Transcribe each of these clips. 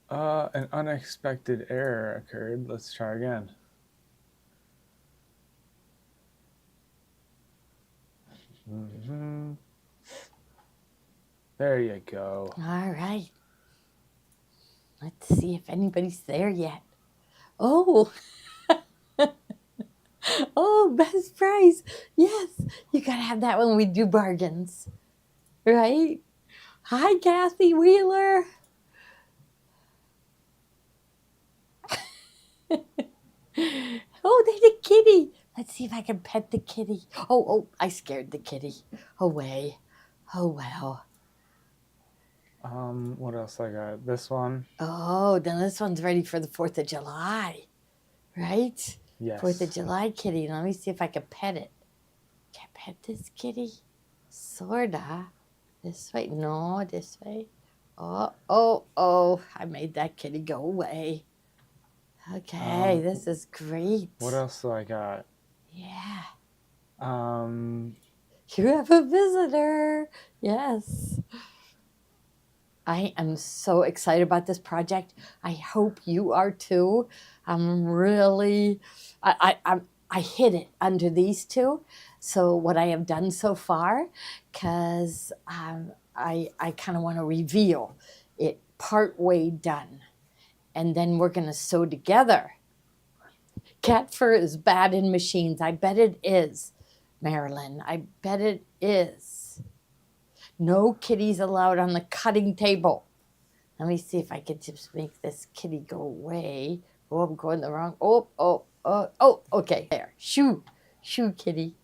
An unexpected error occurred. Let's try again. There you go. All right. Let's see if anybody's there yet. Oh, oh, best price. Yes, you got to have that when we do bargains, right? Hi, Kathy Wheeler. Oh, there's a kitty. Let's see if I can pet the kitty. Oh, I scared the kitty away. Oh, well. What else I got? This one. Oh, then this one's ready for the 4th of July, right? Yes. 4th of July kitty. Let me see if I can pet it. Can I pet this kitty? Sorta. This way? No, this way. Oh, I made that kitty go away. Okay, this is great. What else do I got? Yeah. You have a visitor. Yes. I am so excited about this project. I hope you are too. I'm really, I hid it under these two. So what I have done so far, because I kind of want to reveal it part way done. And then we're going to sew together. Cat fur is bad in machines. I bet it is, Marilyn. I bet it is. No kitties allowed on the cutting table. Let me see if I can just make this kitty go away. Oh, I'm going the wrong. Oh, okay. There. Shoo, kitty.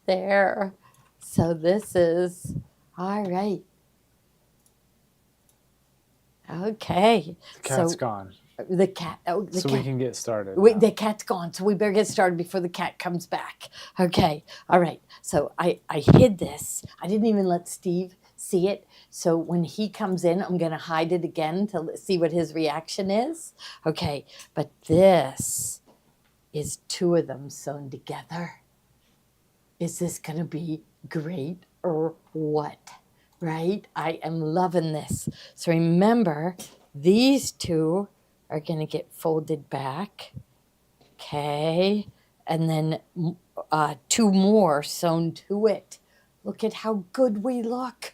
There. So this is, all right. Okay. The cat's gone. The cat. Oh, so cat. We can get started. The cat's gone, so we better get started before the cat comes back. Okay. All right. So I hid this. I didn't even let Steve see it. So when he comes in, I'm going to hide it again to see what his reaction is. Okay. But this is two of them sewn together. Is this going to be great or what? Right? I am loving this. So remember, these two are going to get folded back. Okay. And then two more sewn to it. Look at how good we look.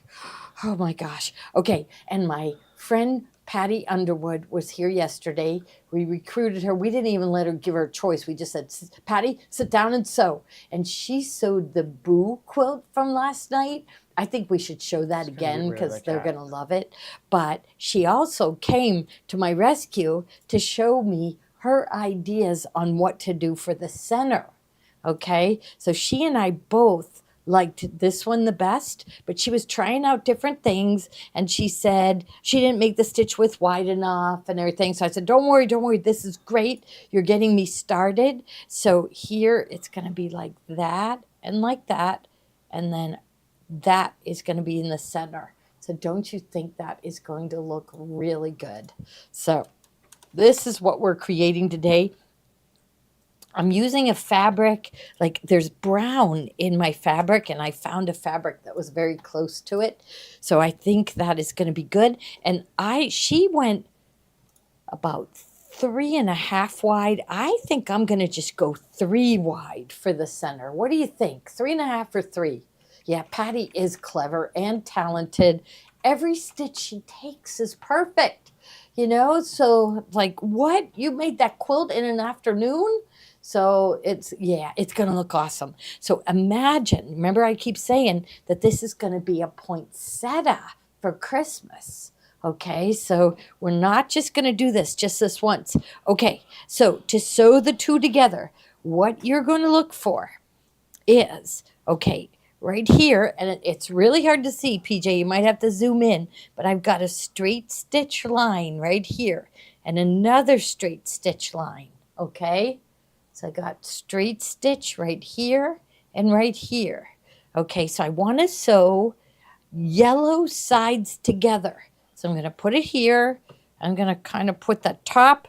Oh my gosh. Okay. And my friend Patty Underwood was here yesterday. We recruited her. We didn't even let her give her a choice. We just said, Patty, sit down and sew. And she sewed the Boo quilt from last night. I think we should show that again because they're going to love it. But she also came to my rescue to show me her ideas on what to do for the center. Okay. So she and I both liked this one the best, but she was trying out different things and she said she didn't make the stitch width wide enough and everything. So I said, don't worry, this is great. You're getting me started. So here it's going to be like that and like that. And then that is going to be in the center. So don't you think that is going to look really good? So this is what we're creating today. I'm using a fabric, like there's brown in my fabric, and I found a fabric that was very close to it. So I think that is going to be good. And she went about 3.5 wide. I think I'm going to just go 3 wide for the center. What do you think? 3.5 or 3? Yeah, Patty is clever and talented. Every stitch she takes is perfect, So like, what? You made that quilt in an afternoon? So it's going to look awesome. So imagine, remember I keep saying that this is going to be a poinsettia for Christmas. Okay, so we're not just going to do this just this once. Okay, so to sew the two together, what you're going to look for is, okay, right here, and it's really hard to see, PJ, you might have to zoom in, but I've got a straight stitch line right here and another straight stitch line, okay? So I got straight stitch right here and right here. Okay, so I want to sew yellow sides together. So I'm going to put it here. I'm going to kind of put the top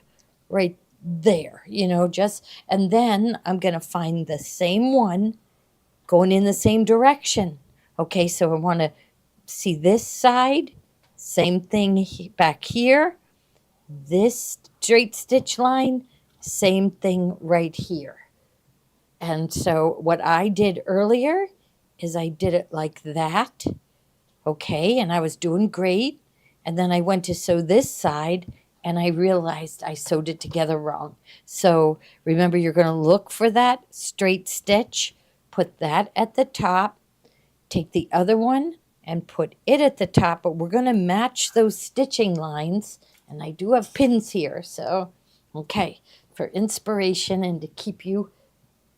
right there, and then I'm going to find the same one going in the same direction. Okay, so I want to see this side, same thing back here, this straight stitch line, same thing right here. And so what I did earlier is I did it like that. Okay, and I was doing great. And then I went to sew this side and I realized I sewed it together wrong. So remember, you're going to look for that straight stitch, put that at the top, take the other one and put it at the top, but we're going to match those stitching lines. And I do have pins here, so okay, for inspiration and to keep you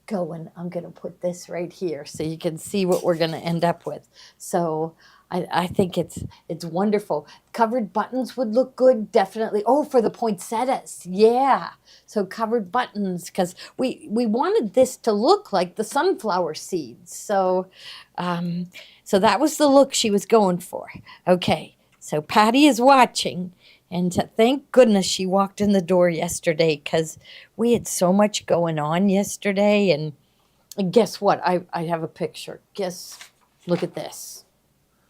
going, I'm going to put this right here so you can see what we're going to end up with. So I think it's wonderful. Covered buttons would look good, definitely. Oh, for the poinsettias, yeah. So covered buttons, because we wanted this to look like the sunflower seeds. So, so that was the look she was going for. Okay, so Patty is watching. And thank goodness she walked in the door yesterday, because we had so much going on yesterday. And guess what? I have a picture. Look at this.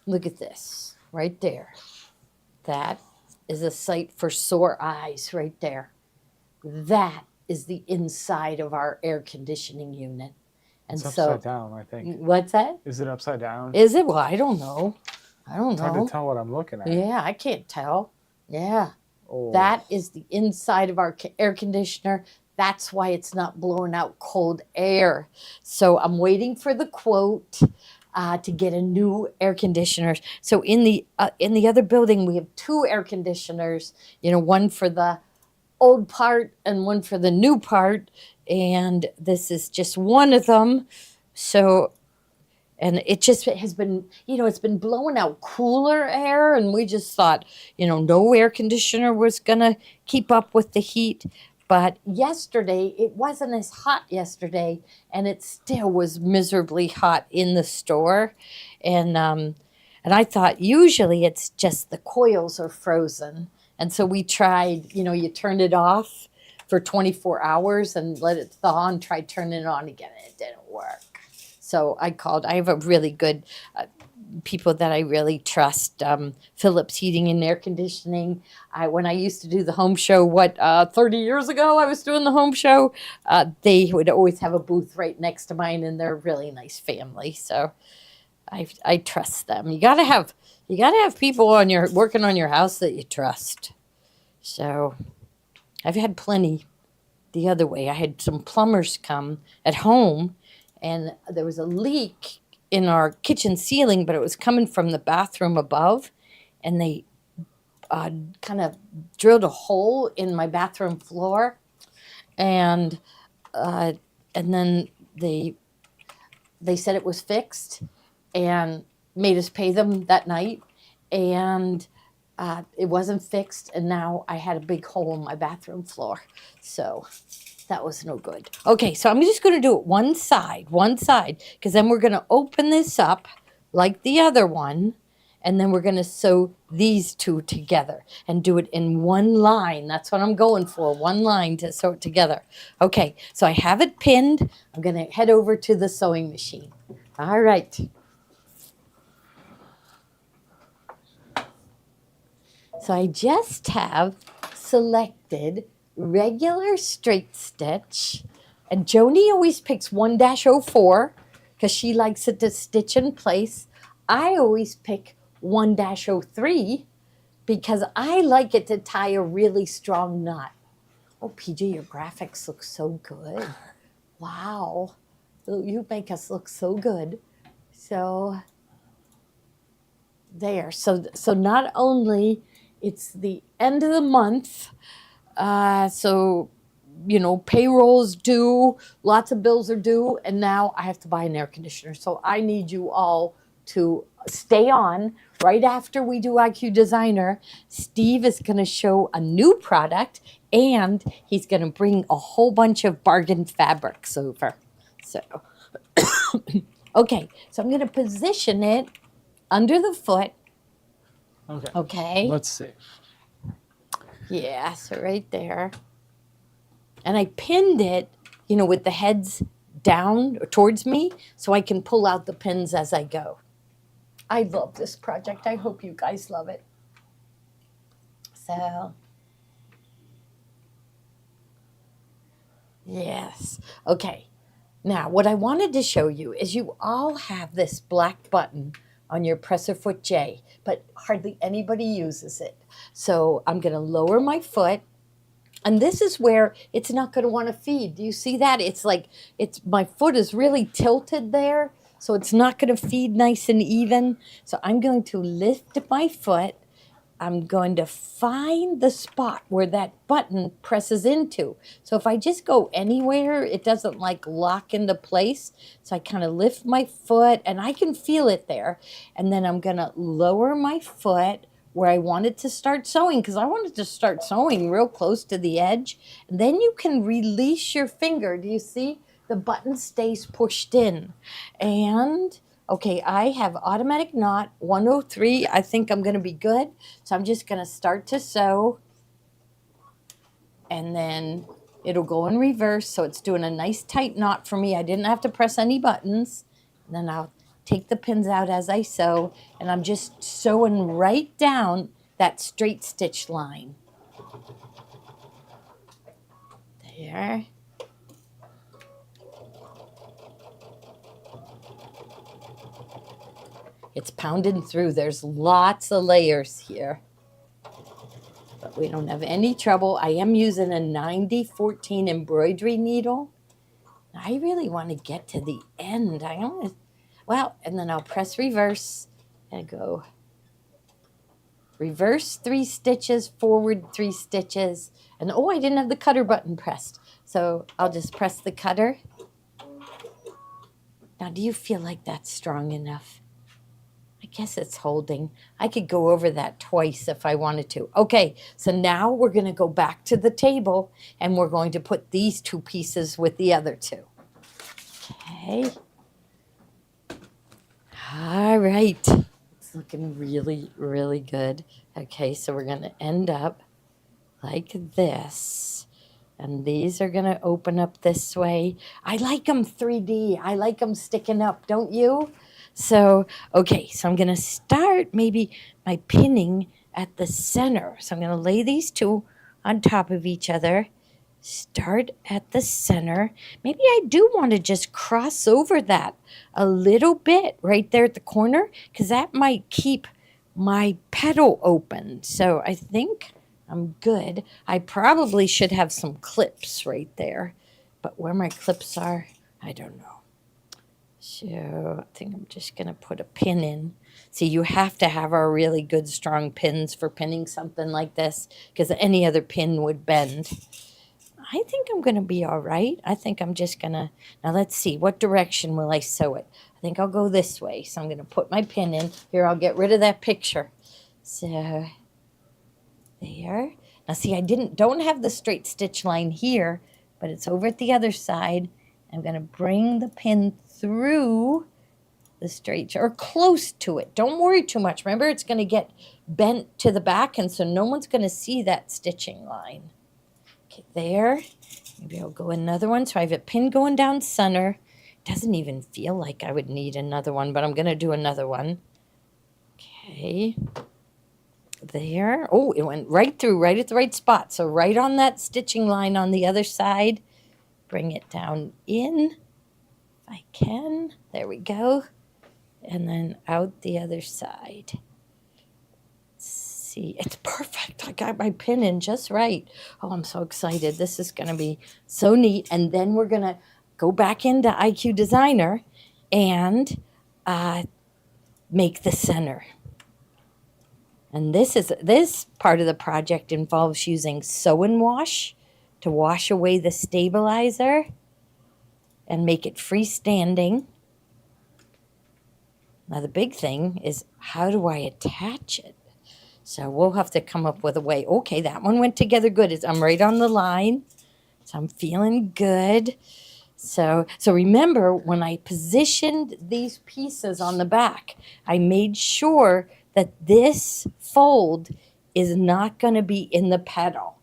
Look at this right there. That is a sight for sore eyes right there. That is the inside of our air conditioning unit. And It's so, upside down, I think. what's that? Is it upside down? Is it? Well, I don't know. It's hard to tell what I'm looking at. Yeah, I can't tell. Yeah. Oh. That is the inside of our air conditioner. That's why it's not blowing out cold air. So I'm waiting for the quote to get a new air conditioner. So in the other building, we have 2 air conditioners. You know, one for the old part and one for the new part. And this is just one of them. So, and it has been, it's been blowing out cooler air. And we just thought, no air conditioner was going to keep up with the heat. But yesterday, it wasn't as hot yesterday, and it still was miserably hot in the store. And I thought usually it's just the coils are frozen. And so we tried, you turn it off for 24 hours and let it thaw and try turning it on again, and it didn't work. So I have a really good people that I really trust, Philips Heating and Air Conditioning. When I used to do the home show, 30 years ago I was doing the home show, they would always have a booth right next to mine, and they're a really nice family. So I trust them. You gotta have people working on your house that you trust. So I've had plenty the other way. I had some plumbers come at home, and there was a leak in our kitchen ceiling, but it was coming from the bathroom above, and they kind of drilled a hole in my bathroom floor, and then they said it was fixed, and made us pay them that night, and it wasn't fixed, and now I had a big hole in my bathroom floor, so that was no good. Okay, so I'm just going to do it one side, because then we're going to open this up like the other one, and then we're going to sew these 2 together and do it in one line. That's what I'm going for, one line to sew it together. Okay, so I have it pinned. I'm going to head over to the sewing machine. All right. So I just have selected regular straight stitch, and Joni always picks 1-04 because she likes it to stitch in place. I always pick 1-03 because I like it to tie a really strong knot. Oh, PJ, your graphics look so good. Wow, you make us look so good. So there. So not only it's the end of the month, so payroll's due, lots of bills are due, and now I have to buy an air conditioner. So I need you all to stay on. Right after we do IQ Designer, Steve is going to show a new product, and he's going to bring a whole bunch of bargain fabrics over. So, okay, so I'm going to position it under the foot. Okay. Let's see. Yeah, so right there. And I pinned it, with the heads down towards me so I can pull out the pins as I go. I love this project. I hope you guys love it. So Yes. Okay. Now, what I wanted to show you is you all have this black button on your presser foot J, but hardly anybody uses it. So I'm going to lower my foot, and this is where it's not going to want to feed. Do you see that? It's like my foot is really tilted there, so it's not going to feed nice and even. So I'm going to lift my foot. I'm going to find the spot where that button presses into. So if I just go anywhere, it doesn't like lock into place. So I kind of lift my foot and I can feel it there. And then I'm going to lower my foot where I wanted to start sewing, because I wanted to start sewing real close to the edge. And then you can release your finger. Do you see? The button stays pushed in. And okay, I have automatic knot 103. I think I'm going to be good. So I'm just going to start to sew. And then it'll go in reverse. So it's doing a nice tight knot for me. I didn't have to press any buttons. And then I'll take the pins out as I sew. And I'm just sewing right down that straight stitch line. There. It's pounding through. There's lots of layers here. But we don't have any trouble. I am using a 9014 embroidery needle. I really want to get to the end. And then I'll press reverse and go reverse 3 stitches, forward 3 stitches. And I didn't have the cutter button pressed. So I'll just press the cutter. Now, do you feel like that's strong enough? I guess it's holding. I could go over that twice if I wanted to. Okay, so now we're going to go back to the table and we're going to put these 2 pieces with the other 2. Okay. All right. It's looking really, really good. Okay, so we're going to end up like this. And these are going to open up this way. I like them 3D. I like them sticking up, don't you? So, okay, so I'm going to start maybe my pinning at the center. So I'm going to lay these 2 on top of each other. Start at the center. Maybe I do want to just cross over that a little bit right there at the corner, because that might keep my petal open. So I think I'm good. I probably should have some clips right there, but where my clips are, I don't know. So I think I'm just going to put a pin in. See, you have to have our really good strong pins for pinning something like this, because any other pin would bend. I think I'm going to be all right. I think I'm just going to, now let's see, what direction will I sew it? I think I'll go this way. So I'm going to put my pin in. Here, I'll get rid of that picture. So there. Now see, I don't have the straight stitch line here, but it's over at the other side. I'm going to bring the pin through the straight, or close to it. Don't worry too much. Remember, it's going to get bent to the back, and so no one's going to see that stitching line. Okay, there. Maybe I'll go another one. So I have a pin going down center. It doesn't even feel like I would need another one, but I'm going to do another one. Okay. There. Oh, it went right through, right at the right spot. So right on that stitching line on the other side. Bring it down in, if I can. There we go. And then out the other side. See, it's perfect. I got my pin in just right. Oh, I'm so excited. This is going to be so neat. And then we're going to go back into IQ Designer and make the center. And this part of the project involves using Sew and Wash to wash away the stabilizer and make it freestanding. Now the big thing is, how do I attach it? So we'll have to come up with a way. Okay, that one went together good. I'm right on the line, so I'm feeling good. So remember, when I positioned these pieces on the back, I made sure that this fold is not going to be in the petal.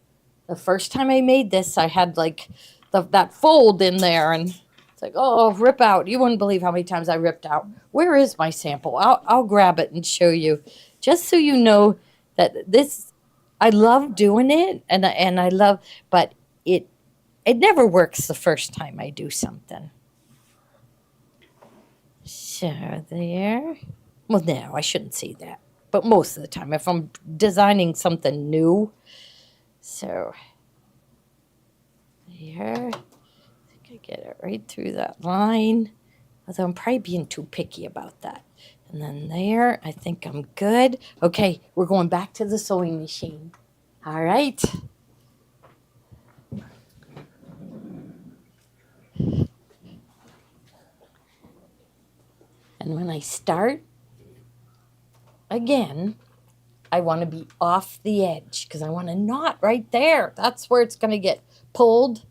The first time I made this, I had like that fold in there, and it's like, oh, rip out. You wouldn't believe how many times I ripped out. Where is my sample? I'll grab it and show you, just so you know that this, I love doing it, and I love, but it it never works the first time I do something. So there. Well, no, I shouldn't say that. But most of the time, if I'm designing something new. So there. I think I get it right through that line. Although I'm probably being too picky about that. And then there, I think I'm good. Okay, we're going back to the sewing machine. All right. And when I start, again, I want to be off the edge because I want a knot right there. That's where it's going to get pulled.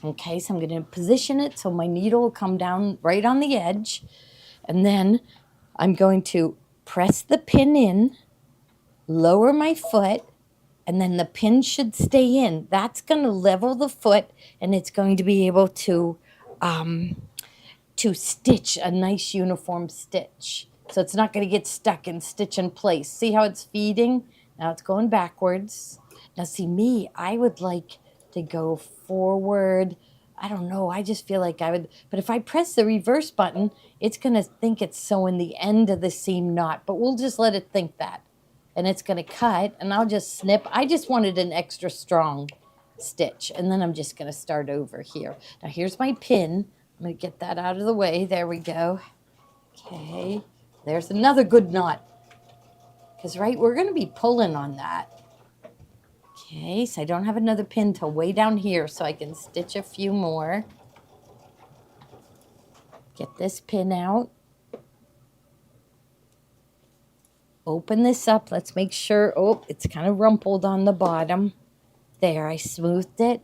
Okay, so I'm going to position it so my needle will come down right on the edge. And then I'm going to press the pin in, lower my foot, and then the pin should stay in. That's going to level the foot, and it's going to be able to stitch a nice uniform stitch. So it's not going to get stuck and stitch in place. See how it's feeding? Now it's going backwards. Now see me, I would like to go forward. I don't know, I just feel like I would, but if I press the reverse button, it's going to think it's sewing the end of the seam knot, but we'll just let it think that. And it's going to cut, and I'll just snip. I just wanted an extra strong stitch, and then I'm just going to start over here. Now here's my pin. I'm going to get that out of the way. There we go. Okay, there's another good knot. Because, right, we're going to be pulling on that. Okay, so I don't have another pin till way down here, so I can stitch a few more. Get this pin out. Open this up. Let's make sure, oh, it's kind of rumpled on the bottom. There, I smoothed it.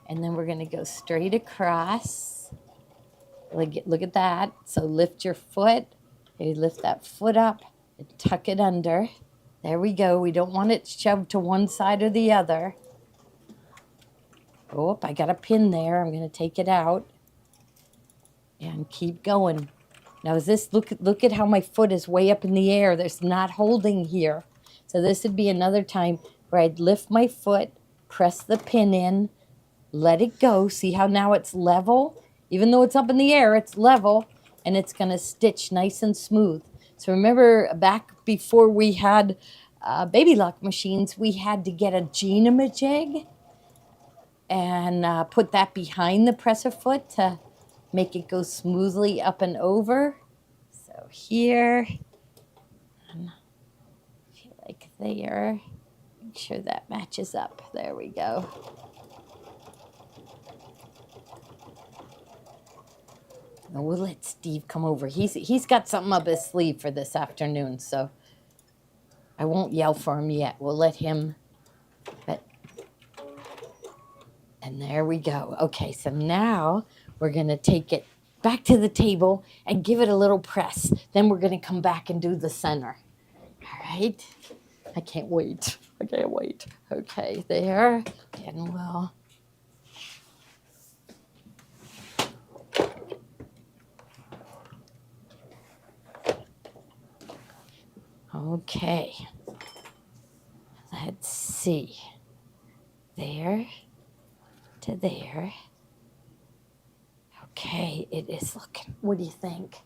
And then we're going to go straight across. Look at that. So lift your foot. You lift that foot up and tuck it under. There we go. We don't want it shoved to one side or the other. Oh, I got a pin there. I'm going to take it out and keep going. Now is this, look at how my foot is way up in the air. There's not holding here. So this would be another time where I'd lift my foot, press the pin in, let it go. See how now it's level? Even though it's up in the air, it's level, and it's going to stitch nice and smooth. So remember back before we had baby lock machines, we had to get a Gina-majig and put that behind the presser foot to make it go smoothly up and over. So here, and I feel like there, make sure that matches up. There we go. And we'll let Steve come over. He's got something up his sleeve for this afternoon, so I won't yell for him yet. We'll let him, and there we go. Okay, so now we're going to take it back to the table and give it a little press. Then we're going to come back and do the center. All right? I can't wait. I can't wait. Okay, there. And we'll... Okay. Let's see. There to there. Okay, it is looking, what do you think?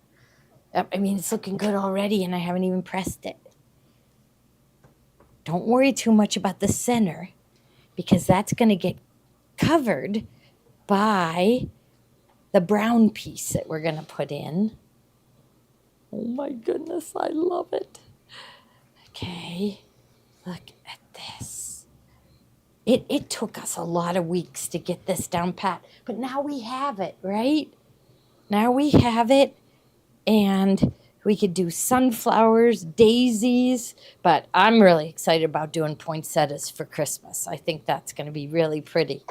I mean, it's looking good already, and I haven't even pressed it. Don't worry too much about the center, because that's going to get covered by the brown piece that we're going to put in. Oh my goodness, I love it. Okay, look at this. It took us a lot of weeks to get this down pat, but now we have it, right? Now we have it, and we could do sunflowers, daisies, but I'm really excited about doing poinsettias for Christmas. I think that's going to be really pretty.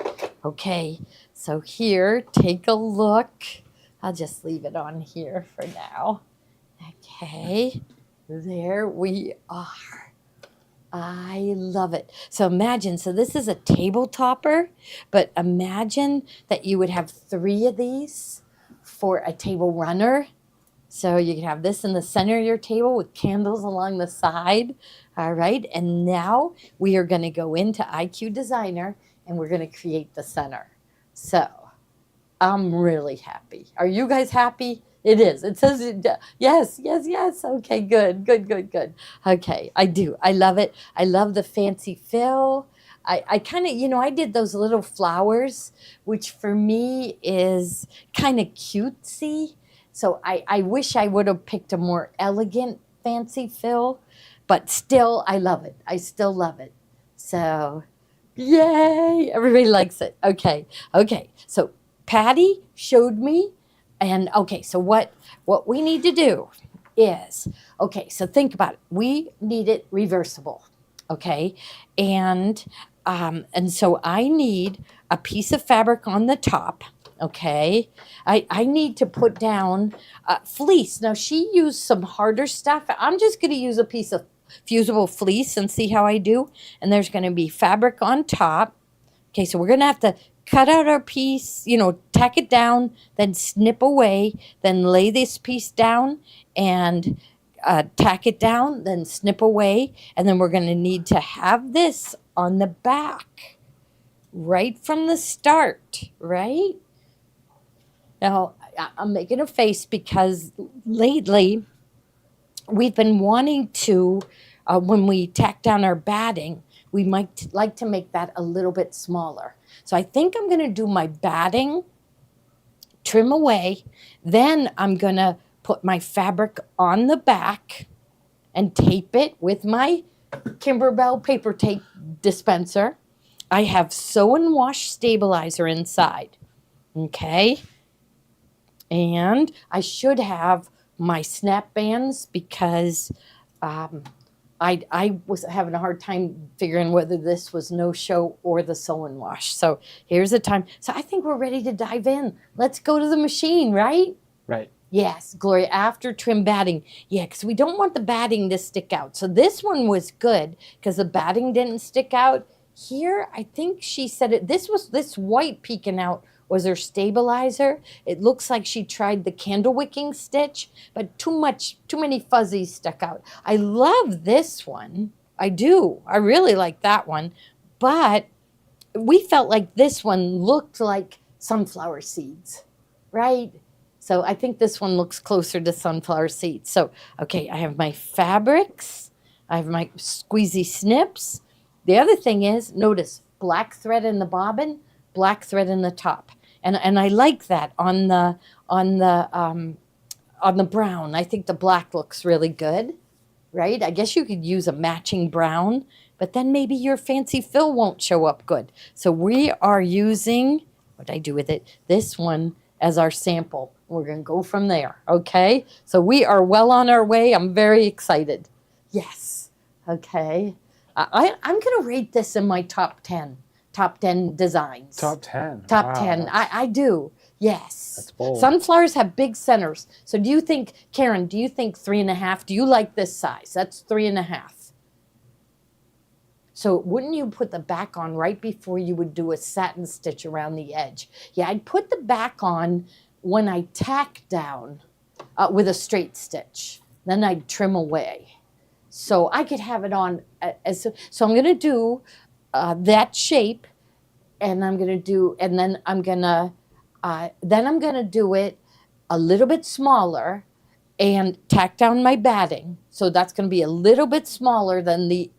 Okay, so here, take a look. I'll just leave it on here for now. Okay, there we are. I love it. So imagine, so this is a table topper, but imagine that you would have 3 of these for a table runner. So you can have this in the center of your table with candles along the side. All right, and now we are going to go into IQ Designer and we're going to create the center. So I'm really happy. Are you guys happy? It is. It says yes, yes, yes. Okay, good, good, good, good. Okay, I do. I love it. I love the fancy fill. I kind of, I did those little flowers, which for me is kind of cutesy. So I wish I would have picked a more elegant fancy fill, but still, I love it. I still love it. So, yay! Everybody likes it. Okay, okay. So Patty showed me, and okay. So what we need to do is okay. So think about it. We need it reversible. Okay, and so I need a piece of fabric on the top. Okay, I need to put down fleece. Now she used some harder stuff. I'm just going to use a piece of fusible fleece and see how I do. And there's going to be fabric on top. Okay, so we're going to have to cut out our piece, tack it down, then snip away, then lay this piece down and tack it down, then snip away, and then we're going to need to have this on the back right from the start, right? Now, I'm making a face because lately we've been wanting to, when we tack down our batting, we might like to make that a little bit smaller. So I think I'm going to do my batting, trim away, then I'm going to put my fabric on the back and tape it with my Kimberbell paper tape dispenser. I have sew and wash stabilizer inside. Okay. And I should have my snap bands because I was having a hard time figuring whether this was no show or the sew and wash. So here's the time. So I think we're ready to dive in. Let's go to the machine, right? Right. Yes, Gloria, after trim batting. Yeah, because we don't want the batting to stick out. So this one was good because the batting didn't stick out. Here, I think she said it. This white peeking out was her stabilizer. It looks like she tried the candle wicking stitch, but too many fuzzies stuck out. I love this one. I do. I really like that one. But we felt like this one looked like sunflower seeds, right? So I think this one looks closer to sunflower seeds. So, okay, I have my fabrics. I have my squeezy snips. The other thing is, notice, black thread in the bobbin, black thread in the top. And I like that on the brown. I think the black looks really good, right? I guess you could use a matching brown, but then maybe your fancy fill won't show up good. So we are using, what did I do with it? This one as our sample. We're going to go from there, okay? So we are well on our way. I'm very excited. Yes, okay. I'm going to rate this in my top 10 designs. Top 10. Top Wow, 10. I do. Yes. That's bold. Sunflowers have big centers. So do you think, Karen, do you think 3.5? Do you like this size? That's 3.5. So wouldn't you put the back on right before you would do a satin stitch around the edge? Yeah, I'd put the back on when I tack down with a straight stitch. Then I'd trim away. So I could have it on so I'm going to do that shape, and I'm going to do, and then I'm going to do it a little bit smaller and tack down my batting. So that's going to be a little bit smaller than the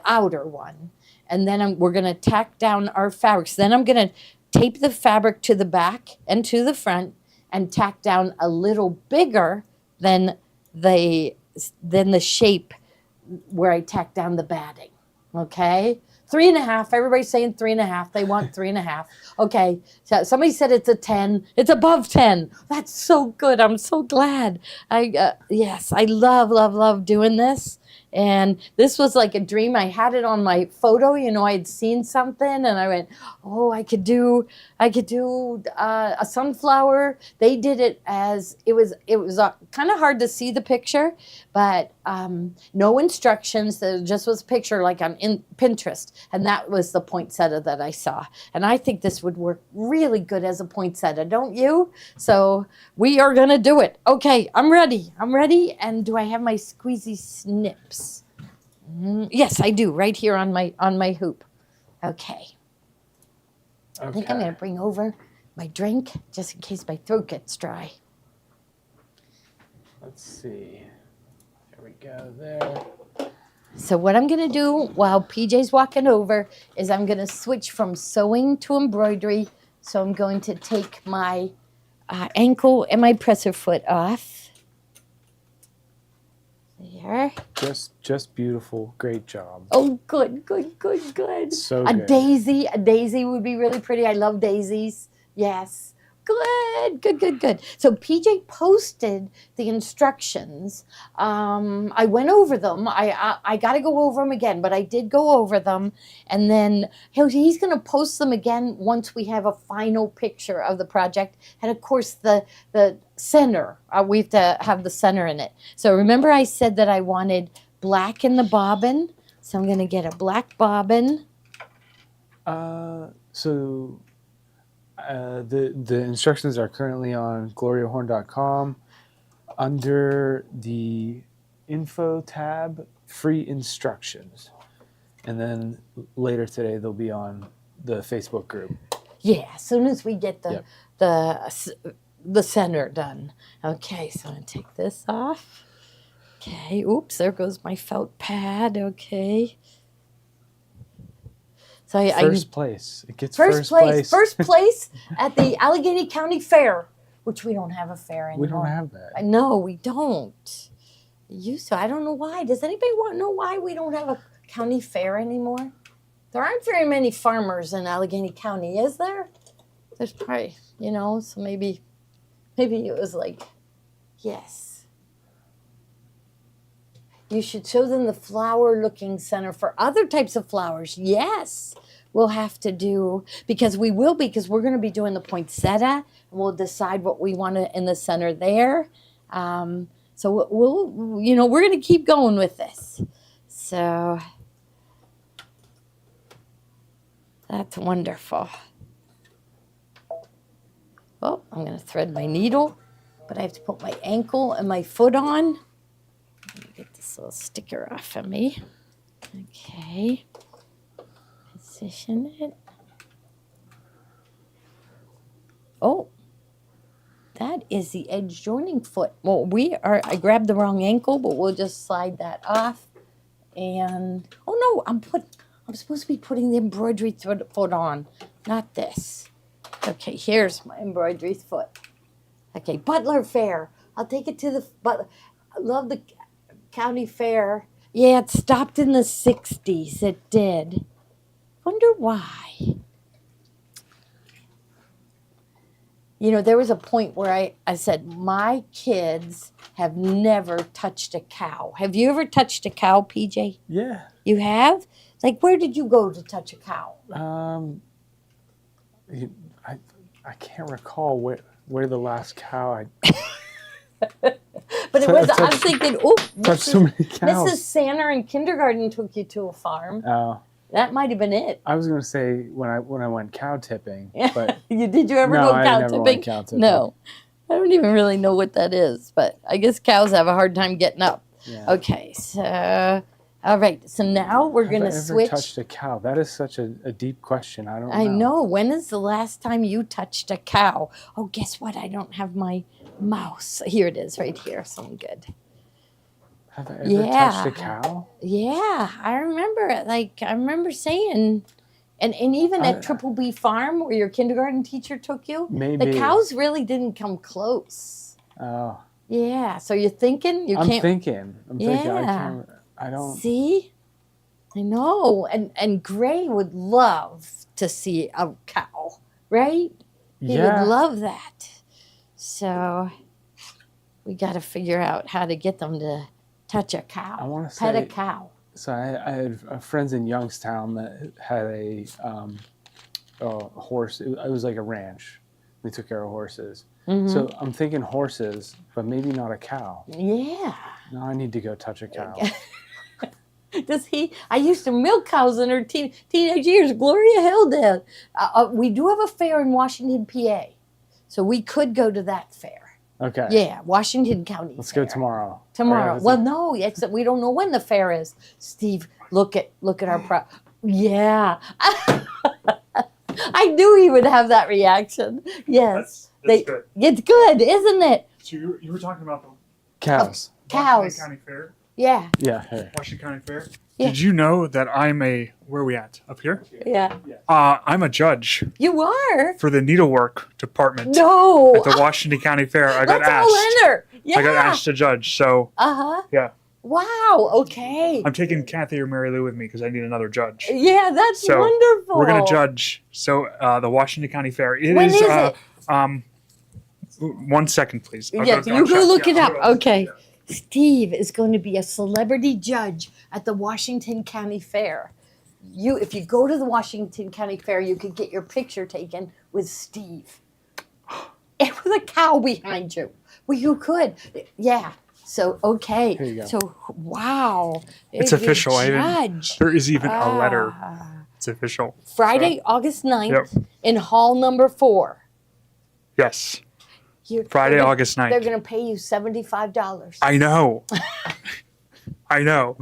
outer one. And then we're going to tack down our fabrics. Then I'm going to tape the fabric to the back and to the front and tack down a little bigger than the shape where I tack down the batting. Okay? 3.5. Everybody's saying 3.5. They want 3.5. Okay. So somebody said it's a 10. It's above 10. That's so good. I'm so glad. Yes, I love doing this. And this was like a dream. I had it on my photo. I'd seen something, and I went, "Oh, I could do a sunflower." They did it as it was kind of hard to see the picture, but no instructions. There just was a picture like on Pinterest, and that was the poinsettia that I saw. And I think this would work really good as a poinsettia, don't you? So we are gonna do it. Okay, I'm ready. And do I have my squeezy snips? Yes, I do. Right here on my hoop. Okay. I think I'm Okay. going to bring over my drink just in case my throat gets dry. Let's see. There we go. There. So what I'm going to do while PJ's walking over is I'm going to switch from sewing to embroidery. So I'm going to take my ankle and my presser foot off. There. Just beautiful. Great job. Oh, good, good, good, good. So a good. daisy would be really pretty. I love daisies. Yes. Good, good, good, good. So PJ posted the instructions. I went over them. I got to go over them again, but I did go over them. And then he's going to post them again once we have a final picture of the project. And of course, the center, we have to have the center in it. So remember I said that I wanted black in the bobbin. So I'm going to get a black bobbin. The instructions are currently on gloriahorn.com under the info tab, free instructions, and then later today they'll be on the Facebook group. Yeah, as soon as we get Yep. the center done. Okay, so I'm going to take this off. Okay, oops, there goes my felt pad. Okay. So First place. It gets First place. place. First place at the Allegheny County Fair, which we don't have a fair anymore. We don't have that. No, we don't. Used to. I don't know why. Does anybody want to know why we don't have a county fair anymore? There aren't very many farmers in Allegheny County, is there? There's probably, so maybe it was like, yes. You should show them the flower-looking center for other types of flowers. Yes, we'll have to do, because we're going to be doing the poinsettia, and we'll decide what we want in the center there. So we're going to keep going with this. So that's wonderful. Oh, I'm going to thread my needle, but I have to put my ankle and my foot on. Let me get this little sticker off of me. Okay. Position it. Oh, that is the edge joining foot. Well, I grabbed the wrong ankle, but we'll just slide that off. And, oh no, I'm supposed to be putting the embroidery foot on, not this. Okay, here's my embroidery foot. Okay, Butler Fair. I'll take it to I love the county fair. Yeah, it stopped in the 60s. It did. Wonder why. There was a point where I said, my kids have never touched a cow. Have you ever touched a cow, PJ? Yeah. You have? Like, where did you go to touch a cow? I can't recall where the last cow But it was, I'm thinking, oh, touched so many cows. Mrs. Sanner in kindergarten took you to a farm. Oh. That might have been it. I was going to say when I went cow tipping, but Did you ever no, go I cow never tipping? went cow tipping. No. I don't even really know what that is, but I guess cows have a hard time getting up. Yeah. Okay, so all right. So now we're going to switch. Have I ever touched a cow? That is such a deep question. I don't know. I know. When is the last time you touched a cow? Oh, guess what? I don't have my mouse. Here it is, right here. So I'm good. Have I ever touched a cow? Yeah, I remember it. I remember saying, and even at Triple B Farm where your kindergarten teacher took you, maybe the cows really didn't come close. Oh. Yeah. So you're thinking I'm thinking. Yeah. I don't. See? I know. And Gray would love to see a cow, right? He would love that. So we got to figure out how to get them to touch a cow. I want to pet say, a cow. So I had friends in Youngstown that had a horse. It was like a ranch. They took care of horses. Mm-hmm. So I'm thinking horses, but maybe not a cow. Yeah. Now I need to go touch a cow. Does he? I used to milk cows in her teenage years. Gloria Hill did. We do have a fair in Washington, PA. So we could go to that fair. Okay. Yeah, Washington County Let's Fair. go tomorrow. Tomorrow. Well, no, we don't know when the fair is. Steve, look at our Yeah. I I knew he would have that reaction. Yes. That's good. It's good, isn't it? So you were talking about the Cows. Cows. Washington County Fair. Yeah. Yeah. Here. Washington County Fair. Yeah. Did you know that where are we at? Up here? Yeah. I'm a judge You are? for the needlework department No. at the Washington County Fair. I got Let's all asked. enter. Yeah. I got asked to judge, so Uh-huh. yeah. Wow. Okay. I'm taking Kathy or Mary Lou with me because I need another judge. Yeah, that's So, wonderful. We're gonna judge. So the Washington County Fair. When is it? 1 second, please. I'll Yes, I'll you go check. look it Yeah, up. I'll go. Okay. Yeah. Steve is going to be a celebrity judge at the Washington County Fair. If you go to the Washington County Fair, you could get your picture taken with Steve. And with a cow behind you. Well, you could. Yeah. So, okay. Here you go. So, wow. It's You're official. I didn't- judge. There is even a letter. Ah. It's official. Friday, August 9th Yep. in hall number 4. Yes. You're- Friday, they're gonna- August They're 9th. going to pay you $75. I know. I know.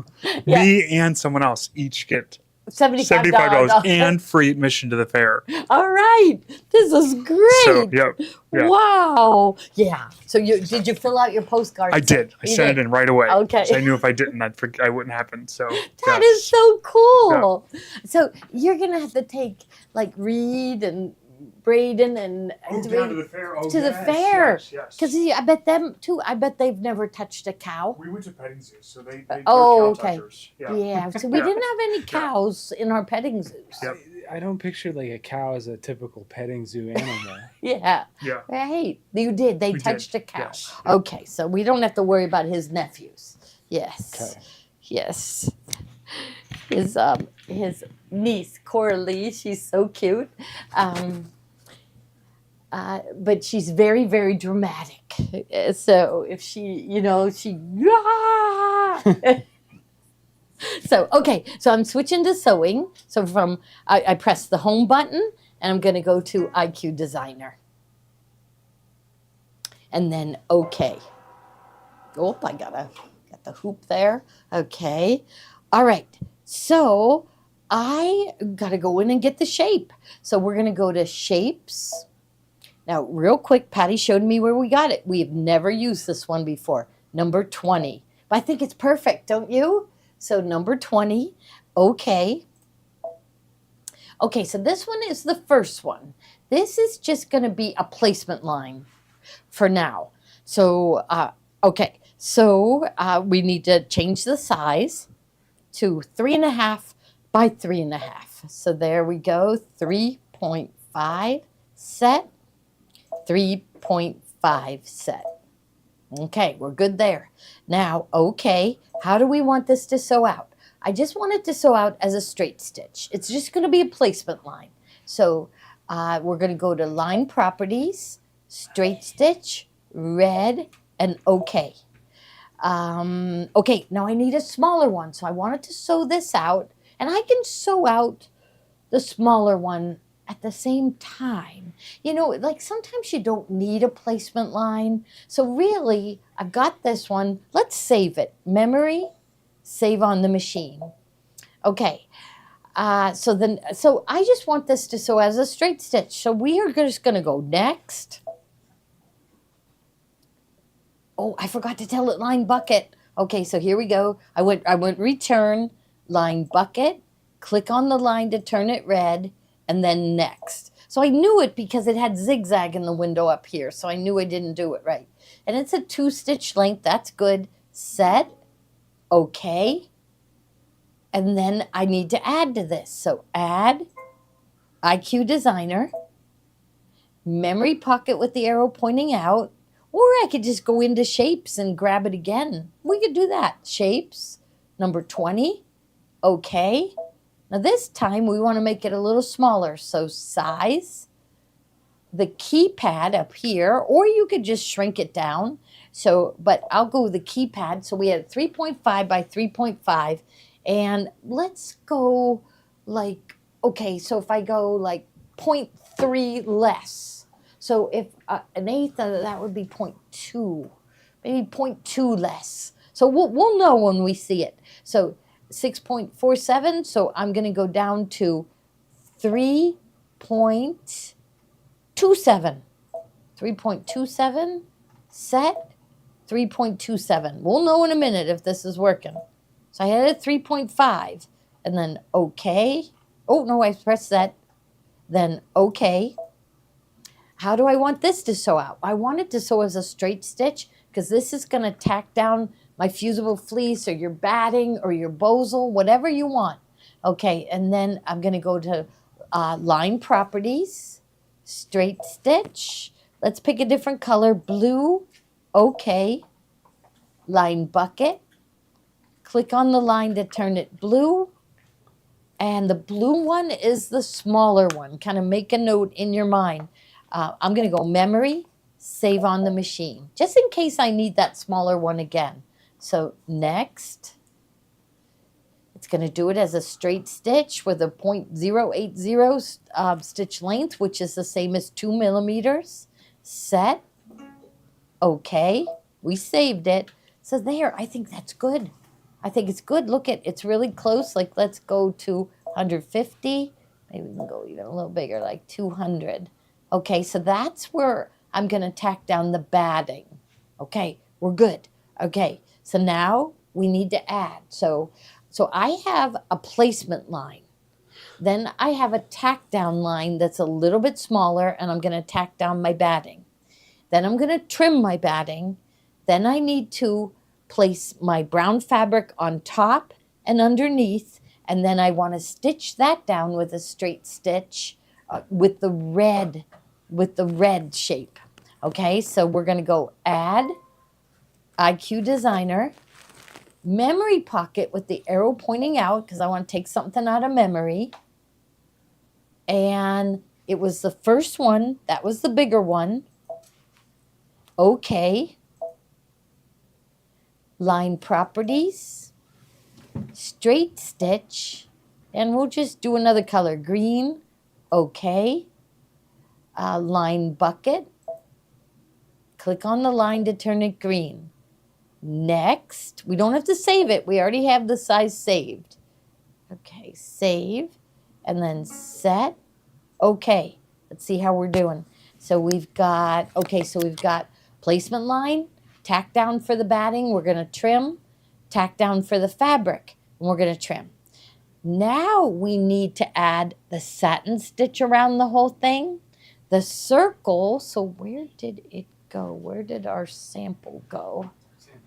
Yeah. Me and someone else each get $75. $75 and free admission to the fair. All right. This is great. So, yep. Yeah. Wow. Yeah. So did you fill out your postcard? I did. I You sent did? it in right away. Okay. 'Cause I knew if I didn't, I wouldn't happen. So That yes. is so cool. So you're gonna have to take like Reed and Braden and Oh, down to the fair. Oh, to the yes, fair. Yes, yes. because I bet them too. I bet they've never touched a cow. We went to petting zoos, so they Oh, they're cow okay. touchers. Yeah. Yeah. So we Yeah. didn't have any cows in our petting zoos. Yep. I don't picture like a cow as a typical petting zoo animal. Yeah. Yeah. Right. You did. They We did, touched a cow. yes. Okay. So we don't have to worry about his nephews. Yes. Okay. Yes. His niece Coralie, she's so cute. But she's very, very dramatic. So if she. So, okay, so I'm switching to sewing. So I press the home button and I'm going to go to IQ Designer. And then okay. Oh, I got the hoop there. Okay. All right. So I got to go in and get the shape. So we're going to go to shapes. Now, real quick, Patty showed me where we got it. We have never used this one before. Number 20. But I think it's perfect, don't you? So number 20. Okay. Okay, so this one is the first one. This is just going to be a placement line for now. So, okay. So we need to change the size to 3.5 by 3.5. So there we go. 3.5 set. 3.5 set. Okay, we're good there. Now, okay, how do we want this to sew out? I just want it to sew out as a straight stitch. It's just going to be a placement line. So we're going to go to line properties, straight stitch, red, and okay. Okay, now I need a smaller one. So I wanted to sew this out, and I can sew out the smaller one at the same time. You know, like sometimes you don't need a placement line. So really, I've got this one. Let's save it. Memory, save on the machine. Okay. So I just want this to sew as a straight stitch. So we are just going to go next. Oh, I forgot to tell it line bucket. Okay, so here we go. I went return, line bucket, click on the line to turn it red, and then next. So I knew it because it had zigzag in the window up here, so I knew I didn't do it right. And it's a 2-stitch length, that's good. Set, okay. And then I need to add to this. So add, IQ Designer, memory pocket with the arrow pointing out, or I could just go into shapes and grab it again. We could do that. Shapes, number 20, okay. Now this time we want to make it a little smaller. So size, the keypad up here, or you could just shrink it down. So, but I'll go with the keypad. So we had 3.5 by 3.5. And let's go like, okay, so if I go like 0.3 less. So if an eighth of that would be 0.2, maybe 0.2 less. So we'll know when we see it. So 6.47, so I'm going to go down to 3 3.27. 3.27, set, 3.27. We'll know in a minute if this is working. So I had a 3.5, and then okay. Oh, no, I pressed that. Then okay. How do I want this to sew out? I want it to sew as a straight stitch because this is going to tack down my fusible fleece or your batting or your bosal, whatever you want. Okay, and then I'm going to go to line properties, straight stitch. Let's pick a different color, blue, okay. Line bucket. Click on the line to turn it blue. And the blue one is the smaller one. Kind of make a note in your mind. I'm going to go memory, save on the machine, just in case I need that smaller one again. So next, it's going to do it as a straight stitch with a 0.080 stitch length, which is the same as 2 millimeters. Set. Okay. We saved it. So there, I think that's good. I think it's good. Look at it's really close. Like let's go to 150. Maybe we can go even a little bigger, like 200. Okay, so that's where I'm going to tack down the batting. Okay, we're good. Okay, so now we need to add. So I have a placement line. Then I have a tack down line that's a little bit smaller, and I'm going to tack down my batting. Then I'm going to trim my batting. Then I need to place my brown fabric on top and underneath, and then I want to stitch that down with a straight stitch with the red shape. Okay, so we're going to go add IQ Designer, memory pocket with the arrow pointing out because I want to take something out of memory. And it was the first one, that was the bigger one. Okay. Line properties, straight stitch, and we'll just do another color, green. Okay. Line bucket. Click on the line to turn it green. Next, we don't have to save it. We already have the size saved. Okay, save, and then set. Okay, let's see how we're doing. So we've got, okay, so we've got placement line, tack down for the batting, we're going to trim, tack down for the fabric, and we're going to trim. Now we need to add the satin stitch around the whole thing, the circle. So where did it go? Where did our sample go?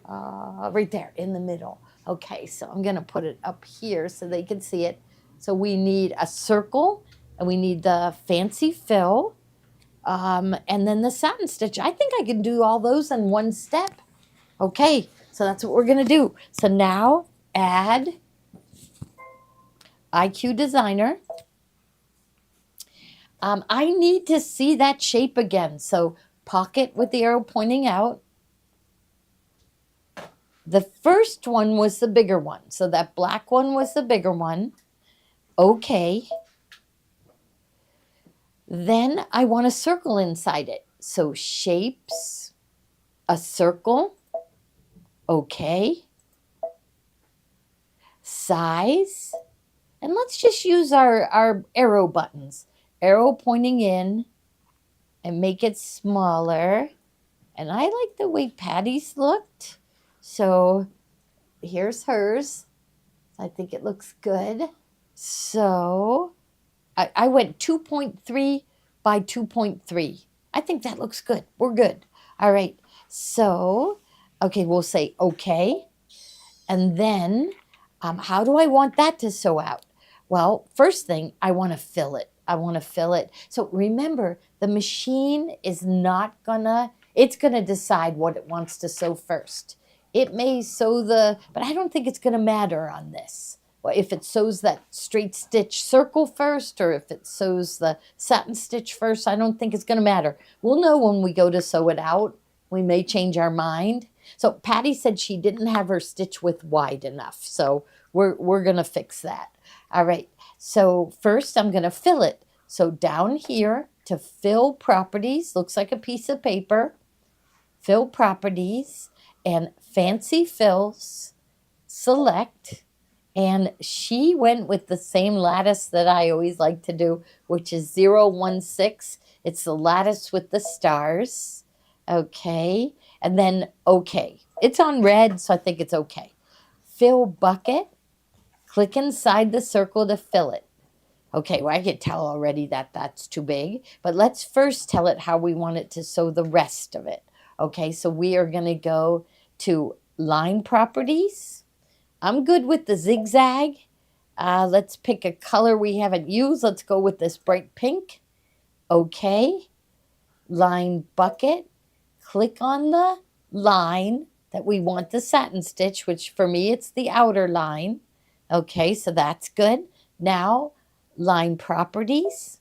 Right there in the middle. Okay, so I'm going to put it up here so they can see it. So we need a circle, and we need the fancy fill, and then the satin stitch. I think I can do all those in one step. Okay, so that's what we're going to do. So now add IQ Designer. I need to see that shape again. So pocket with the arrow pointing out. The first one was the bigger one. So that black one was the bigger one. Okay. Then I want a circle inside it. So shapes, a circle. Okay. Size. And let's just use our arrow buttons. Arrow pointing in and make it smaller. And I like the way Patty's looked. So here's hers. I think it looks good. So I went 2.3 by 2.3. I think that looks good. We're good. All right. So, okay, we'll say okay. And then how do I want that to sew out? Well, first thing, I want to fill it. I want to fill it. So remember, the machine is not gonna, it's gonna decide what it wants to sew first. It may sew but I don't think it's gonna matter on this. Well, if it sews that straight stitch circle first, or if it sews the satin stitch first, I don't think it's gonna matter. We'll know when we go to sew it out. We may change our mind. So Patty said she didn't have her stitch width wide enough. So we're gonna fix that. All right, so first I'm gonna fill it. So down here to fill properties, looks like a piece of paper, fill properties, and fancy fills, select, And she went with the same lattice that I always like to do, which is 016. It's the lattice with the stars. Okay. And then okay. It's on red, so I think it's okay. Fill bucket. Click inside the circle to fill it. Okay, well, I can tell already that that's too big, but let's first tell it how we want it to sew the rest of it. Okay, so we are going to go to line properties. I'm good with the zigzag. Let's pick a color we haven't used. Let's go with this bright pink. Okay, line bucket. Click on the line that we want the satin stitch, which for me it's the outer line. Okay, so that's good. Now, line properties.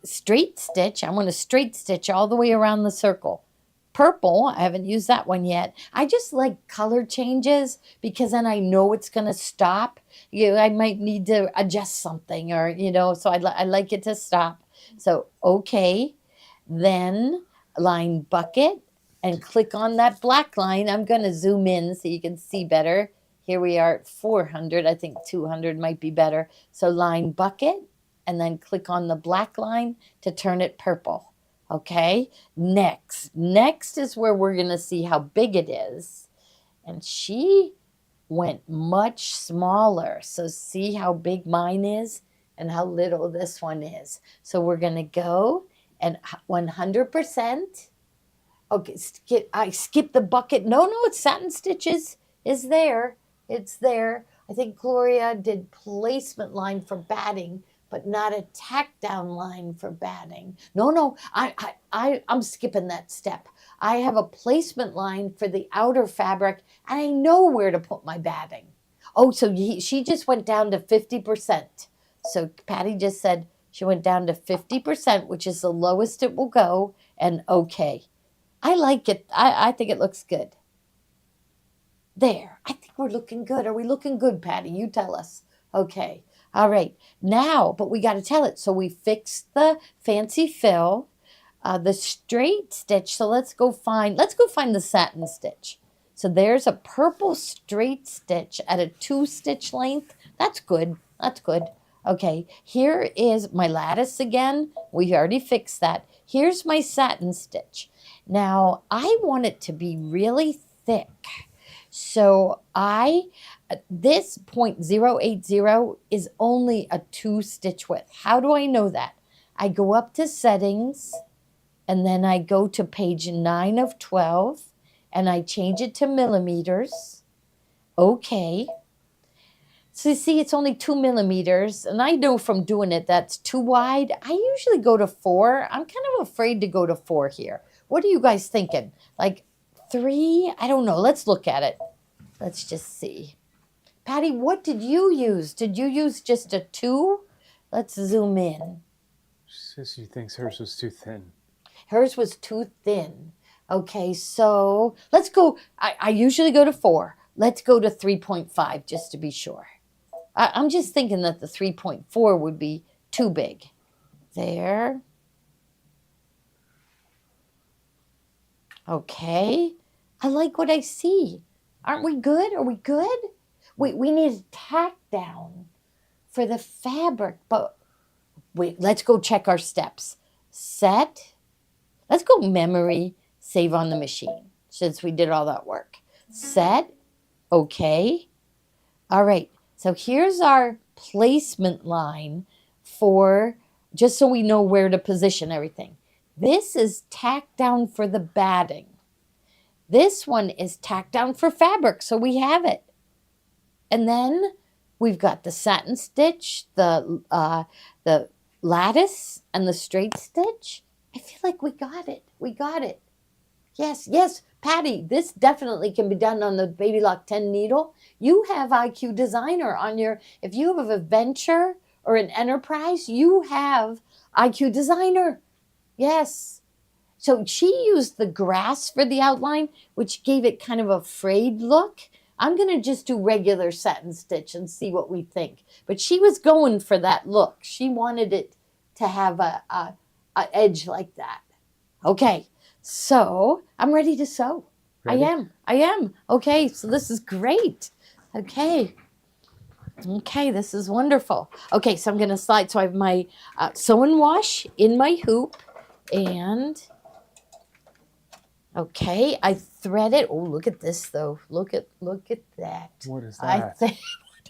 Straight stitch. I want to straight stitch all the way around the circle. Purple, I haven't used that one yet. I just like color changes because then I know it's going to stop. I might need to adjust something or, so I like it to stop. So, okay. Then line bucket and click on that black line. I'm going to zoom in so you can see better. Here we are at 400. I think 200 might be better. So line bucket and then click on the black line to turn it purple. Okay, next is where we're going to see how big it is. And she went much smaller. So see how big mine is and how little this one is. So we're going to go and 100%. Okay, I skipped the bucket. No, it's satin stitches is there. It's there. I think Gloria did placement line for batting, but not a tack down line for batting. No, I'm skipping that step. I have a placement line for the outer fabric, and I know where to put my batting. Oh, so she just went down to 50%. So Patty just said she went down to 50%, which is the lowest it will go, and okay. I like it. I think it looks good. There. I think we're looking good. Are we looking good, Patty? You tell us. Okay. All right. Now, but we got to tell it. So we fixed the fancy fill, the straight stitch. So let's go find the satin stitch. So there's a purple straight stitch at a 2-stitch length. That's good. That's good. Okay. Here is my lattice again. We already fixed that. Here's my satin stitch. Now, I want it to be really thick. So this 0.080 is only a 2-stitch width. How do I know that? I go up to settings and then I go to page 9 of 12 and I change it to millimeters. Okay. So you see, it's only 2 millimeters, and I know from doing it that's too wide. I usually go to 4. I'm kind of afraid to go to 4 here. What are you guys thinking? Like 3? I don't know. Let's look at it. Let's just see. Patty, what did you use? Did you use just a 2? Let's zoom in. She thinks hers was too thin. Hers was too thin. Okay, so let's go. I usually go to 4. Let's go to 3.5 just to be sure. I'm just thinking that the 3.4 would be too big. There. Okay. I like what I see. Aren't we good? Are we good? We need a tack down for the fabric, but wait, let's go check our steps. Set. Let's go memory, save on the machine, since we did all that work. Set. Okay. All right. So here's our placement line for, just so we know where to position everything. This is tack down for the batting. This one is tack down for fabric, so we have it. And then we've got the satin stitch, the lattice, and the straight stitch. I feel like we got it. We got it. Yes, Patty, this definitely can be done on the Baby Lock 10 needle. You have IQ Designer on your, if you have a venture or an enterprise, you have IQ Designer. Yes. So she used the grass for the outline, which gave it kind of a frayed look. I'm going to just do regular satin stitch and see what we think. But she was going for that look. She wanted it to have a edge like that. Okay. So I'm ready to sew. Ready? I am. Okay, so this is great. Okay. Okay, this is wonderful. Okay, so I'm going to slide. So I have my sew and wash in my hoop. And, okay, I thread it. Oh, look at this, though. Look at that. What is I that? think,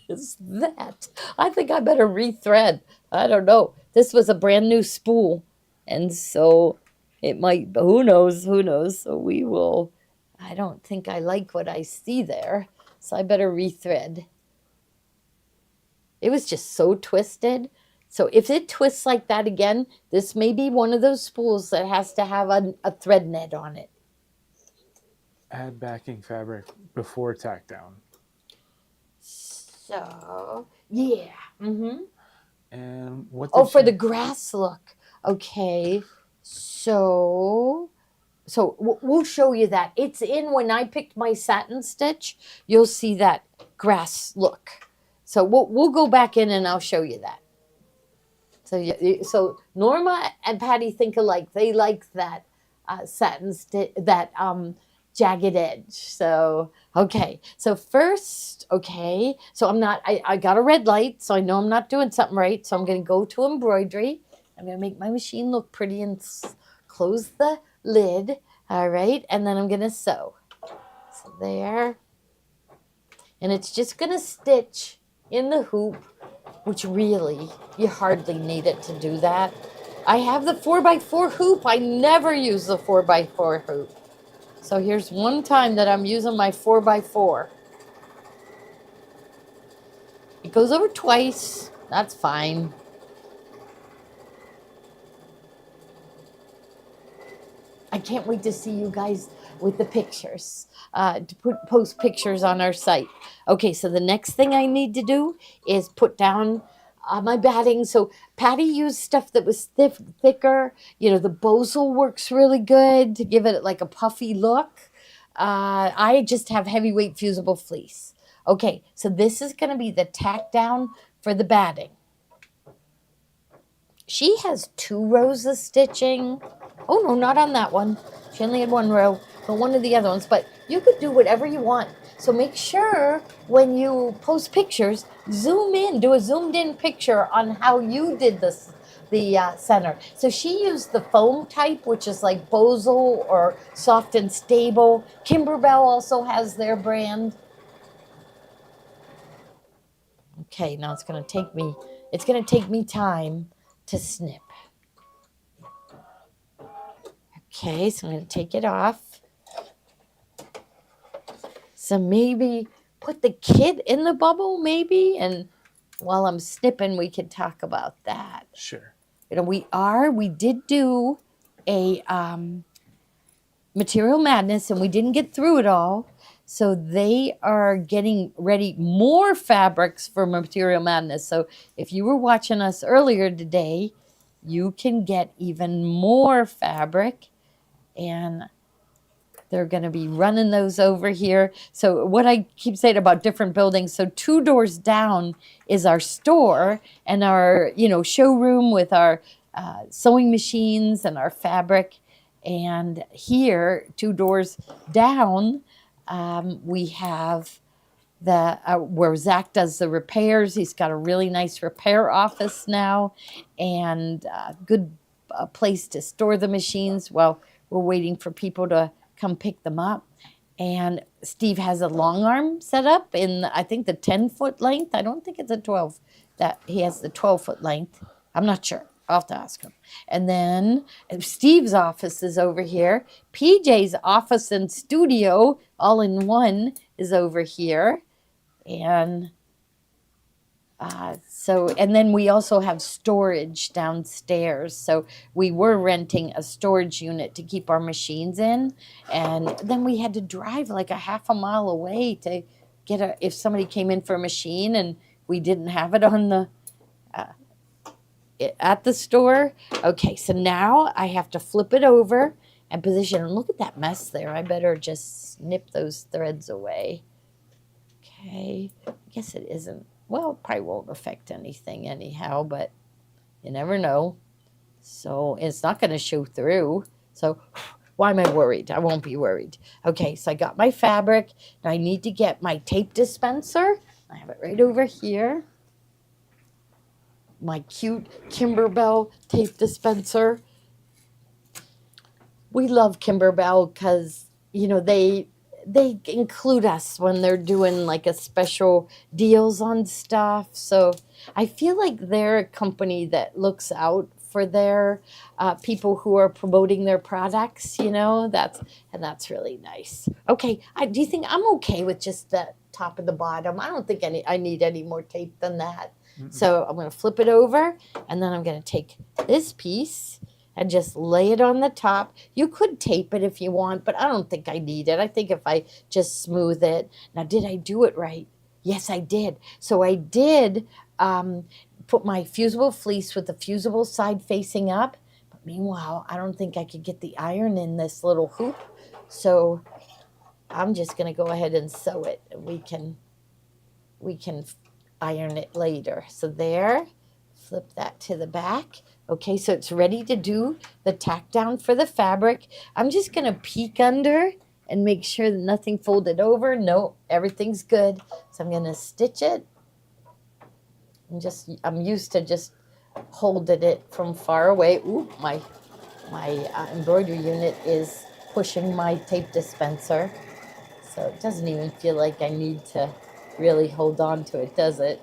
what is that? I think I better rethread. I don't know. This was a brand new spool. And so it might, who knows, who knows. So we will, I don't think I like what I see there. So I better rethread. It was just so twisted. So if it twists like that again, this may be one of those spools that has to have a thread net on it. Add backing fabric before tack down. So, yeah. And what? Oh, did for you- the grass look. Okay. So we'll show you that. It's in when I picked my satin stitch. You'll see that grass look. So we'll go back in and I'll show you that. So Norma and Patty think alike. They like that satin that jagged edge. So okay. So first, okay. So I got a red light, so I know I'm not doing something right. So I'm going to go to embroidery. I'm going to make my machine look pretty and close the lid. All right, and then I'm going to sew. So there. And it's just going to stitch in the hoop, which really, you hardly need it to do that. I have the 4x4 hoop. I never use the 4x4 hoop. So here's one time that I'm using my 4x4. It goes over twice. That's fine. I can't wait to see you guys with the pictures, to post pictures on our site. Okay, so the next thing I need to do is put down my batting. So Patty used stuff that was thicker. You know, the Bosal works really good to give it like a puffy look. I just have heavyweight fusible fleece. Okay, so this is going to be the tack down for the batting. She has 2 rows of stitching. Oh, no, not on that one. She only had 1 row, but one of the other ones. But you could do whatever you want. So make sure when you post pictures, zoom in, do a zoomed in picture on how you did this, the center. So she used the foam type, which is like Bosal or Soft and Stable. Kimberbell also has their brand. Okay, now it's going to take me time to snip. Okay, so I'm going to take it off. So maybe put the kid in the bubble, maybe, and while I'm snipping, we can talk about that. Sure. You know, we did do a Material Madness, and we didn't get through it all. So they are getting ready more fabrics for Material Madness. So if you were watching us earlier today, you can get even more fabric, and they're going to be running those over here. So what I keep saying about different buildings, so 2 doors down is our store and our, showroom with our sewing machines and our fabric. And here, 2 doors down, we have the where Zach does the repairs. He's got a really nice repair office now, and good place to store the machines while we're waiting for people to come pick them up. And Steve has a long arm set up in, I think, the 10-foot length. I don't think it's a 12. That he has the 12-foot length. I'm not sure. I'll have to ask him. And then Steve's office is over here. PJ's office and studio, all in one, is over here. And and then we also have storage downstairs. So we were renting a storage unit to keep our machines in. And then we had to drive like a half a mile away to get if somebody came in for a machine and we didn't have it on the, at the store. Okay, so now I have to flip it over and position. And look at that mess there. I better just snip those threads away. Okay, I guess it isn't. Well, it probably won't affect anything anyhow, but you never know. So it's not going to show through. So Why am I worried? I won't be worried. Okay, so I got my fabric. Now I need to get my tape dispenser. I have it right over here. My cute Kimberbell tape dispenser. We love Kimberbell because, you know, they include us when they're doing like a special deals on stuff. So I feel like they're a company that looks out for their people who are promoting their products. You know, that's really nice. Okay, do you think I'm okay with just the top and the bottom? I don't think I need any more tape than that. So I'm going to flip it over, and then I'm going to take this piece and just lay it on the top. You could tape it if you want, but I don't think I need it. I think if I just smooth it. Now, did I do it right? Yes, I did. So I did put my fusible fleece with the fusible side facing up. But meanwhile, I don't think I could get the iron in this little hoop. So I'm just going to go ahead and sew it. We can iron it later. So there, flip that to the back. Okay, so it's ready to do the tack down for the fabric. I'm just going to peek under and make sure that nothing folded over. No, everything's good. So I'm going to stitch it. I'm used to just holding it from far away. Ooh, my embroidery unit is pushing my tape dispenser. So it doesn't even feel like I need to really hold on to it, does it?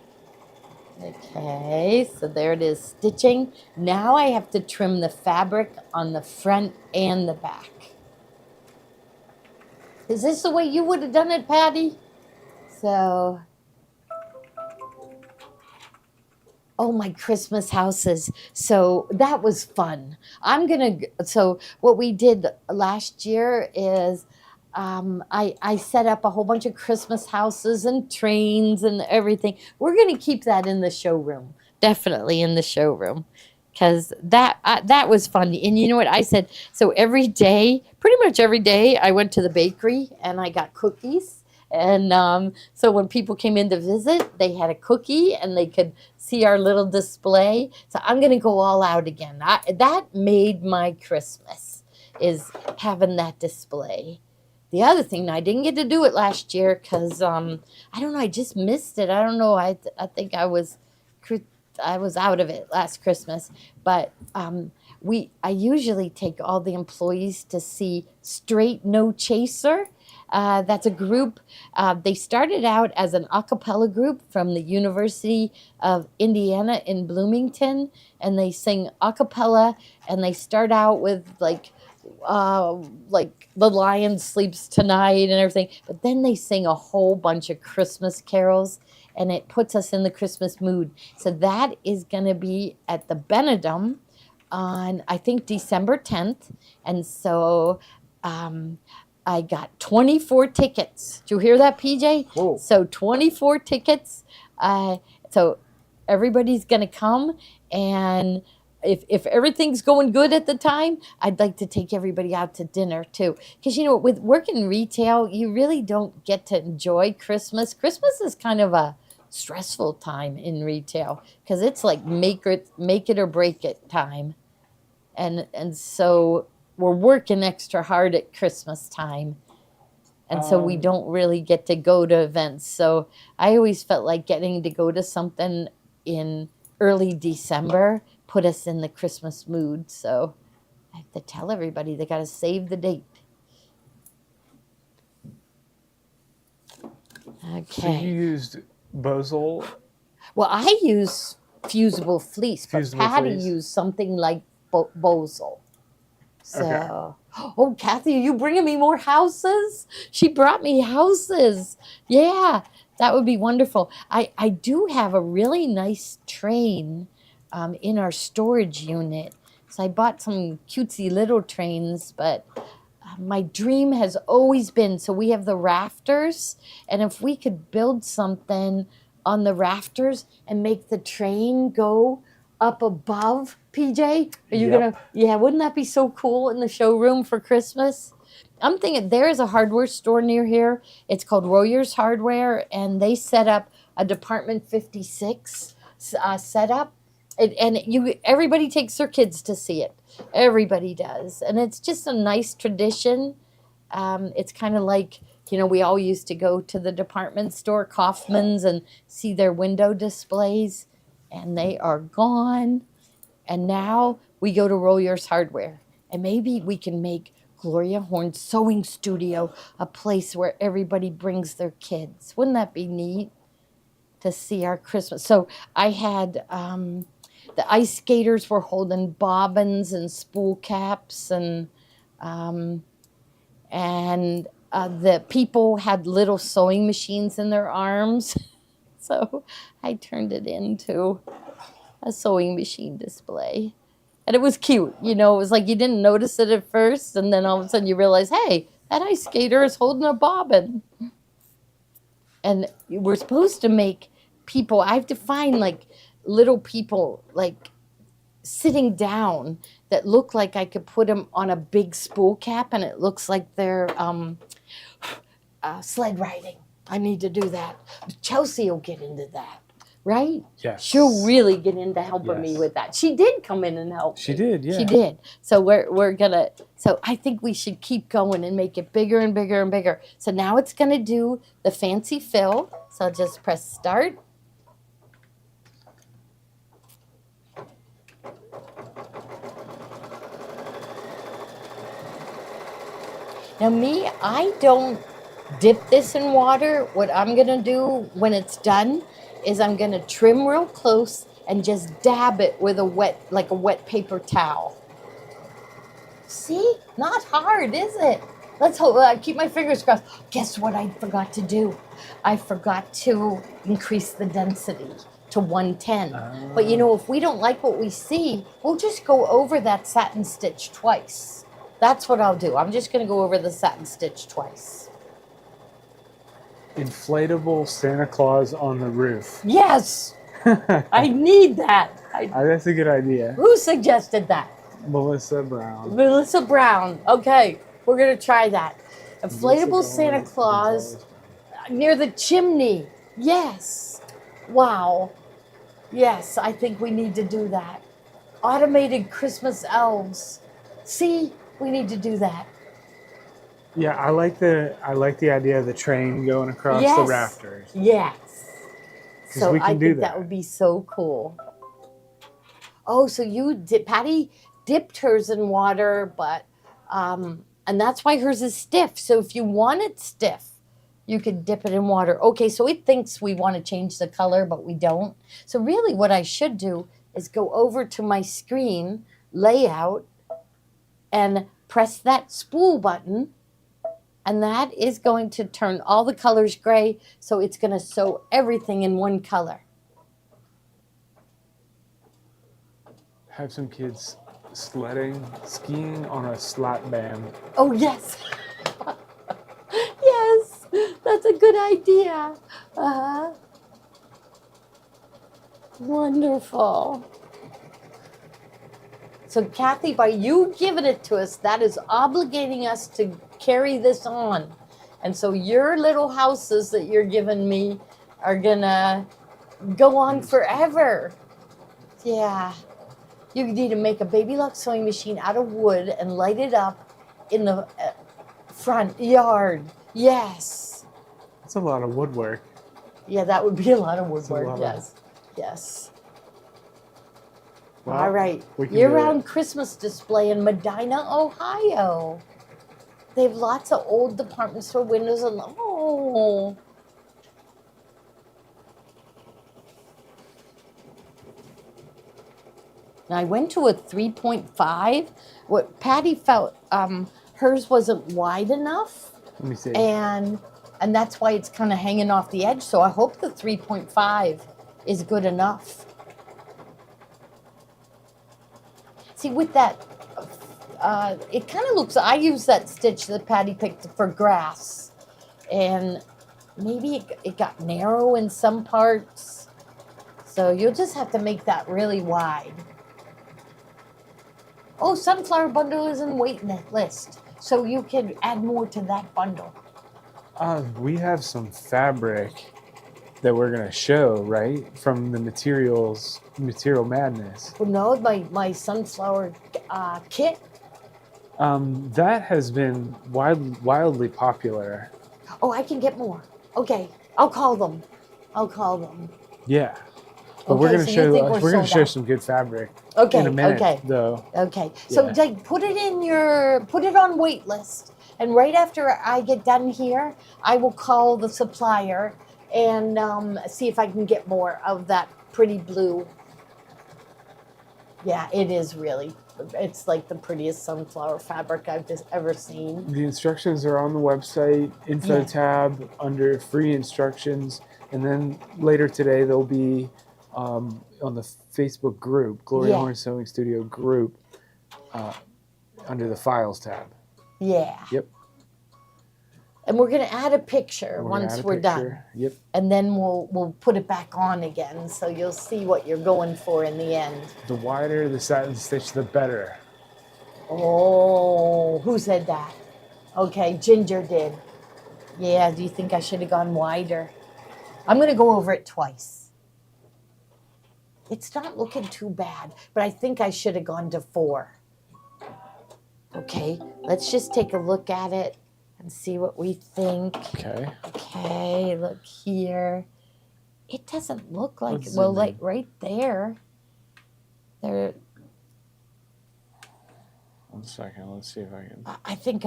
Okay, so there it is, stitching. Now I have to trim the fabric on the front and the back. Is this the way you would have done it, Patty? So, oh, my Christmas houses. So that was fun. So what we did last year is I set up a whole bunch of Christmas houses and trains and everything. We're going to keep that in the showroom, definitely in the showroom, because that was fun. And you know what I said? So pretty much every day, I went to the bakery and I got cookies. And so when people came in to visit, they had a cookie and they could see our little display. So I'm going to go all out again. That made my Christmas, is having that display. The other thing, I didn't get to do it last year because I don't know, I just missed it. I don't know. I think I was out of it last Christmas. But I usually take all the employees to see Straight No Chaser. That's a group. They started out as an a cappella group from the University of Indiana in Bloomington, and they sing a cappella, and they start out with like The Lion Sleeps Tonight and everything, but then they sing a whole bunch of Christmas carols, and it puts us in the Christmas mood. So that is going to be at the Benedum on, I think, December 10th, and so I got 24 tickets. Did you hear that, PJ? Whoa. So 24 tickets. So everybody's going to come, and if everything's going good at the time, I'd like to take everybody out to dinner too. Because, you know, with working retail, you really don't get to enjoy Christmas. Christmas is kind of a stressful time in retail because it's like make it or break it time. And so we're working extra hard at Christmas time. And so we don't really get to go to events. So I always felt like getting to go to something in early December put us in the Christmas mood. So I have to tell everybody they got to save the date. Okay. So you used Bosel? Well, I use fusible fleece, but Fusible Patty fleece. used something like Bosel. So, Okay. oh, Kathy, are you bringing me more houses? She brought me houses. Yeah, that would be wonderful. I do have a really nice train in our storage unit. So I bought some cutesy little trains, but my dream has always been, so we have the rafters, and if we could build something on the rafters and make the train go up above, PJ, are you Yep. gonna, yeah, wouldn't that be so cool in the showroom for Christmas? I'm thinking there is a hardware store near here. It's called Royers Hardware, and they set up a Department 56 setup. And everybody takes their kids to see it. Everybody does. And it's just a nice tradition. It's kind of like, we all used to go to the department store, Kaufman's, and see their window displays, and they are gone. And now we go to Rollier's Hardware, and maybe we can make Gloria Horn's Sewing Studio a place where everybody brings their kids. Wouldn't that be neat to see our Christmas? So I had the ice skaters were holding bobbins and spool caps, and the people had little sewing machines in their arms. So I turned it into a sewing machine display. And it was cute. It was like you didn't notice it at first, and then all of a sudden you realize, hey, that ice skater is holding a bobbin. And we're supposed to make people, I have to find like little people like sitting down that look like I could put them on a big spool cap, and it looks like they're sled riding. I need to do that. Chelsea will get into that, right? Yes. She'll really get into helping me Yes. with that. She did come in and help. She me. did, yeah. She did. So we're gonna. So I think we should keep going and make it bigger and bigger and bigger. So now it's gonna do the fancy fill. So I'll just press start. Now me, I don't dip this in water. What I'm gonna do when it's done is I'm gonna trim real close and just dab it with a wet paper towel. See? Not hard, is it? Let's hope. Keep my fingers crossed. Guess what I forgot to do? I forgot to increase the density to 110. But if we don't like what we see, we'll just go over that satin stitch twice. That's what I'll do. I'm just going to go over the satin stitch twice. Inflatable Santa Claus on the roof. Yes! I need that. That's a good idea. Who suggested that? Melissa Brown. Melissa Brown. Okay, we're going to try that. Inflatable Santa Claus near the chimney. Yes. Wow. Yes, I think we need to do that. Automated Christmas elves. See? We need to do that. Yeah, I like the idea of the train going across the rafters. Yes. 'Cause So we can I do think that would be so cool. Oh, so Patty dipped hers in water, but and that's why hers is stiff. So if you want it stiff, you could dip it in water. Okay, so it thinks we want to change the color, but we don't. So really what I should do is go over to my screen layout and press that spool button, and that is going to turn all the colors gray, so it's going to sew everything in one color. Have some kids skiing on a slat band. Oh, yes. Yes, that's a good idea. Wonderful. So, Kathy, by you giving it to us, that is obligating us to carry this on. And so your little houses that you're giving me are going to go on forever. Yeah. You need to make a Baby Luck sewing machine out of wood and light it up in the front yard. Yes. That's a lot of woodwork. Yeah, that would be a lot of That's a woodwork. lot of- Yes. Yes. Well, All right. we can do Year-round it. Christmas display in Medina, Ohio. They have lots of old department store windows and Now I went to a 3.5. What Patty felt hers wasn't wide enough, Let me see. and that's why it's kind of hanging off the edge. So I hope the 3.5 is good enough. See, with that, it kind of looks, I use that stitch that Patty picked for grass, and maybe it got narrow in some parts. So you'll just have to make that really wide. Oh, sunflower bundle is in waiting list, so you can add more to that bundle. We have some fabric that we're gonna show, right? From the Material Madness. Well, no, my sunflower kit. That has been wildly popular. Oh, I can get more. Okay, I'll call them. Yeah. But Okay, we're gonna so you show think we're we're gonna sold show out? some good fabric Okay, in a minute, okay. though. Okay, so Yeah. like put it on wait list, and right after I get done here, I will call the supplier and see if I can get more of that pretty blue. Yeah, it is really. It's like the prettiest sunflower fabric I've just ever seen. The instructions are on the website, info Yeah. tab under free instructions, and then later today they'll be on the Facebook group, Gloria Yeah. Horn Sewing Studio group, under the files tab. Yeah. Yep. And we're gonna add a picture We're gonna once add a we're done. picture. Yep. And then we'll put it back on again, so you'll see what you're going for in the end. The wider the satin stitch, the better. Oh, who said that? Okay, Ginger did. Yeah, do you think I should have gone wider? I'm gonna go over it twice. It's not looking too bad, but I think I should have gone to 4. Okay, let's just take a look at it and see what we think. Okay. Okay, look here. It doesn't look like, Let's well, zoom like in. right there. There, 1 second. Let's see if I can. I think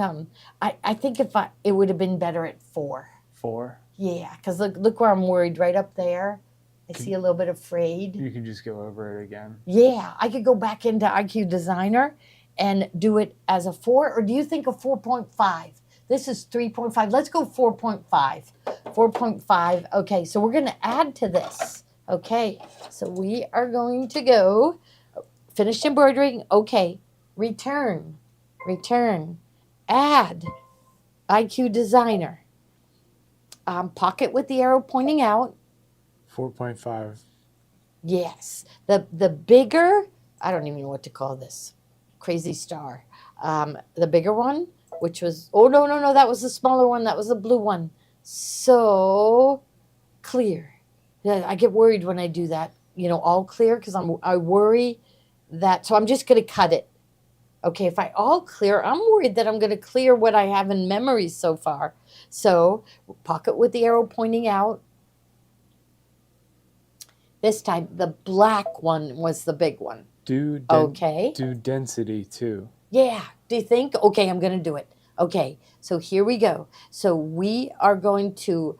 I think it would have been better at 4. 4. Yeah, because look where I'm worried, right up there. I see a little bit of frayed. You can just go over it again. Yeah, I could go back into IQ Designer and do it as a 4, or do you think a 4.5? This is 3.5. Let's go 4.5. 4.5. Okay, so we're going to add to this. Okay, so we are going to go finished embroidering. Okay, return, add IQ Designer. Pocket with the arrow pointing out. 4.5. Yes, the bigger, I don't even know what to call this, crazy star. The bigger one, which was, oh no, that was the smaller one. That was the blue one. So clear. Yeah, I get worried when I do that. All clear because I worry that. So I'm just gonna cut it. Okay, if I all clear, I'm worried that I'm gonna clear what I have in memory so far. So pocket with the arrow pointing out. This time, the black one was the big one. Do density too. Yeah. Do you think? Okay, I'm going to do it. Okay, so here we go. So we are going to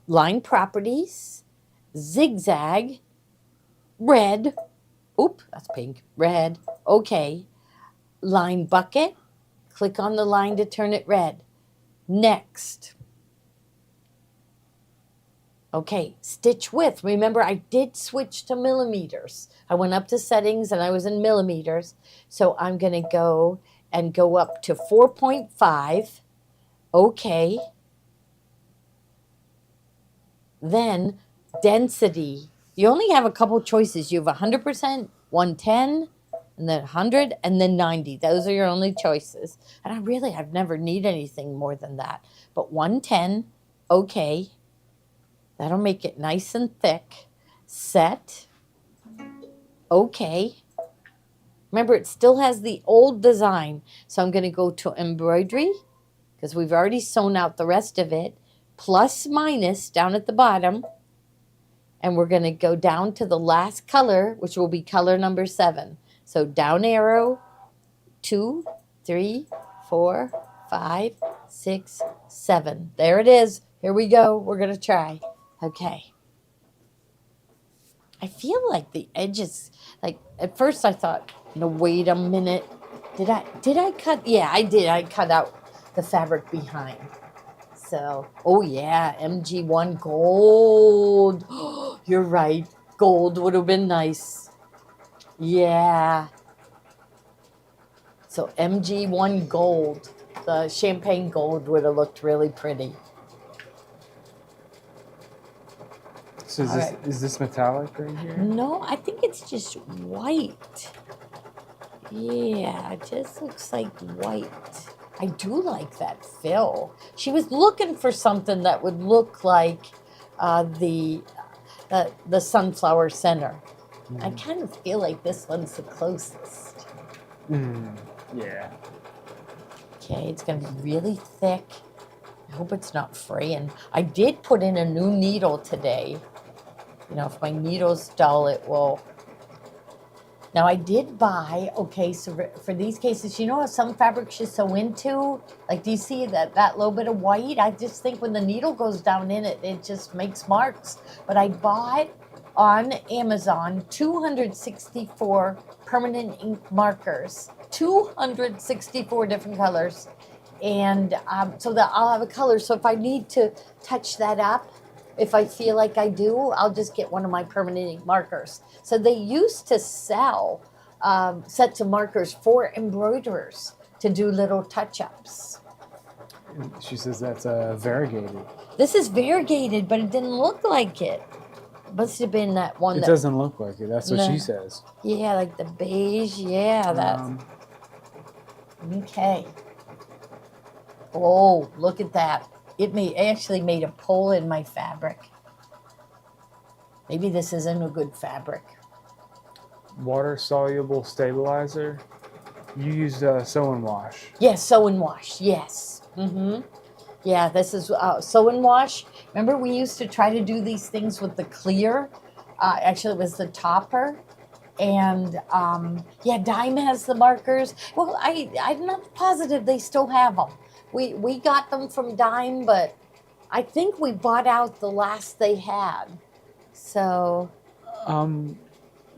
line properties, zigzag, red. Oop, that's pink. Red. Okay. Line bucket. Click on the line to turn it red. Next. Okay, stitch width. Remember, I did switch to millimeters. I went up to settings and I was in millimeters. So I'm going to go up to 4.5. Okay. Then density. You only have a couple choices. You have 100%, 110, and then 100, and then 90. Those are your only choices. And I've never need anything more than that. But 110, okay. That'll make it nice and thick. Set. Okay. Remember, it still has the old design. So I'm going to go to embroidery because we've already sewn out the rest of it. Plus minus down at the bottom. And we're going to go down to the last color, which will be color number 7. So down arrow, 2, 3, 4, 5, 6, 7. There it is. Here we go. We're going to try. Okay. I feel like the edges, like at first I thought, no, wait a minute. Did I cut? Yeah, I did. I cut out the fabric behind. So, oh yeah, MG1 gold. You're right. Gold would have been nice. Yeah. So MG1 gold, the champagne gold would have looked really pretty. So is this metallic right here? No, I think it's just white. Yeah, it just looks like white. I do like that fill. She was looking for something that would look like the sunflower center. I Mhm. kind of feel like this one's the closest. Yeah. Okay, it's going to be really thick. I hope it's not fraying. I did put in a new needle today. You know, if my needle's dull, it will. Now, I did buy, okay, so for these cases, you know how some fabrics you sew into? Like, do you see that little bit of white? I just think when the needle goes down in it, it just makes marks. But I bought on Amazon 264 permanent ink markers, 264 different colors. And so that I'll have a color. So if I need to touch that up, if I feel like I do, I'll just get one of my permanent ink markers. So they used to sell sets of markers for embroiderers to do little touch-ups. And she says that's variegated. This is variegated, but it didn't look like it. Must have been that one It that. doesn't look like it. That's what No. she says. Yeah, like the beige. Yeah, that. Okay. Oh, look at that. It actually made a pull in my fabric. Maybe this isn't a good fabric. Water soluble stabilizer. You used sew and wash. Yes, sew and wash. Yes. Yeah, this is sew and wash. Remember, we used to try to do these things with the clear. Actually, it was the topper. And yeah, Dime has the markers. Well, I'm not positive they still have them. We got them from Dime, but I think we bought out the last they had. So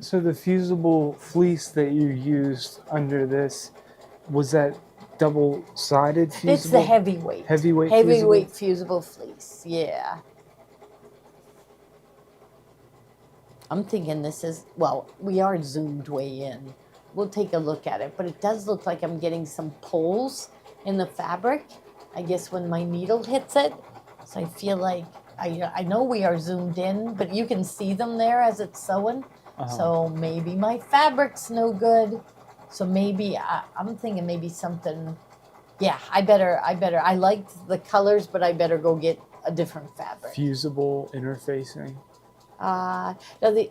So the fusible fleece that you used under this, was that double-sided fusible? it's the heavyweight. Heavyweight fusible fleece. Yeah. I'm thinking this is, well, we are zoomed way in. We'll take a look at it, but it does look like I'm getting some pulls in the fabric, I guess when my needle hits it. So I feel like, I know we are zoomed in, but you can see them there as it's sewing. So maybe my fabric's no good. So maybe, I'm thinking maybe something, yeah, I liked the colors, but I better go get a different fabric. Fusible interfacing. Now the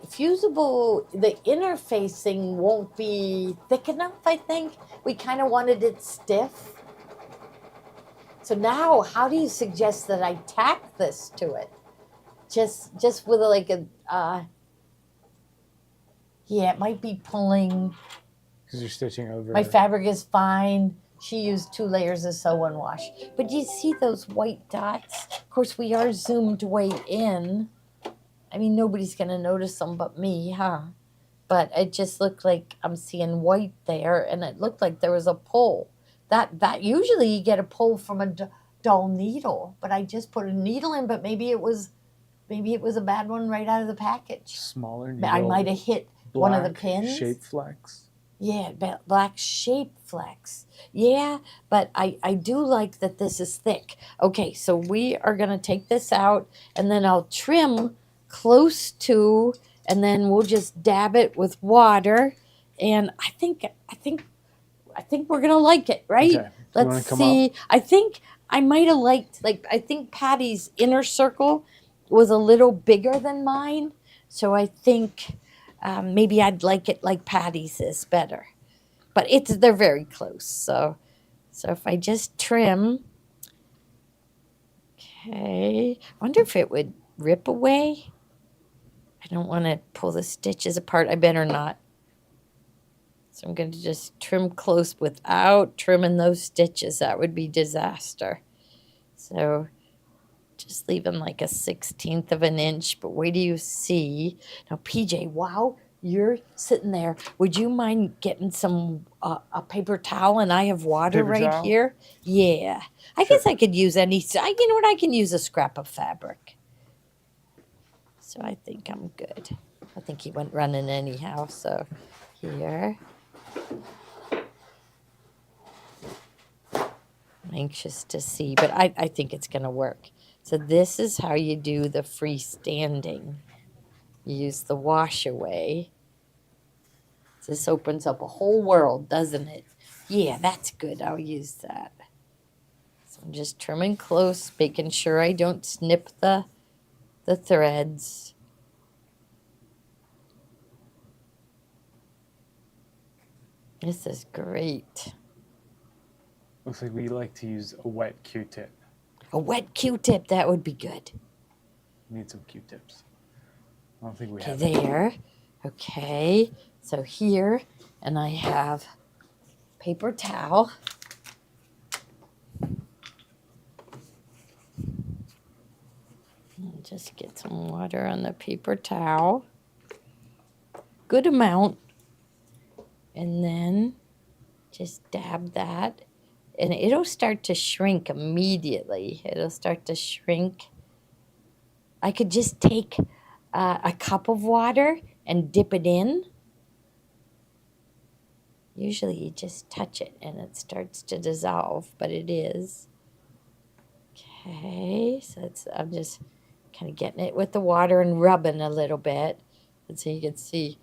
interfacing won't be thick enough, I think. We kind of wanted it stiff. So now, how do you suggest that I tack this to it? Just with like a, yeah, it might be pulling. Because you're stitching over. My fabric is fine. She used 2 layers of sew and wash. But you see those white dots? Of course, we are zoomed way in. I mean, nobody's going to notice them but me, huh? But it just looked like I'm seeing white there, and it looked like there was a pull. That usually you get a pull from a dull needle, but I just put a needle in, but maybe it was a bad one right out of the package. Smaller needle. I might have hit one of the pins. Shape flex. Yeah, black shape flex. Yeah, but I do like that this is thick. Okay, so we are going to take this out, and then I'll trim close to, and then we'll just dab it with water, and I think we're gonna like it, right? Okay. You wanna Let's come see. I think I might have liked, I think Patty's inner circle was a little bigger than mine, so I think maybe I'd like it like Patty's is better, but they're very close. So if I just trim, okay. I wonder if it would rip away. I don't want to pull the stitches apart. I better not. So I'm going to just trim close without trimming those stitches. That would be disaster. So just leaving like a 1/16 of an inch. But wait do you see. Now, PJ, wow, you're sitting there. Would you mind getting some a paper towel? And I have water Paper right towel? here. Yeah. I guess I could use any. You know what? I can use a scrap of fabric. So I think I'm good. I think he went running anyhow. So here. I'm anxious to see, but I think it's going to work. So this is how you do the freestanding. You use the wash away. This opens up a whole world, doesn't it? Yeah, that's good. I'll use that. So I'm just trimming close, making sure I don't snip the the threads. This is great. Looks like we like to use a wet Q-tip. A wet Q-tip, that would be good. Need some Q-tips. I don't think we Okay, have any. there. Okay, so here, and I have paper towel. And just get some water on the paper towel. Good amount. And then just dab that. And it'll start to shrink immediately. It'll start to shrink. I could just take a cup of water and dip it in. Usually you just touch it and it starts to dissolve, but it is. Okay, so I'm just kind of getting it with the water and rubbing a little bit. And so you can see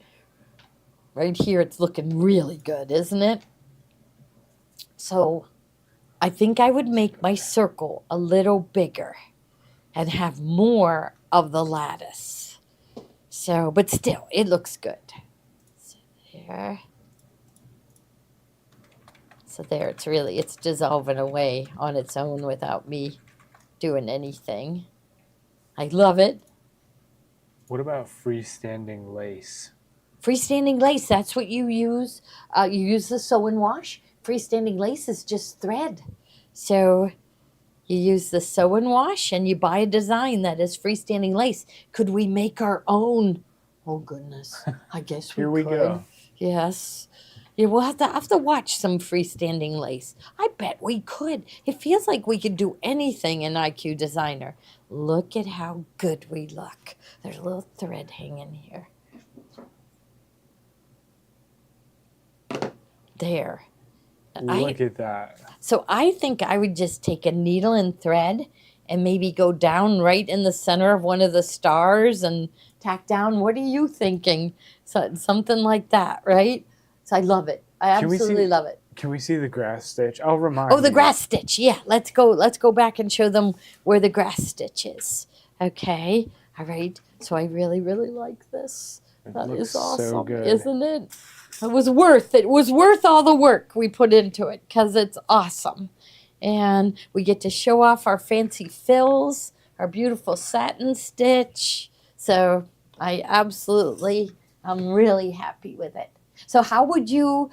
right here it's looking really good, isn't it? So I think I would make my circle a little bigger and have more of the lattice. So, but still, it looks good. So there. So there, it's dissolving away on its own without me doing anything. I love it. What about freestanding lace? Freestanding lace, that's what you use. You use the sew and wash. Freestanding lace is just thread. So you use the sew and wash and you buy a design that is freestanding lace. Could we make our own? Oh, goodness. I guess we Here we could. go. Yes. Yeah, we'll have to watch some freestanding lace. I bet we could. It feels like we could do anything in IQ Designer. Look at how good we look. There's a little thread hanging here. There. Look at that. So I think I would just take a needle and thread and maybe go down right in the center of one of the stars and tack down. What are you thinking? So, something like that, right? So I love it. I Can we see- absolutely love it. Can we see the grass stitch? I'll remind Oh, the you. grass stitch. Yeah, let's go back and show them where the grass stitch is. Okay. All right. So I really, really like this. It That looks is awesome, so good. isn't it? It was worth all the work we put into it because it's awesome. And we get to show off our fancy fills, our beautiful satin stitch. So I'm really happy with it. So how would you,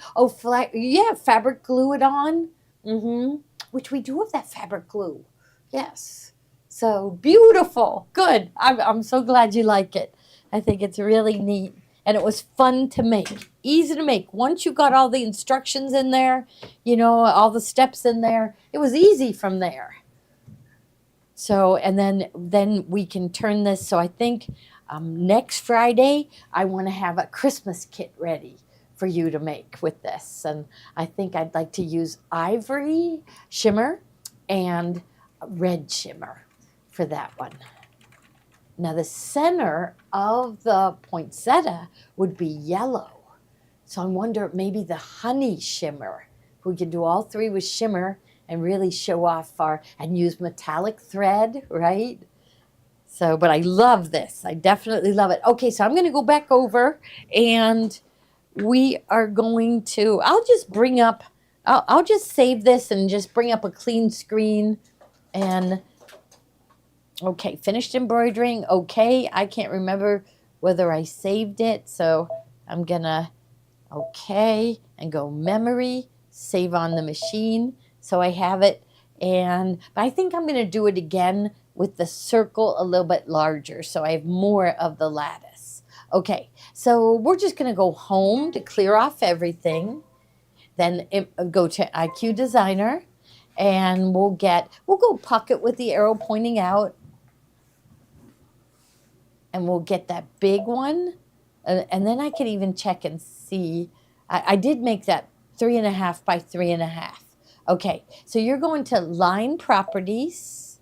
fabric glue it on? Which we do have that fabric glue. Yes. So beautiful. Good. I'm so glad you like it. I think it's really neat. And it was fun to make, easy to make. Once you got all the instructions in there, all the steps in there, it was easy from there. So, and then we can turn this. So I think next Friday, I want to have a Christmas kit ready for you to make with this. And I think I'd like to use ivory shimmer and red shimmer for that one. Now the center of the poinsettia would be yellow. So I wonder maybe the honey shimmer. We can do all three with shimmer and really show off and use metallic thread, right? So, but I love this. I definitely love it. Okay, so I'm going to go back over and we are going to, I'll just save this and just bring up a clean screen and okay, finished embroidering. Okay, I can't remember whether I saved it. So I'm gonna, okay, and go memory, save on the machine. So I have it. But I think I'm gonna do it again with the circle a little bit larger. So I have more of the lattice. Okay, so we're just gonna go home to clear off everything. Then go to IQ Designer and we'll go pocket with the arrow pointing out. And we'll get that big one. And then I can even check and see. I did make that 3.5 by 3.5. Okay, so you're going to line properties.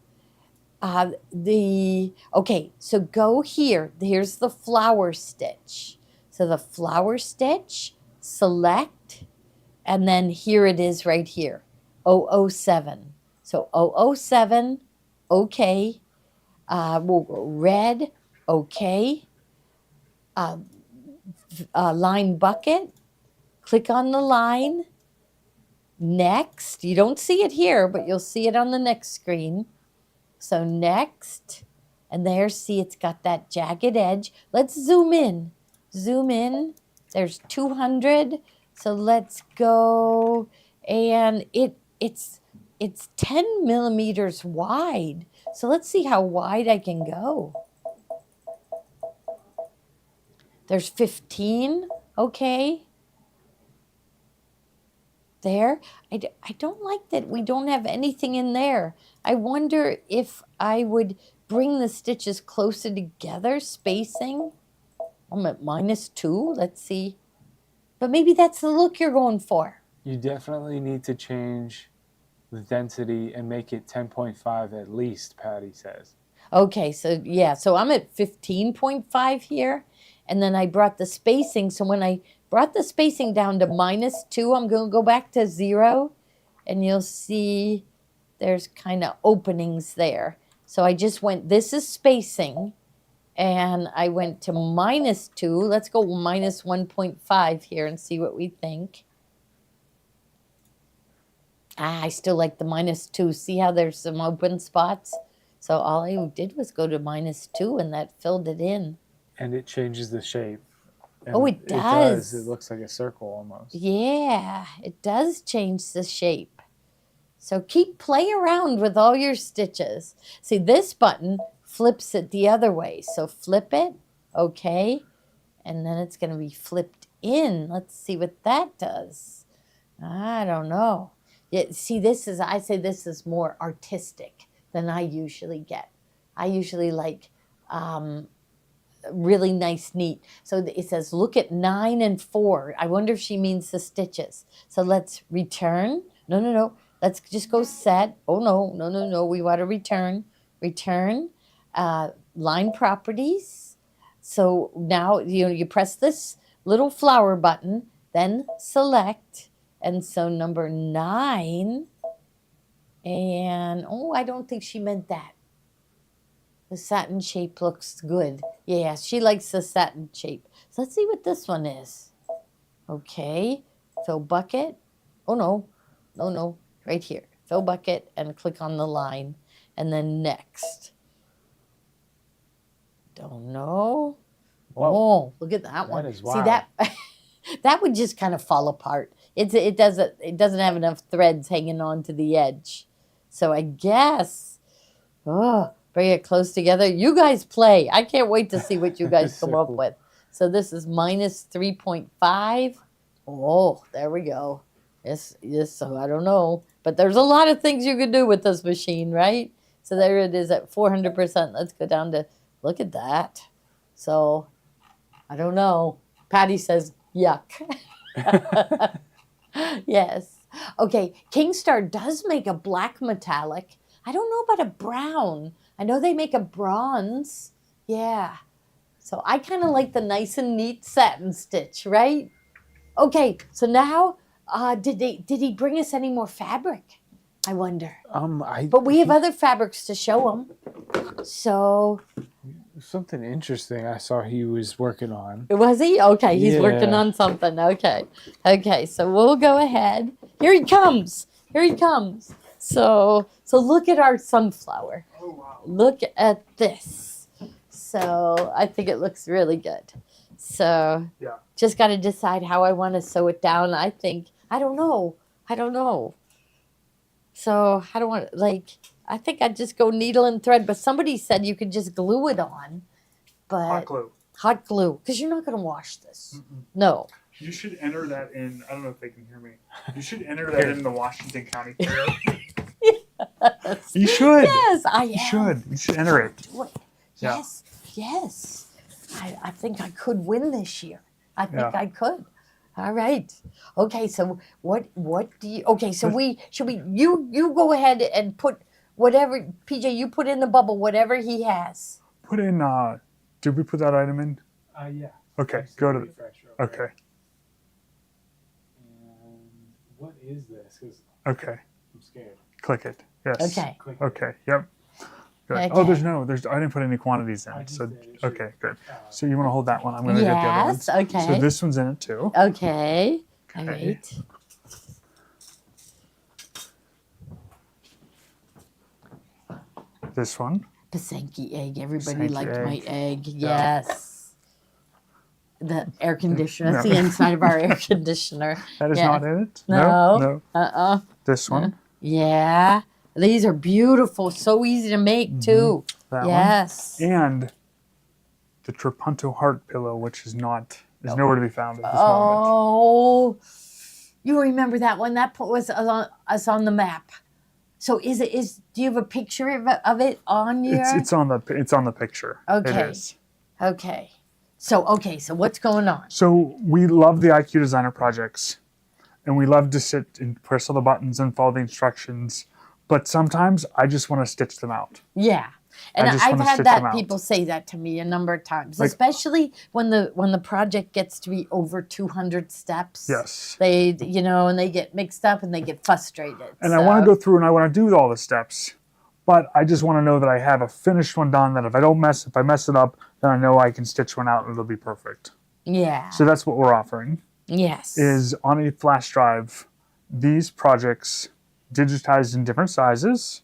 Okay, so go here. Here's the flower stitch. So the flower stitch, select, and then here it is right here, 007. So 007, okay. We'll go red, okay. Line bucket, click on the line. Next, you don't see it here, but you'll see it on the next screen. So next, and there, see it's got that jagged edge. Let's zoom in. Zoom in. There's 200. So let's go, and it's 10 millimeters wide. So let's see how wide I can go. There's 15. Okay. There. I don't like that we don't have anything in there. I wonder if I would bring the stitches closer together, spacing. I'm at -2. Let's see. But maybe that's the look you're going for. You definitely need to change the density and make it 10.5 at least, Patty says. Okay, so yeah, so I'm at 15.5 here. And then I brought the spacing. So when I brought the spacing down to -2, I'm going to go back to 0. And you'll see there's kind of openings there. So I just went, this is spacing. And I went to -2. Let's go -1.5 here and see what we think. I still like the -2. See how there's some open spots? So all I did was go to -2 and that filled it in. And it changes the shape. And Oh, it does. It looks like a circle almost. Yeah, it does change the shape. So play around with all your stitches. See, this button flips it the other way. So flip it, okay. And then it's going to be flipped in. Let's see what that does. I don't know. Yeah, see, I say this is more artistic than I usually get. I usually like really nice, neat. So it says, look at 9 and 4. I wonder if she means the stitches. So let's return. No. Let's just go set. Oh, no. We want to return. Return. Line properties. So now you press this little flower button, then select. And so number 9. And, I don't think she meant that. The satin shape looks good. Yeah, she likes the satin shape. So let's see what this one is. Okay, fill bucket. Oh, no. Right here. Fill bucket and click on the line. And then next. Don't know. Whoa. Oh, look at that one. That is See wild. that? That would just kind of fall apart. It doesn't have enough threads hanging on to the edge. So I guess, bring it close together. You guys play. I can't wait to see what you guys So come up cool. with. So this is -3.5. Oh, there we go. Yes. So I don't know, but there's a lot of things you can do with this machine, right? So there it is at 400%. Let's go down to, look at that. So I don't know. Patty says, yuck. Yes. Okay, Kingstar does make a black metallic. I don't know about a brown. I know they make a bronze. Yeah. So I kind of like the nice and neat satin stitch, right? Okay, so now, did he bring us any more fabric? I wonder. But we have other fabrics to show him. So, Something interesting I saw he was working on. was he? Okay, he's working Yeah. on something. Okay, so we'll go ahead. Here he comes. So look at our sunflower. Oh wow. Look at this. So I think it looks really good. So Yeah. just got to decide how I want to sew it down. I don't know. So I don't want, I think I'd just go needle and thread, but somebody said you could just glue it on. But Hot glue. hot glue, because you're not going to wash this. No. You should enter that in. I don't know if they can hear me. You should enter that in the Washington County Fair. You should. Yes, I am. You should. You should enter it. Do it. Yeah. Yes. I think I could win this year. I think Yeah. I could. All right. Okay. So what do you? Okay. So you go ahead and put whatever, PJ. You put in the bubble whatever he has. Put in. Did we put that item in? Yeah. Okay. Go to. Okay. And what is this? 'Cause Okay. I'm scared. Click it. Yes. Okay. Click. Okay. Yep. Good. Okay. Oh, I didn't put any quantities in. So okay, good. So you want to hold that one? I'm going to get the other ones. Yes, okay. So this one's in it too. Okay. All Okay. right. This one. Pasenki egg. Everybody Pasenki liked my egg. Yeah. Yes. The air conditioner. That's No. the inside of our air conditioner. That is Yeah. not in it. No. No. Uh-uh. This one. Yeah. These are beautiful. So easy to make, too. That Yes. one. And the Trapunto heart pillow, which is nowhere to be found at this moment. Oh, you remember that one? That put us on the map. So do you have a picture of it on your? It's on the picture. Okay. It is. Okay. So what's going on? So we love the IQ Designer projects, and we love to sit and press all the buttons and follow the instructions. But sometimes I just want to stitch them out. Yeah. And I just I've wanna had stitch that them out. people say that to me a number of times, Like- especially when the project gets to be over 200 steps. Yes. They and they get mixed up and they get frustrated. And I want to go through and I want to do all the steps, but I just want to know that I have a finished one done. That if I mess it up, then I know I can stitch one out and it'll be perfect. Yeah. So that's what we're offering. Yes. Is on a flash drive, these projects digitized in different sizes,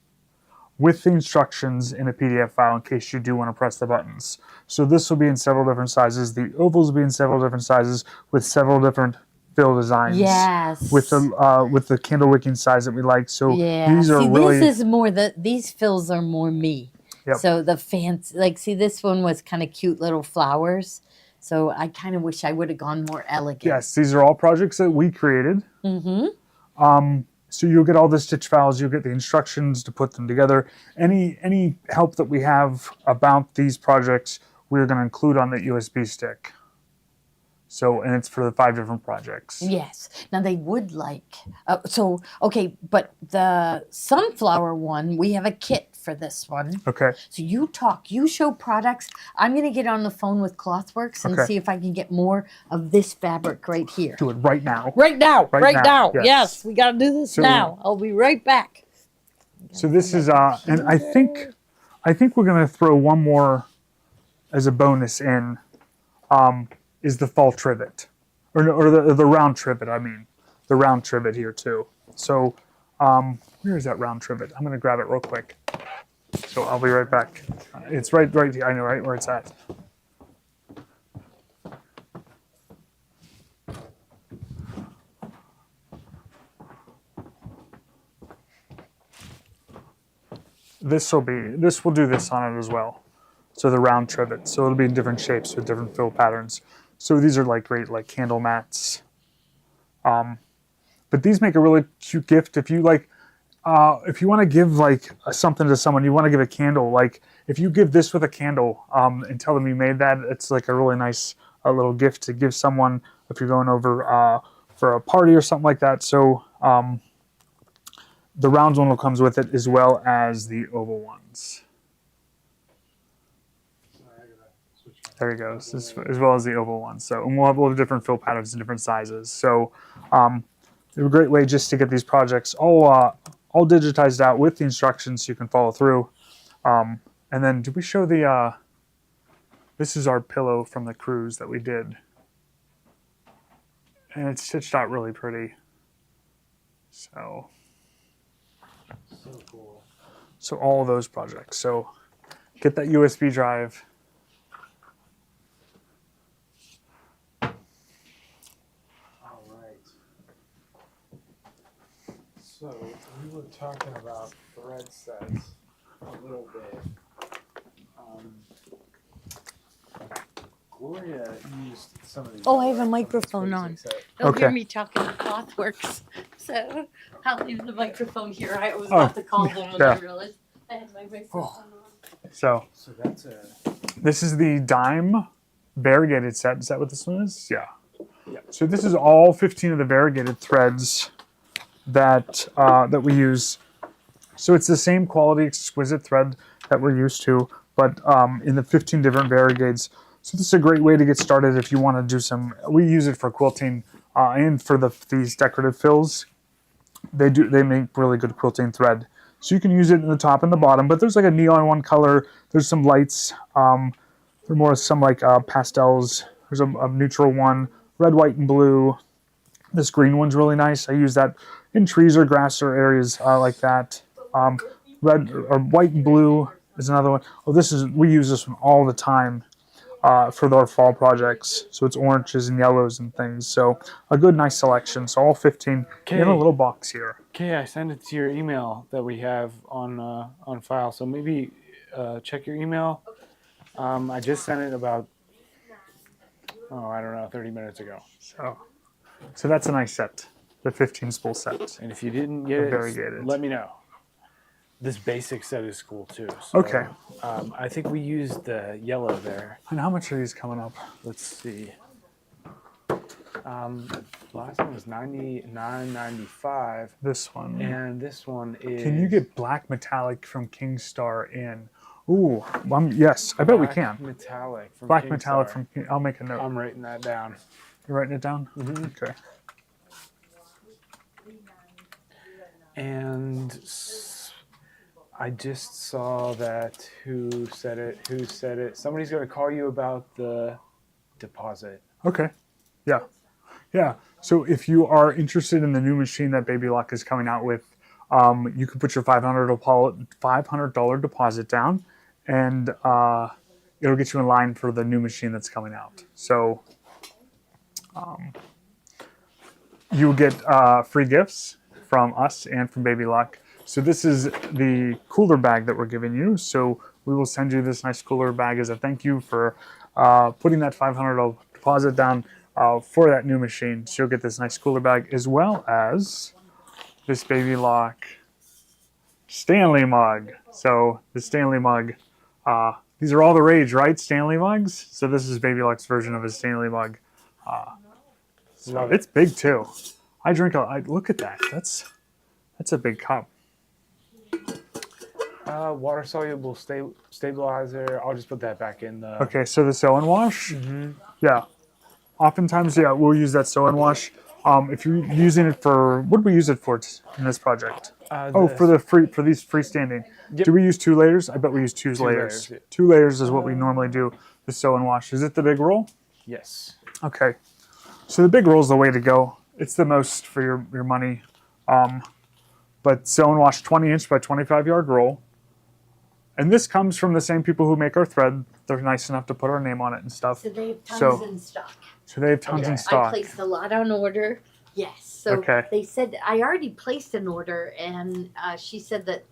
with the instructions in a PDF file in case you do want to press the buttons. So this will be in several different sizes. The ovals will be in several different sizes with several different fill designs. Yes. With the candle wicking size that we like. So Yeah. these are see, really this is more these fills are more me. Yep. So the fancy, see, this one was kind of cute little flowers. So I kind of wish I would have gone more elegant. yes, these are all projects that we created. Mm-hmm. So you'll get all the stitch files, you'll get the instructions to put them together. Any help that we have about these projects, we're going to include on the USB stick. So, and it's for the 5 different projects. Yes. Now they would like. But the sunflower one, we have a kit for this one. Okay. So you show products. I'm going to get on the phone with Clothworks and Okay. see if I can get more of this fabric right here. Do it right now. Right now. Right Right, now, now. yes. Yes, we got to do this So- now. I'll be right back. So this is and I think we're going to throw one more as a bonus in is the fall trivet. Or the round trivet, I mean. The round trivet here too. So where is that round trivet? I'm going to grab it real quick. So I'll be right back. It's right here. I know right where it's at. This will do this on it as well. So the round trivet. So it'll be in different shapes with different fill patterns. So these are great candle mats. But these make a really cute gift if you if you want to give something to someone, you want to give a candle. If you give this with a candle and tell them you made that, it's a really nice little gift to give someone if you're going over for a party or something like that. So the round one comes with it as well as the oval ones. There he goes, as well as the oval ones. So, and we'll have different fill patterns in different sizes. So, it's a great way just to get these projects all digitized out with the instructions so you can follow through. And then, did we show the? This is our pillow from the cruise that we did, and it's stitched out really pretty. So cool. So all of those projects. So, get that USB drive. So we were talking about thread sets a little bit. Gloria used some of these. Oh, I have a microphone on. Don't Okay. hear me talking to Clothworks. So I'll leave the microphone here. I was Oh, about to call them when yeah. I realized I had my microphone on. So So that's a. this is the dime variegated set. Is that what this one is? Yeah. Yeah. So this is all 15 of the variegated threads that we use. So it's the same quality, exquisite thread that we're used to, but in the 15 different variegates. So this is a great way to get started if you want to do some. We use it for quilting and for these decorative fills. They make really good quilting thread. So you can use it in the top and the bottom, but there's like a neon one color. There's some lights. There are more some like pastels. There's a neutral one, red, white, and blue. This green one's really nice. I use that in trees or grass or areas like that. Red or white and blue is another one. Oh, we use this one all the time for our fall projects. So it's oranges and yellows and things. So a good, nice selection. So all 15 in a little box here. Okay, I sent it to your email that we have on file. So maybe check your email. I just sent it about, I don't know, 30 minutes ago. So that's a nice set, the 15 spool set. And if you didn't get it, variegated. let me know. This basic set is cool too. So, Okay. I think we used the yellow there. And how much are these coming up? Let's see. Last one was $99.95, This one. and this one is. Can you get black metallic from Kingstar in? Ooh, yes, I bet we Black can. Metallic from Black Kingstar. metallic from King. I'll make a note. I'm writing that down. You're writing it down? Mm-hmm. Okay. And I just saw that. Who said it? Somebody's going to call you about the deposit. Okay. Yeah. Yeah. So if you are interested in the new machine that Baby Lock is coming out with, you can put your $500 deposit down, and it'll get you in line for the new machine that's coming out. So you will get free gifts from us and from Baby Lock. So this is the cooler bag that we're giving you. So we will send you this nice cooler bag as a thank you for putting that $500 deposit down for that new machine. So you'll get this nice cooler bag as well as this Baby Lock Stanley mug. So the Stanley mug, these are all the rage, right? Stanley mugs. So this is Baby Lock's version of a Stanley mug. So it's big too. I look at that. That's a big cup. Water soluble stabilizer. I'll just put that back in the. Okay, so the sew and wash. Mm-hmm. Yeah. Oftentimes, yeah, we'll use that sew and wash. If you're using it for, what do we use it for in this project? For these freestanding. Yep. Do we use 2 layers? I bet we use two layers. layers, yeah. 2 layers is what we normally do. The sew and wash. Is it the big roll? Yes. Okay. So the big roll is the way to go. It's the most for your money. But sew and wash 20-inch by 25-yard roll. And this comes from the same people who make our thread. They're nice enough to put our name on it and stuff. So they have tons So- in stock. So they have tons in stock. I placed a lot on order. Yes. So Okay. they said I already placed an order, and she said that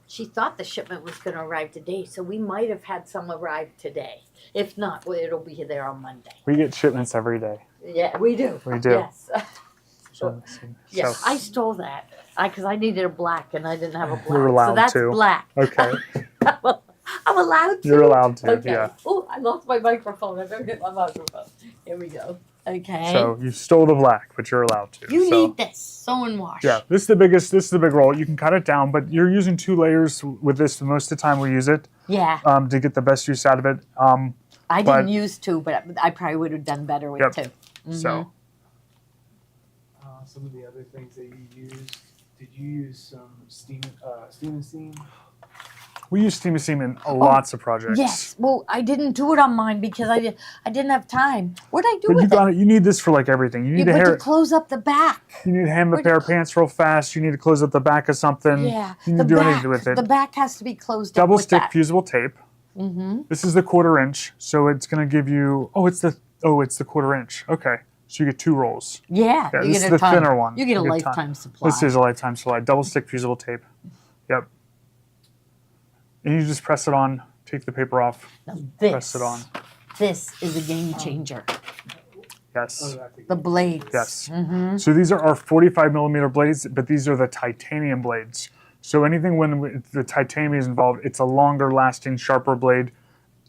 she thought the shipment was going to arrive today. So we might have had some arrive today. If not, well, it'll be there on Monday. We get shipments every day. Yeah, we do. We do. Yes. So, Yes, so- I stole that because I needed a black and I didn't have a black. You're allowed so that's to. black. Okay. I'm allowed to. You're allowed to, Okay. yeah. Oh, I lost my microphone. I better get my microphone. Here we go. Okay. So you stole the black, but you're allowed to. you so, need this. Sew and wash. Yeah, this is the big roll. You can cut it down, but you're using 2 layers with this. Most of the time we use it Yeah. to get the best use out of it. I but- didn't use 2, but I probably would have done better with Yep. 2. So Some of the other things that you used. Did you use some steam and steam? we use Steam and Steam in lots of projects. Yes. Well, I didn't do it on mine because I didn't have time. What did I do But you with it? got it. You need this for like everything. You need Yeah, to but hair. to close up the back. You need to hem a But- pair of pants real fast. You need to close up the back of something. Yeah. You need the to do back, anything with it. The back has to be closed Double up with stick that. fusible tape. Mm-hmm. This is the 1/4 inch, so it's going to give you. It's the 1/4 inch. Okay, so you get 2 rolls. Yeah. Yeah, you this get is a the ton. thinner one. You get a You get lifetime supply. This is a lifetime supply. Double stick fusible tape. Yep. And you just press it on. Take the paper off. Now Press it on. This is a game changer. Yes. The blades. Yes. Mm-hmm. So these are our 45 millimeter blades, but these are the titanium blades. So anything when the titanium is involved, it's a longer lasting, sharper blade.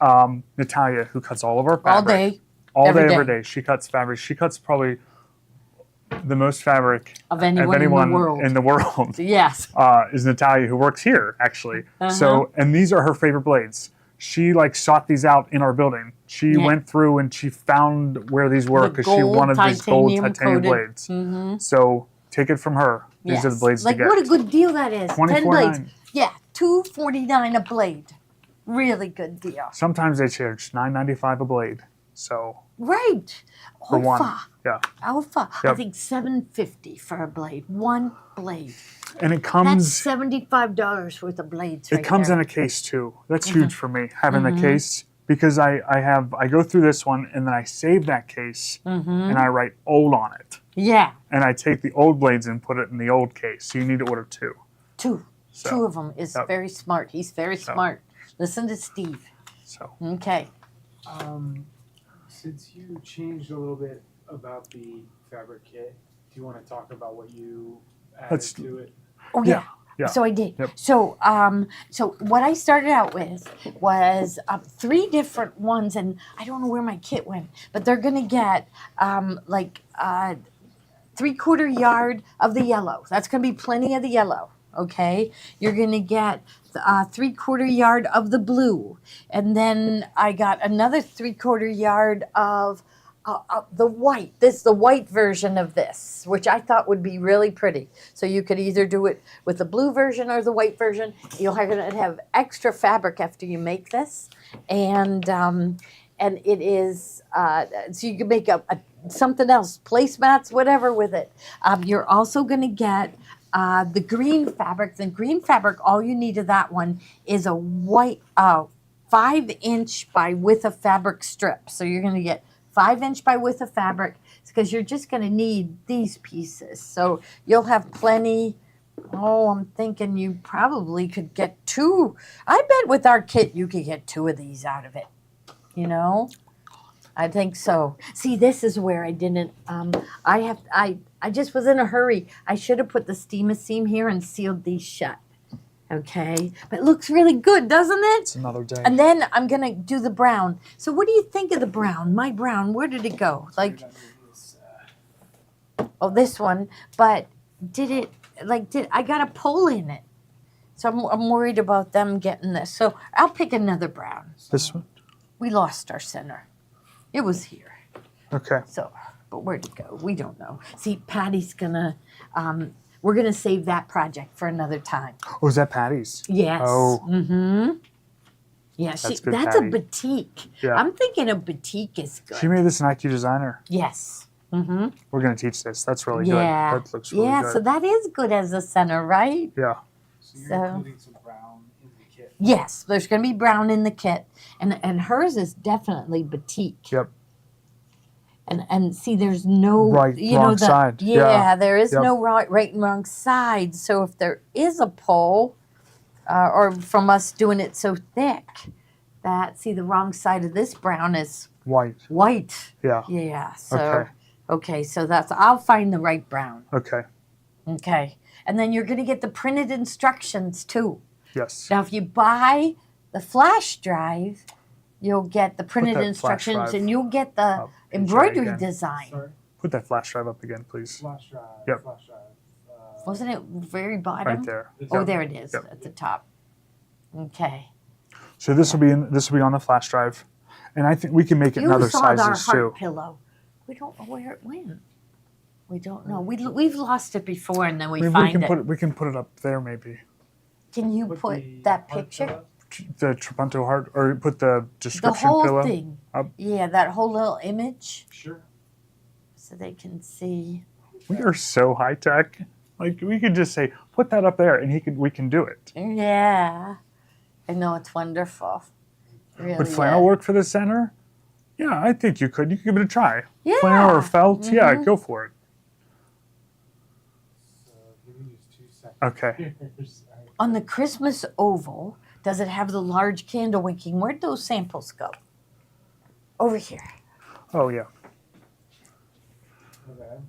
Natalia, who cuts all of our fabric. All day All every day, every day. day. She cuts fabric. She cuts probably the most fabric of anyone, in the world. Yes. Is Natalia, who works here actually. Uh-huh. So, and these are her favorite blades. She sought these out in our building. She Yeah. went through and she found where these were The because she gold wanted these gold titanium titanium coated. blades. Mm-hmm. So take it from her. These are the blades Like to get. what a good deal that is. 10 blades. $24.9. Yeah, $2.49 a blade. Really good deal. Sometimes they charge $9.95 a blade. So Right. for one, Alpha. yeah, Alpha. I Yep. think $7.50 for a blade. One blade. and it That's comes. $75 worth of blades. It right comes there. in a case too. That's huge for me having the case because I go through this one and then I save that case and I write old on it Yeah, and I take the old blades and put it in the old case. So you need to order two. two. So, Two of them is yep. very smart. He's very smart. Listen to Steve. So Okay. Since you changed a little bit about the fabric kit, do you want to talk about what you added Let's- to it? Oh Yeah, yeah. yeah. So I did. Yep. So so what I started out with was 3 different ones, and I don't know where my kit went, but they're gonna get like 3/4 yard of the yellow. That's gonna be plenty of the yellow. Okay, you're gonna get 3/4 yard of the blue, and then I got another 3/4 yard of the white. This the white version of this, which I thought would be really pretty. So you could either do it with the blue version or the white version. You'll have extra fabric after you make this, and it is so you can make a something else, placemats, whatever with it. You're also going to get the green fabric. The green fabric, all you need of that one is a white 5-inch by width of fabric strip. So you're going to get 5-inch by width of fabric because you're just going to need these pieces. So you'll have plenty. Oh, I'm thinking you probably could get 2. I bet with our kit you could get 2 of these out of it. You know, I think so. See, this is where I didn't. I just was in a hurry. I should have put the steam seam here and sealed these shut. Okay, but it looks really good, doesn't it? it's another day. And then I'm gonna do the brown. So what do you think of the brown? My brown, where did it go? Like, oh, this one. But did I got a pole in it? So I'm worried about them getting this. So I'll pick another brown. This one. We lost our center. It was here. Okay. So, but where'd it go? We don't know. See, Patty's gonna. We're gonna save that project for another time. Oh, is that Patty's? Yes. Oh. Mm-hmm. Yeah, That's good, that's a Patty. batik. Yeah. I'm thinking a batik is good. She made this an IQ designer. Yes. Mm-hmm. We're gonna teach this. That's really Yeah. good. That looks really Yeah, good. so that is good as a center, right? Yeah. So you're So- including some brown in the kit. Yes, there's going to be brown in the kit, and hers is definitely batik. Yep. And see, there's no Right, wrong side. Yeah, Yeah. there is Yep. no right and wrong side. So if there is a pole, or from us doing it so thick, that see the wrong side of this brown is White. white. Yeah. Yeah. So Okay. okay, so that's I'll find the right brown. Okay. Okay, and then you're going to get the printed instructions too. Yes. Now, if you buy the flash drive, you'll get the printed that flash instructions drive and you'll get the up and embroidery try again. design. Sorry, Put that flash drive up again, please. flash drive. Yep. Flash drive. Wasn't it very bottom? Right there. It's Oh, up. there it is Yep. at the top. Okay. So this will be on the flash drive, and I think we can make it in You other saw our sizes heart too. pillow. We don't know where it went. We don't know. We've lost it before and then we I mean, find it. we can put it up there maybe. Can you Put put the that heart picture? pillow? The Trapunto heart, or put the The description whole pillow. thing. up. Yeah, that whole little image Sure. so they can see. We are so high tech. Like we could just say, put that up there, and we can do it. Yeah. I know, it's wonderful. Really Would flannel is. work for the center? Yeah, I think you could. You could give it a try. Yeah. Flannel or felt? Yeah, Mhm. go for it. So give me just 2 seconds. Okay. On the Christmas oval, does it have the large candle winking? Where'd those samples go? Over here. Oh yeah. Okay.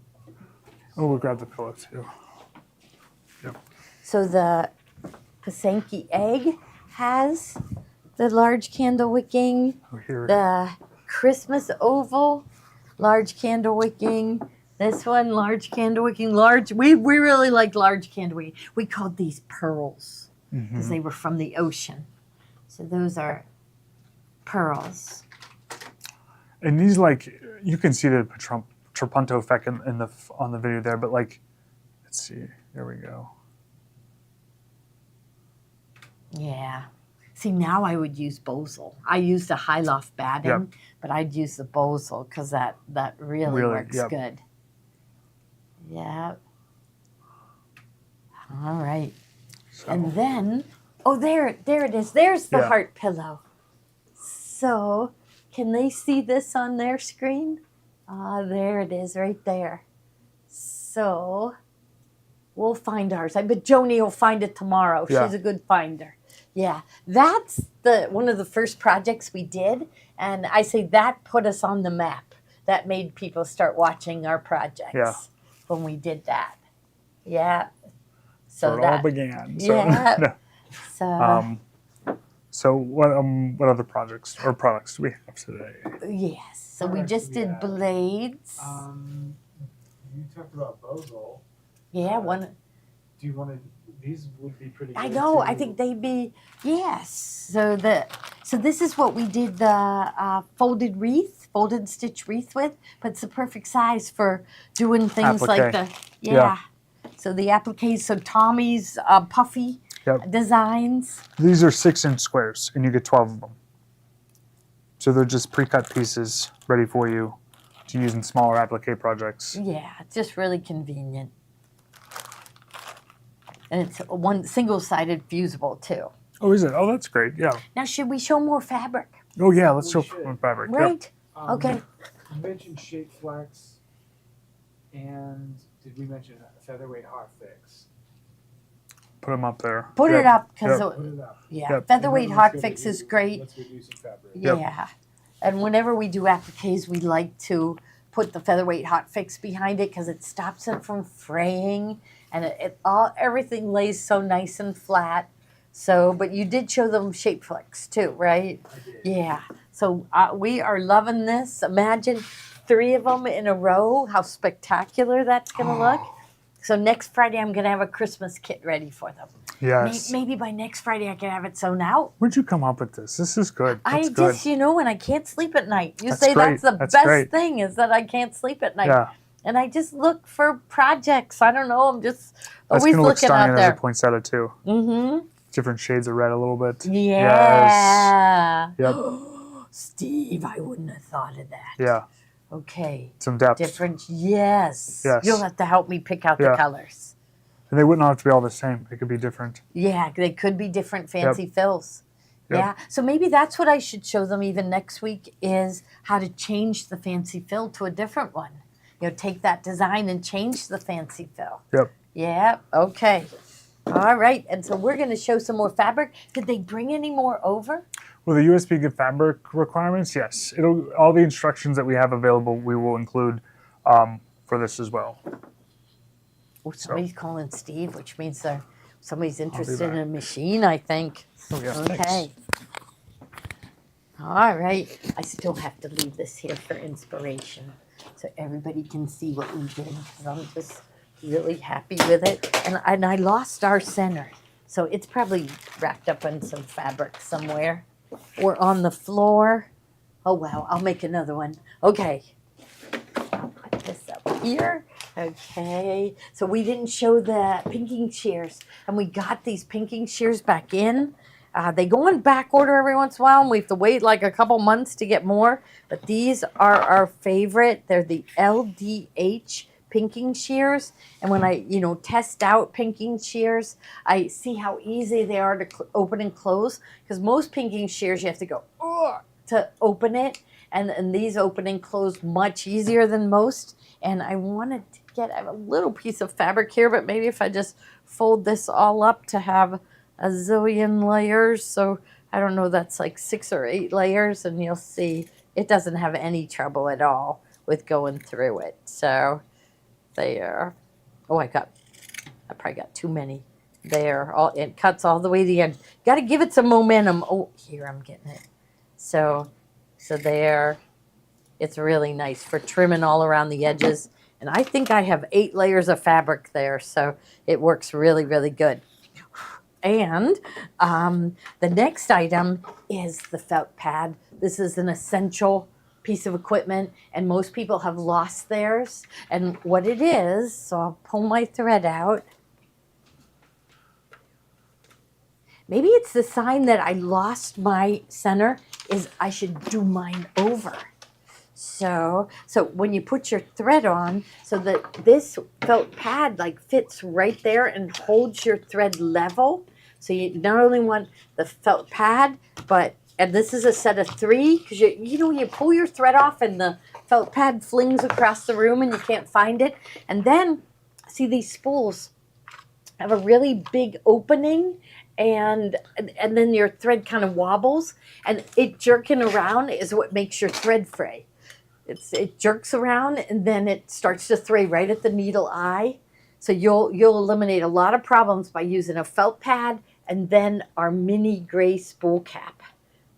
Oh, we'll grab the pillow too. So the Pasanki egg has the large candle wicking, Oh, here. the Christmas oval, large candle wicking. This one, large candle wicking, large. We really like large candle wicking. We called these pearls because they were from the ocean. So those are pearls. And these, like, you can see the Trapunto effect in the on the video there, but like, let's see. There we go. Yeah. See, now I would use Bosel. I used the high loft batting, Yep. but I'd use the Bosel because that really Really, works yep. good. Yeah. All right. So, And then, oh, there it is. There's the Yeah. heart pillow. So, can they see this on their screen? There it is, right there. So, we'll find ours. I bet Joni will find it tomorrow. Yeah. She's a good finder. Yeah, that's one of the first projects we did, and I say that put us on the map. That made people start watching our projects Yeah. when we did that. Yeah. so it that, all began. So, Yeah. So so what other projects or products do we have today? yes, so we Correct, just we did have, blades. You talked about Bosel. Yeah, one. Do you want to? These would be pretty. I good know. too. I think they'd be yes. So this is what we did the folded stitch wreath with, but it's the perfect size for doing things like Applique. the Yeah. So the appliques. So Tommy's puffy Yep. designs. These are 6-inch squares, and you get 12 of them. So they're just pre-cut pieces ready for you to use in smaller applique projects. Yeah, it's just really convenient. And it's one single-sided fusible too. Oh, is it? Oh, that's great. Yeah. Now, should we show more fabric? Oh, yeah. Let's We show should. fabric. Yep. Right? Okay. You mentioned shape flex, and did we mention featherweight hot fix? Put them up there. Put Yep. it up because Yep. Put it up. yeah, Yep. featherweight And then hot let's go fix to- is great. Let's go do some fabric. Yep. Yeah, and whenever we do appliques, we like to put the featherweight hot fix behind it because it stops it from fraying, and everything lays so nice and flat. So, but you did show them shape flex too, right? I did. Yeah. So we are loving this. Imagine 3 of them in a row. How spectacular that's gonna look. So next Friday, I'm gonna have a Christmas kit ready for them. Yes. Maybe by next Friday, I can have it sewn out. Where'd you come up with this? This is good. That's I good. just, when I can't sleep at night, you That's say great. that's the That's best great. thing is that I can't sleep at night. Yeah. And I just look for projects. I don't know. I'm just That's always gonna look looking stunning out as a there. poinsettia too. Mm-hmm. Different shades of red a little bit. Yeah. Yep. Steve, I wouldn't have thought of that. Yeah. Okay. Some depth. Different. Yes. Yes. You'll have to help me pick out the Yeah. colors. And they wouldn't have to be all the same. They could be different. Yeah, they could be different fancy fills. Yep. Yeah. So maybe that's what I should show them even next week is how to change the fancy fill to a different one. Take that design and change the fancy fill. Yep. Yeah. Okay. All right. And so we're going to show some more fabric. Did they bring any more over? Well, the USB good fabric requirements, yes. All the instructions that we have available, we will include for this as well. Oh, somebody's calling Steve, which means somebody's be interested in back. a machine, I think. Oh, yeah, Okay. thanks. All right. I still have to leave this here for inspiration so everybody can see what we did because I'm just really happy with it. And I lost our center. So it's probably wrapped up in some fabric somewhere or on the floor. Oh, wow. I'll make another one. Okay. I'll put this up here. Okay. So we didn't show the pinking shears. And we got these pinking shears back in. They go in back order every once in a while, and we have to wait like a couple months to get more. But these are our favorite. They're the LDH pinking shears. And when I, test out pinking shears, I see how easy they are to open and close. Because most pinking shears, you have to go to open it. And these open and close much easier than most. And I wanted to I have a little piece of fabric here, but maybe if I just fold this all up to have a zillion layers. So I don't know, that's like 6 or 8 layers, and you'll see it doesn't have any trouble at all with going through it. So there. Oh, I probably got too many there. It cuts all the way to the end. Got to give it some momentum. Oh, here I'm getting it. So there. It's really nice for trimming all around the edges. And I think I have 8 layers of fabric there, so it works really, really good. And the next item is the felt pad. This is an essential piece of equipment, and most people have lost theirs. And what it is, so I'll pull my thread out. maybe it's the sign that I lost my center, is I should do mine over. So when you put your thread on, so that this felt pad like fits right there and holds your thread level. So you not only want the felt pad, but, and this is a set of 3, because you know, you pull your thread off and the felt pad flings across the room and you can't find it. And then, see, these spools have a really big opening, and then your thread kind of wobbles, and it jerking around is what makes your thread fray. It jerks around and then it starts to fray right at the needle eye. So you'll eliminate a lot of problems by using a felt pad and then our mini gray spool cap.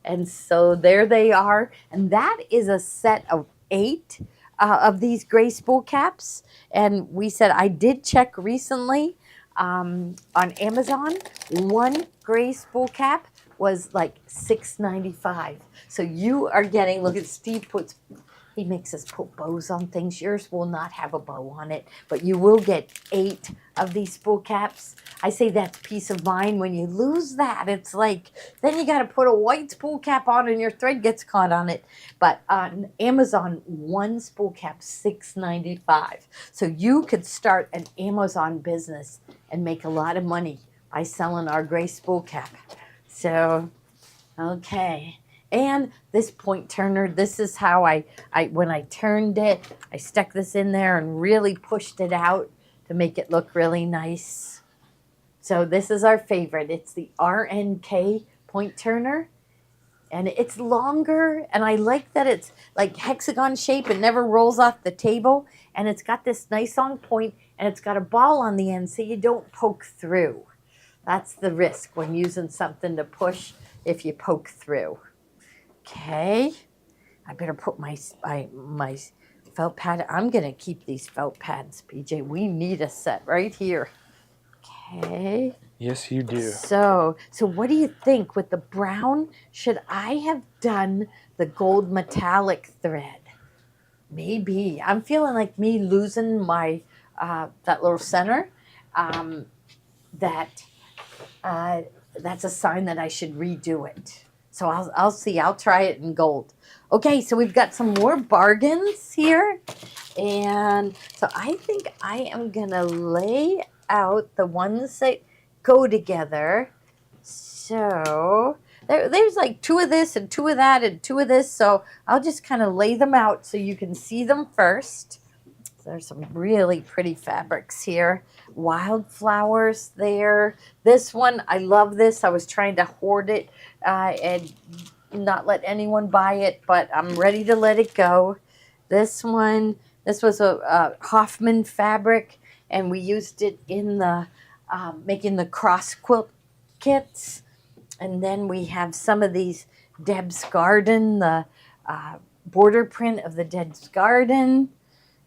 And so there they are. And that is a set of 8 of these gray spool caps. And we said, I did check recently on Amazon, one gray spool cap was like $6.95. So you are getting, look at Steve he makes us put bows on things. Yours will not have a bow on it, but you will get 8 of these spool caps. I say that's peace of mind. When you lose that, it's like, then you got to put a white spool cap on and your thread gets caught on it. But on Amazon, one spool cap, $6.95. So you could start an Amazon business and make a lot of money by selling our gray spool cap. So, okay. And this point turner, this is how I when I turned it, I stuck this in there and really pushed it out to make it look really nice. So this is our favorite. It's the RNK point turner. And it's longer, and I like that it's like hexagon shape. It never rolls off the table, and it's got this nice long point, and it's got a ball on the end so you don't poke through. That's the risk when using something to push if you poke through. Okay, I better put my felt pad. I'm gonna keep these felt pads, PJ. We need a set right here. Okay. Yes, you do. So what do you think with the brown? Should I have done the gold metallic thread? Maybe. I'm feeling like me losing my that little center. That's a sign that I should redo it. So I'll see. I'll try it in gold. Okay, so we've got some more bargains here. And so I think I am going to lay out the ones that go together. So there's like 2 of this and 2 of that and 2 of this. So I'll just kind of lay them out so you can see them first. There's some really pretty fabrics here. Wildflowers there. This one, I love this. I was trying to hoard it and not let anyone buy it, but I'm ready to let it go. This one, this was a Hoffman fabric, and we used it in the making the cross quilt kits. And then we have some of these Deb's Garden, the border print of the Deb's Garden.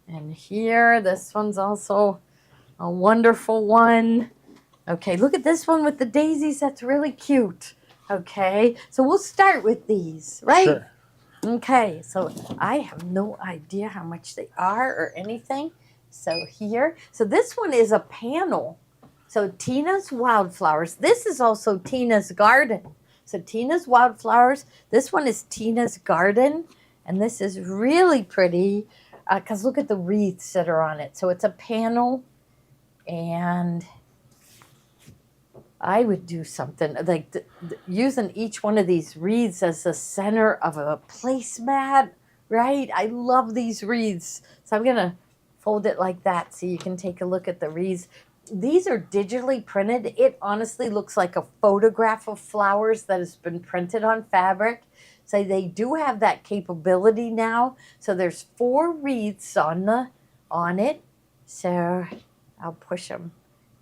And here, this one's also a wonderful one. Okay, look at this one with the daisies. That's really cute. Okay, so we'll start with these, right? Sure. Okay, so I have no idea how much they are or anything. So here, so this one is a panel. So Tina's Wildflowers. This is also Tina's Garden. So Tina's Wildflowers. This one is Tina's Garden. And this is really pretty because look at the wreaths that are on it. So it's a panel. And I would do something like using each one of these wreaths as the center of a placemat, right? I love these wreaths. So I'm going to fold it like that so you can take a look at the wreaths. These are digitally printed. It honestly looks like a photograph of flowers that has been printed on fabric. So they do have that capability now. So there's 4 wreaths on it. So I'll push them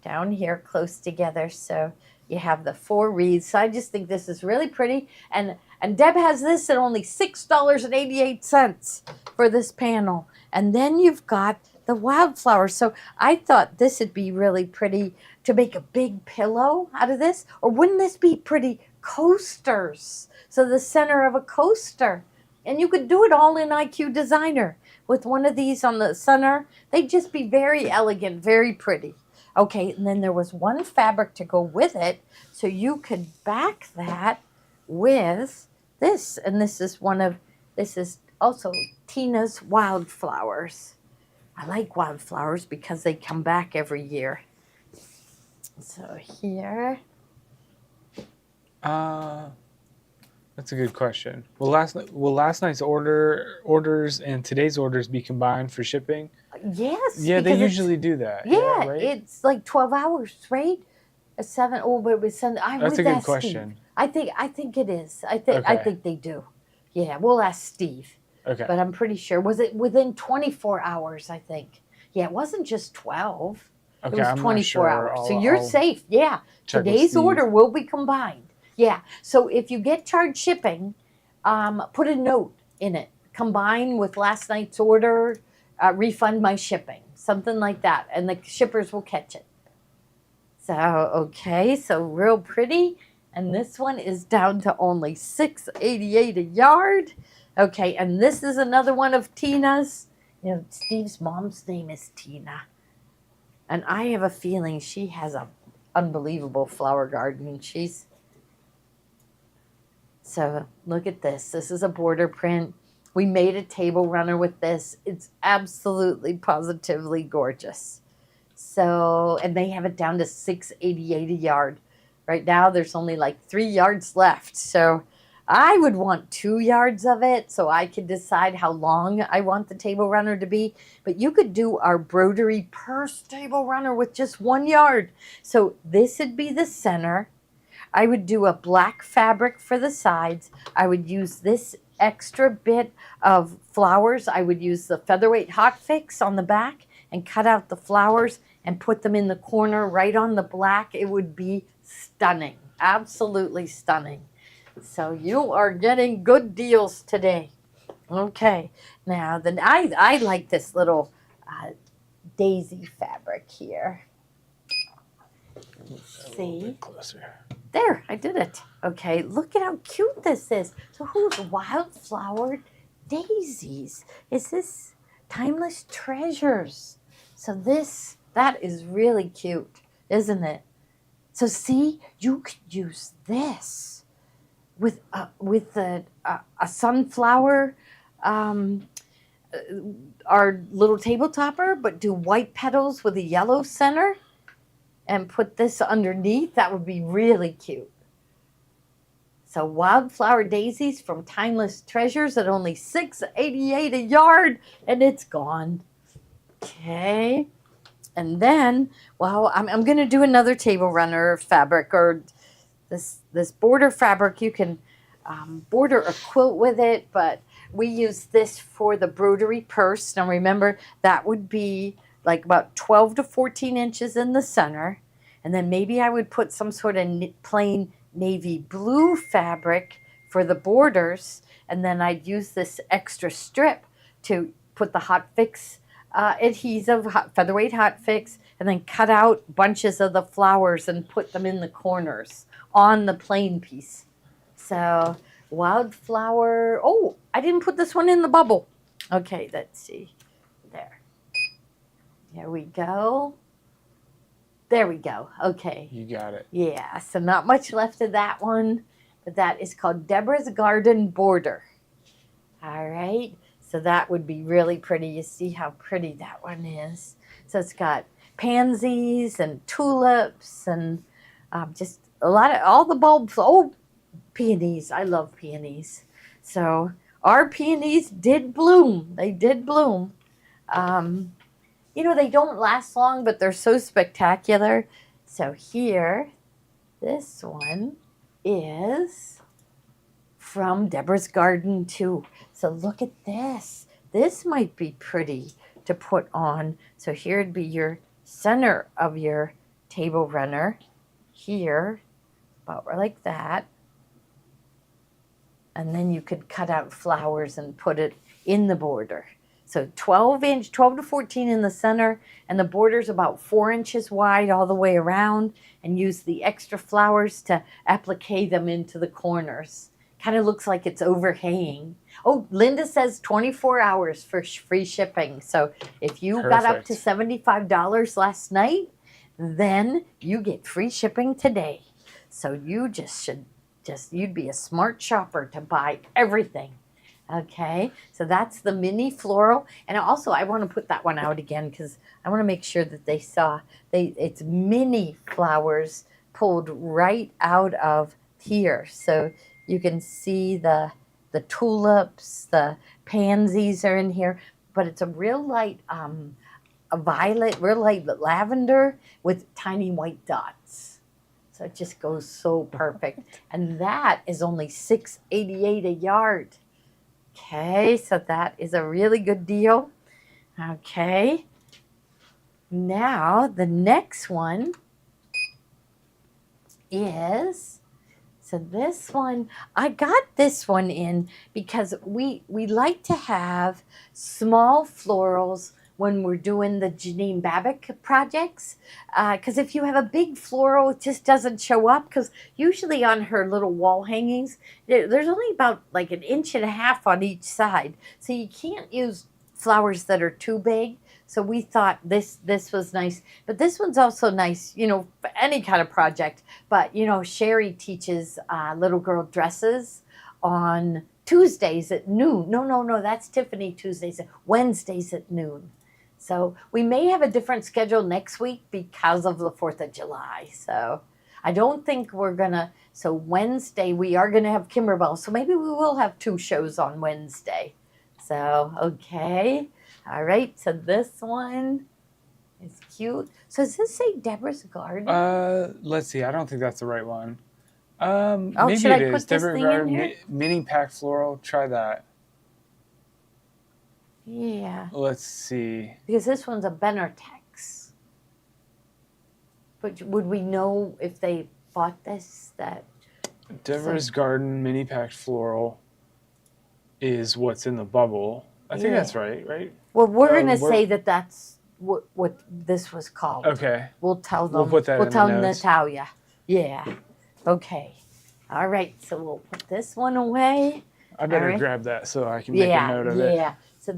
down here close together. So you have the 4 wreaths. So I just think this is really pretty. And Deb has this at only $6.88 for this panel. And then you've got the wildflowers. So I thought this would be really pretty to make a big pillow out of this. Or wouldn't this be pretty coasters? So the center of a coaster. And you could do it all in IQ Designer with one of these on the center. They'd just be very elegant, very pretty. Okay, and then there was one fabric to go with it, so you could back that with this. And this is also Tina's Wildflowers. I like wildflowers because they come back every year. So here, That's a good question. Will last night's orders and today's orders be combined for shipping? yes. Yeah, they because it's- usually do that. Yeah, right? it's like 12 hours, right? A 7. Oh, but we send. I That's would a good ask question. Steve. I think it is. I Okay. think they do. Yeah, we'll ask Steve. Okay. But I'm pretty sure. Was it within 24 hours? I think. Yeah, it wasn't just 12. Okay, It was I'm not 24 sure. hours. So you're I'll safe. Yeah. check with Today's Steve. order will be combined. Yeah. So if you get charged shipping, put a note in it. Combine with last night's order. Refund my shipping. Something like that, and the shippers will catch it. So okay, so real pretty, and this one is down to only $6.88 a yard. Okay, and this is another one of Tina's. You know, Steve's mom's name is Tina, and I have a feeling she has a unbelievable flower garden. So look at this. This is a border print. We made a table runner with this. It's absolutely positively gorgeous. So, and they have it down to $6.88 a yard. Right now there's only like 3 yards left. So I would want 2 yards of it so I could decide how long I want the table runner to be. But you could do our broderie purse table runner with just 1 yard. So this would be the center. I would do a black fabric for the sides. I would use this extra bit of flowers. I would use the featherweight hot fix on the back and cut out the flowers and put them in the corner right on the black. It would be stunning, absolutely stunning. So you are getting good deals today. Okay, now then I like this little daisy fabric here. A little See? bit closer. There, I did it. Okay, look at how cute this is. So who's wildflower daisies? Is this Timeless Treasures? So that is really cute, isn't it? So see, you could use this with a sunflower, our little table topper, but do white petals with a yellow center. And put this underneath, that would be really cute. So wildflower daisies from Timeless Treasures at only $6.88 a yard, and it's gone. Okay, and then, well, I'm going to do another table runner fabric, or this border fabric. You can border a quilt with it, but we use this for the broderie purse. Now remember, that would be like about 12 to 14 inches in the center. And then maybe I would put some sort of plain navy blue fabric for the borders. And then I'd use this extra strip to put the hot fix adhesive, featherweight hot fix, and then cut out bunches of the flowers and put them in the corners on the plain piece. So wildflower, oh, I didn't put this one in the bubble. Okay, let's see. There. Here we go. There we go. Okay. You got it. Yeah, so not much left of that one, but that is called Deborah's Garden Border. All right. So that would be really pretty. You see how pretty that one is. So it's got pansies and tulips and just a lot of all the bulbs. Oh, peonies. I love peonies. So our peonies did bloom. They did bloom. You know, they don't last long, but they're so spectacular. So here, this one is from Deborah's Garden too. So look at this. This might be pretty to put on. So here would be your center of your table runner. Here, about like that. And then you could cut out flowers and put it in the border. So 12 to 14 in the center, and the border's about 4 inches wide all the way around, and use the extra flowers to applique them into the corners. Kind of looks like it's overhanging. Oh, Linda says 24 hours for free shipping. So if you got up to $75 last night, then you get free shipping today. So you you'd be a smart shopper to buy everything. Okay, so that's the mini floral, and also I want to put that one out again because I want to make sure that they saw it's mini flowers pulled right out of here, so you can see the tulips, the pansies are in here, but it's a real light a violet, real light lavender with tiny white dots. So it just goes so perfect, and that is only $6.88 a yard. Okay, so that is a really good deal. Okay, now the next one is, so this one, I got this one in because we like to have small florals when we're doing the Janine Babick projects. Because if you have a big floral, it just doesn't show up. Because usually on her little wall hangings, there's only about like 1.5 inches on each side. So you can't use flowers that are too big. So we thought this was nice. But this one's also nice, for any kind of project. But, Sherry teaches little girl dresses on Tuesdays at noon. No, that's Tiffany Tuesdays, Wednesdays at noon. So we may have a different schedule next week because of the 4th of July. So I don't think we're going to. So Wednesday, we are going to have Kimberbell. So maybe we will have 2 shows on Wednesday. So, okay. All right. So this one is cute. So does this say Deborah's Garden? Let's see. I don't think that's the right one. Oh, Maybe should it I is. put this Deborah thing in Garden here? Mini Pack Floral. Try that. Yeah. Let's see. Because this one's a Benertex. But would we know if they bought this? Deborah's Garden Mini Pack Floral is what's in the bubble. I think Yeah. that's right? Well, we're going to we're- say that's what this was called. Okay. We'll tell them. We'll put that in the tell notes. Natalia. Yeah. Okay. All right. So we'll put this one away. I better All right. grab that so I can make a note of it. Yeah. So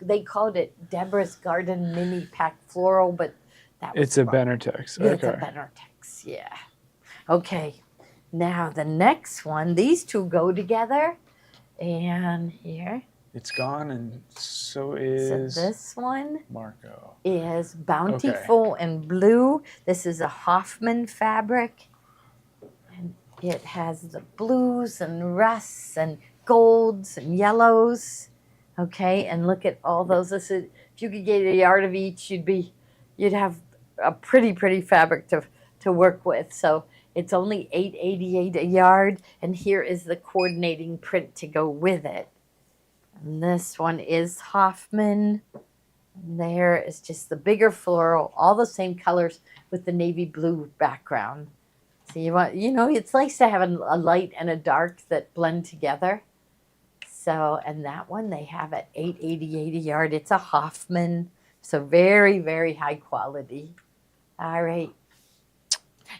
they called it Deborah's Garden Mini Pack Floral, but that was It's a wrong. Benertex. Yeah, it's a Okay. Benertex. Yeah. Okay. Now the next one, these two go together. And here. It's gone, and so So is this one Marco. is Bountiful and Blue. This is a Hoffman fabric. And it has the blues and rusts and golds and yellows. Okay, and look at all those. This is, if you could get a yard of each, you'd have a pretty fabric to work with. So it's only $8.88 a yard, and here is the coordinating print to go with it. And this one is Hoffman. And there is just the bigger floral, all the same colors with the navy blue background. So it's nice to have a light and a dark that blend together. So, and that one they have at $8.88 a yard. It's a Hoffman, so very high quality. All right.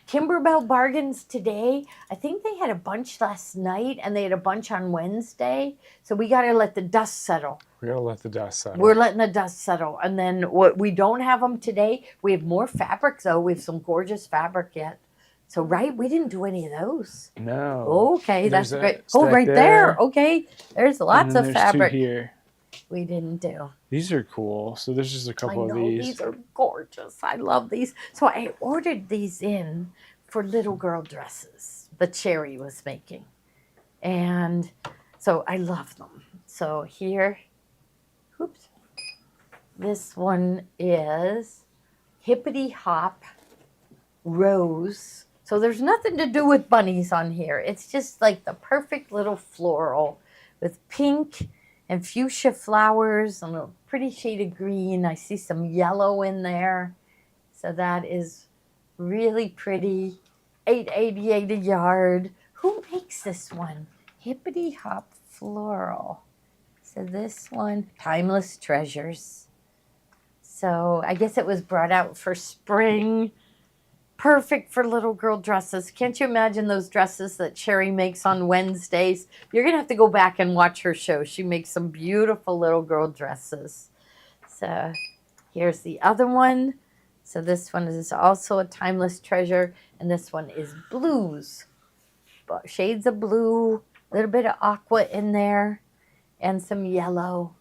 Kimberbell bargains today. I think they had a bunch last night and they had a bunch on Wednesday. So we got to let the dust settle. We gotta let the dust settle. We're letting the dust settle. And then we don't have them today. We have more fabric though. We have some gorgeous fabric yet. So, right, we didn't do any of those. No. Okay, that's There's a great. Oh, stack right there. Okay, there's And lots then of there's fabric 2 here. we didn't do. These are cool. So there's just a I couple know, of these. these are gorgeous. I love these. So I ordered these in for little girl dresses that Cherry was making. And so I love them. So here, oops, this one is Hippity Hop Rose. So there's nothing to do with bunnies on here. It's just like the perfect little floral with pink and fuchsia flowers and a pretty shade of green. I see some yellow in there. So that is really pretty. $8.88 a yard. Who makes this one? Hippity Hop Floral. So this one, Timeless Treasures. So I guess it was brought out for spring. Perfect for little girl dresses. Can't you imagine those dresses that Sherry makes on Wednesdays? You're going to have to go back and watch her show. She makes some beautiful little girl dresses. So here's the other one. So this one is also a timeless treasure, and this one is blues, shades of blue, a little bit of aqua in there, and some yellow.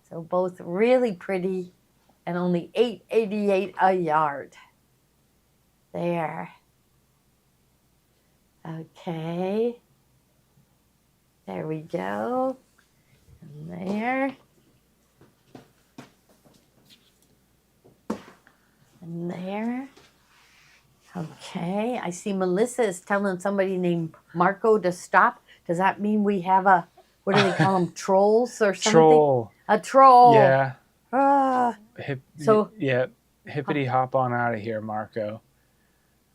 So both really pretty, and only $8.88 a yard. There. Okay. There we go. And there. And there. Okay. I see Melissa is telling somebody named Marco to stop. Does that mean we have a, what do they call them, trolls or something? Troll. A troll. Yeah. Ah. So- yeah, hippity hop on out of here, Marco.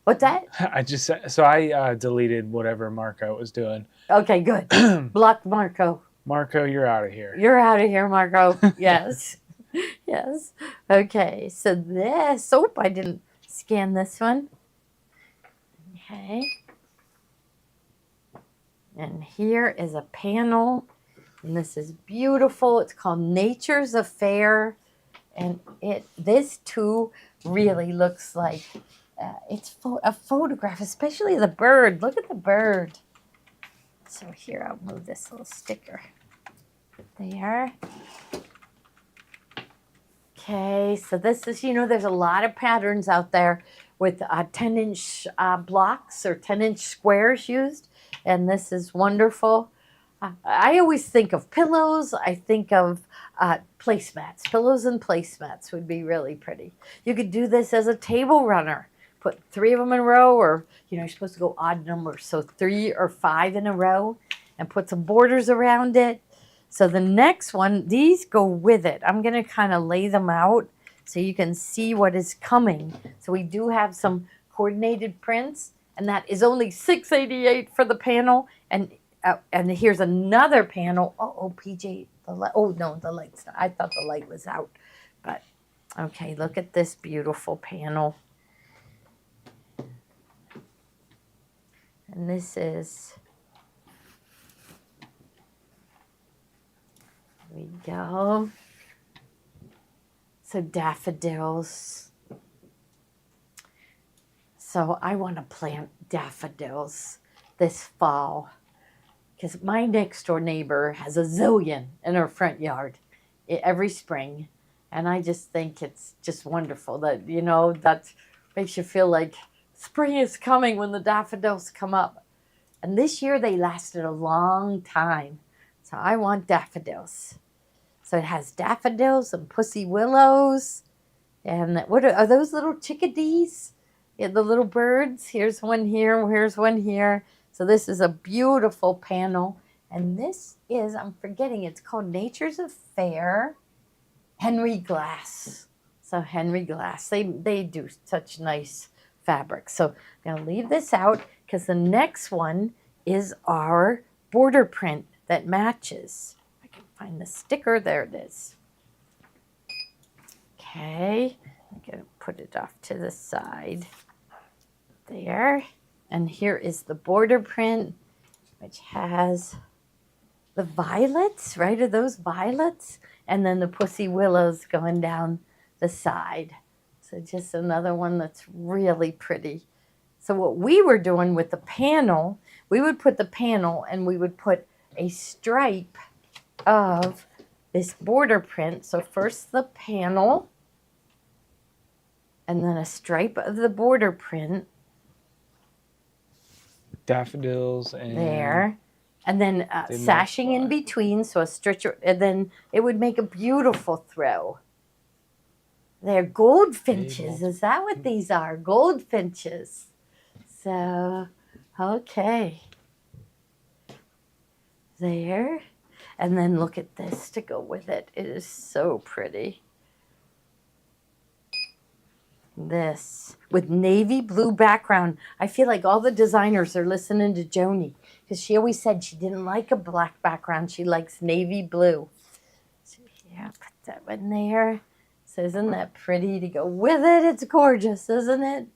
What's that? I deleted whatever Marco was doing. Okay, good. Block Marco. Marco, you're out of here. You're out of here, Marco. Yes. Yes. Okay, so this, oh, I didn't scan this one. Okay. And here is a panel, and this is beautiful. It's called Nature's Affair, and this too really looks like it's a photograph, especially the bird. Look at the bird. So here, I'll move this little sticker. There. Okay, so this is, there's a lot of patterns out there with 10-inch blocks or 10-inch squares used, and this is wonderful. I always think of pillows. I think of placemats. Pillows and placemats would be really pretty. You could do this as a table runner. Put 3 of them in a row, or, you're supposed to go odd numbers, so 3 or 5 in a row, and put some borders around it. So the next one, these go with it. I'm going to kind of lay them out so you can see what is coming. So we do have some coordinated prints, and that is only $6.88 for the panel. And here's another panel. Oh, PJ, oh no, the light's not. I thought the light was out. But okay, look at this beautiful panel. And this is, there we go. So daffodils. So I want to plant daffodils this fall, because my next door neighbor has a zillion in her front yard every spring. And I just think it's just wonderful that, that makes you feel like spring is coming when the daffodils come up. And this year they lasted a long time. So I want daffodils. So it has daffodils and pussy willows. And what are those little chickadees? Yeah, the little birds. Here's one here, here's one here. So this is a beautiful panel. And this is, I'm forgetting, it's called Nature's Affair, Henry Glass. So Henry Glass, they do such nice fabric. So I'm going to leave this out because the next one is our border print that matches. I can find the sticker. There it is. Okay, I'm going to put it off to the side. There. And here is the border print, which has the violets, right? Are those violets? And then the pussy willows going down the side. So just another one that's really pretty. So what we were doing with the panel, we would put the panel and we would put a stripe of this border print. So first the panel, and then a stripe of the border print. Daffodils and There. And then sashing in between, so a stretcher, and then it would make a beautiful throw. They're goldfinches. Is that what these are? Goldfinches. So, okay. There. And then look at this to go with it. It is so pretty. This with navy blue background. I feel like all the designers are listening to Joni, because she always said she didn't like a black background. She likes navy blue. So yeah, put that one there. So isn't that pretty to go with it? It's gorgeous, isn't it?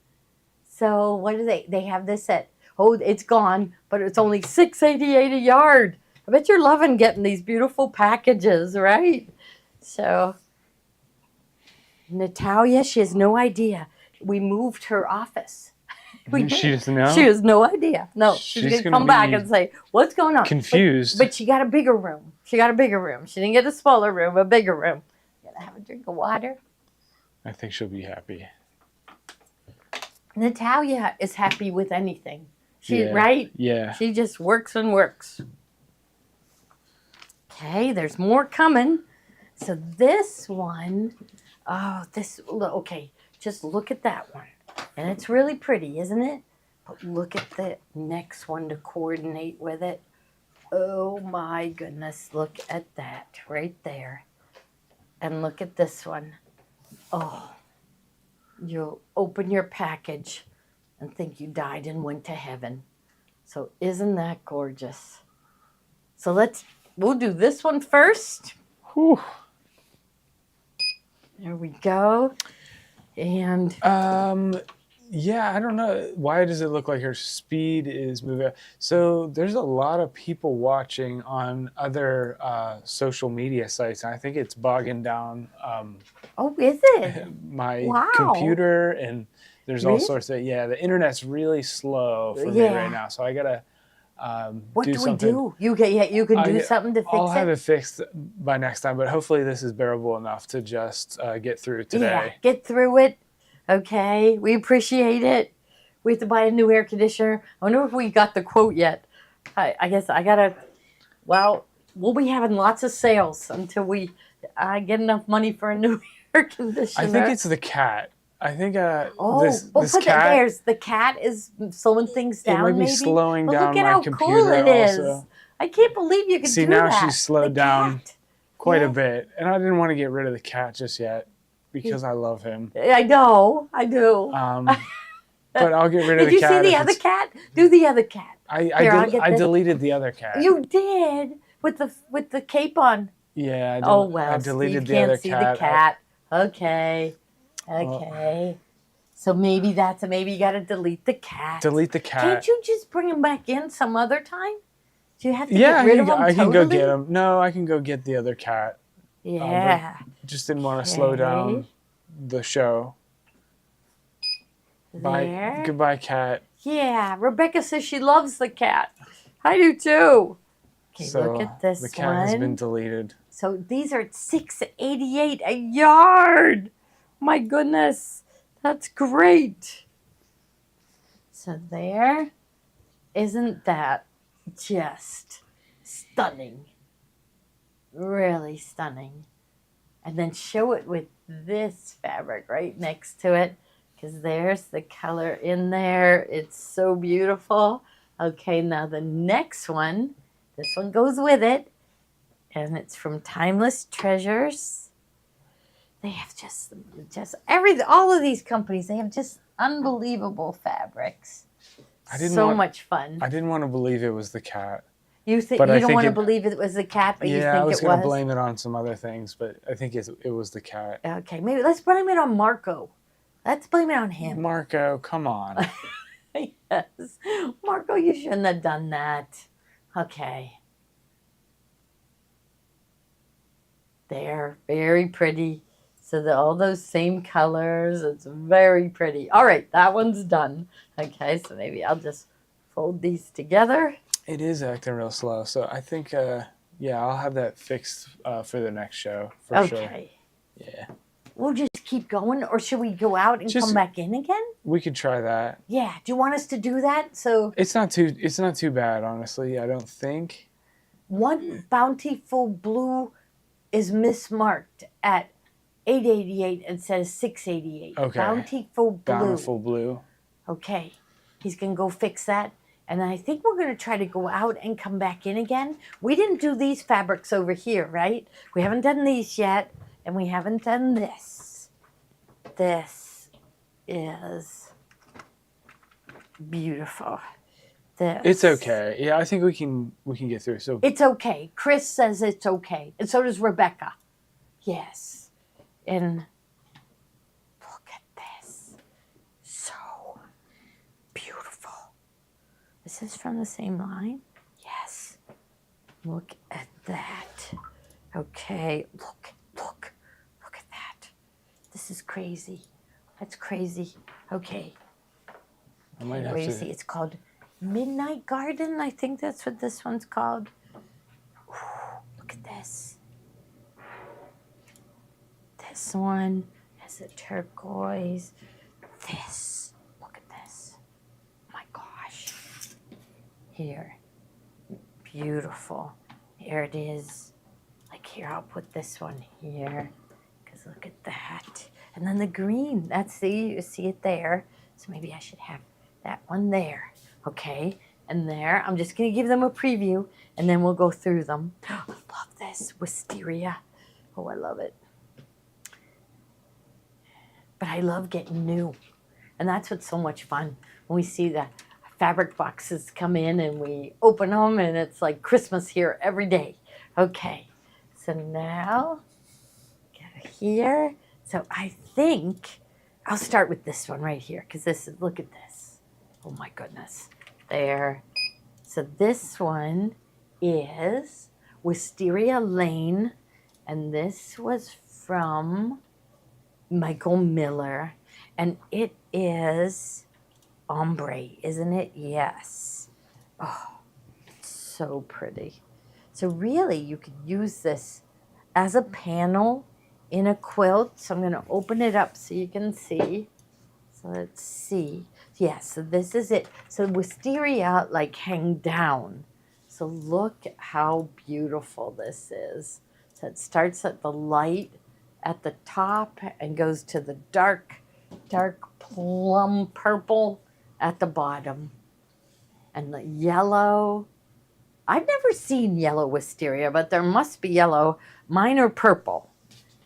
So what do they have this at, oh, it's gone, but it's only $6.88 a yard. I bet you're loving getting these beautiful packages, right? So Natalia, she has no idea. We moved her office. She doesn't know? She has no idea. No, she's She's gonna gonna come back be and say, "What's going on?" confused. But she got a bigger room. She got a bigger room. She didn't get a smaller room, a bigger room. Gonna have a drink of water. I think she'll be happy. Natalia is happy with anything. She Yeah. right? Yeah. She just works and works. Okay, there's more coming. So this one, okay, just look at that one. And it's really pretty, isn't it? But look at the next one to coordinate with it. Oh my goodness, look at that right there. And look at this one. Oh, you'll open your package and think you died and went to heaven. So isn't that gorgeous? So we'll do this one first. Whew. There we go. And Yeah, I don't know. Why does it look like her speed is moving? So there's a lot of people watching on other social media sites, and I think it's bogging down oh, is it? my Wow. computer, and there's all Really? sorts of the internet's really slow for me Yeah. right now. So I gotta What do do we something. do? You can do something to fix I'll have it. it fixed by next time, but hopefully this is bearable enough to just get through today. Yeah, get through it. Okay, we appreciate it. We have to buy a new air conditioner. I wonder if we got the quote yet. I guess I gotta. Well, we'll be having lots of sales until we get enough money for a new air conditioner. I think it's the cat. I think Oh, this well, this put cat. that there's the cat is slowing things It down. might be maybe slowing But down look at my how computer cool it is. also. I can't believe you can See, do now that. she's slowed The down cat. quite Yeah. a bit, and I didn't want to get rid of the cat just yet because I love him. I know, I do. But I'll get rid of Did the you cat. see the if other it's- cat? Do the other cat. Here, I'll get I this. deleted the other cat. You did with the cape on. Yeah. Oh well, I deleted Steve the can't other see cat. the cat. Okay, okay. So maybe you got to delete the cat. Delete the cat. Can't you just bring him back in some other time? Do you have to Yeah, get rid of him I can go totally? get him. No, I can go get the other cat. Yeah. Just didn't want to slow down Okay. the show. Bye. There. Goodbye, cat. Yeah. Rebecca says she loves the cat. I do too. Okay, So look at this the cat one. has been deleted. So these are at $6.88 a yard. My goodness, that's great. So there, isn't that just stunning? Really stunning. And then show it with this fabric right next to it, because there's the color in there. It's so beautiful. Okay, now the next one, this one goes with it. And it's from Timeless Treasures. They have just all of these companies, they have just unbelievable fabrics. So much fun. I didn't want to believe it was the cat. You think but I you don't think want to it- believe it was the cat, but you Yeah, I think was it going was? to blame it on some other things, but I think it was the cat. Okay, maybe let's blame it on Marco. Let's blame it on him. Marco, come on. Yes. Marco, you shouldn't have done that. Okay. They're very pretty. So all those same colors. It's very pretty. All right, that one's done. Okay, so maybe I'll just fold these together. It is acting real slow, so I think, I'll have that fixed for the next show, for sure. Okay. Yeah. We'll just keep going, or should we go out and Just- come back in again? We could try that. Yeah. Do you want us to do that? So It's not too bad, honestly, I don't think. one bountiful blue is mismarked at $8.88 instead of $6.88. Okay. Bountiful blue. Bountiful blue. Okay. He's gonna go fix that. And I think we're gonna try to go out and come back in again. We didn't do these fabrics over here, right? We haven't done these yet, and we haven't done this. This is beautiful. This. It's okay. Yeah, I think we can get through. So It's okay. Chris says it's okay. And so does Rebecca. Yes. And look at this. So beautiful. This is from the same line? Yes. Look at that. Okay. Look at that. This this is crazy. That's crazy. Okay. I might have Crazy. to. It's called Midnight Garden. I think that's what this one's called. Ooh, look at this. This one has a turquoise. This. Look at this. My gosh. Here. Beautiful. Here it is. Like here, I'll put this one here. Because look at that. And then the green. That's you see it there. So maybe I should have that one there. Okay. And there. I'm just going to give them a preview. And then we'll go through them. I love this. Wisteria. Oh, I love it. But I love getting new. And that's what's so much fun. When we see the fabric boxes come in and we open them and it's like Christmas here every day. Okay. So now, go here. So I think I'll start with this one right here because this is, look at this. Oh my goodness. There. So this one is Wisteria Lane, and this was from Michael Miller, and it is ombre, isn't it? Yes. Oh, so pretty. So really, you could use this as a panel in a quilt. So I'm going to open it up so you can see. So let's see. Yeah, so this is it. So wisteria like hang down. So look how beautiful this is. So it starts at the light at the top and goes to the dark plum purple at the bottom. And the yellow. I've never seen yellow wisteria, but there must be yellow. Mine are purple.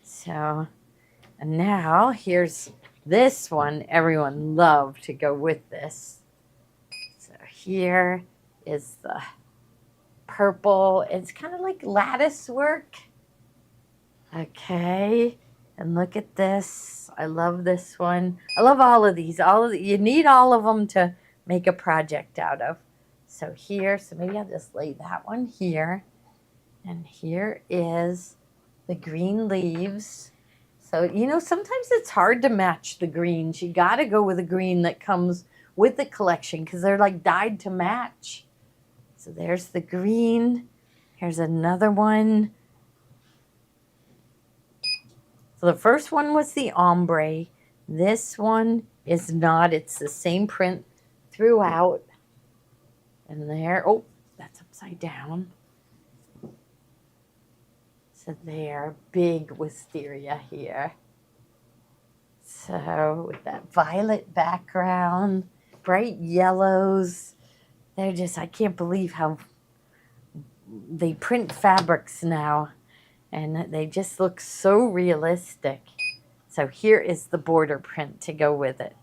So, and now here's this one. Everyone loved to go with this. So here is the purple. It's kind of like lattice work. Okay. And look at this. I love this one. I love all of these. You need all of them to make a project out of. So here, so maybe I'll just lay that one here. And here is the green leaves. So, you know, sometimes it's hard to match the greens. You got to go with a green that comes with the collection because they're like dyed to match. So there's the green. Here's another one. So the first one was the ombre. This one is not. It's the same print throughout. And there, oh, that's upside down. So there, big wisteria here. So with that violet background, bright yellows. They're just, I can't believe how they print fabrics now. And they just look so realistic. So here is the border print to go with it.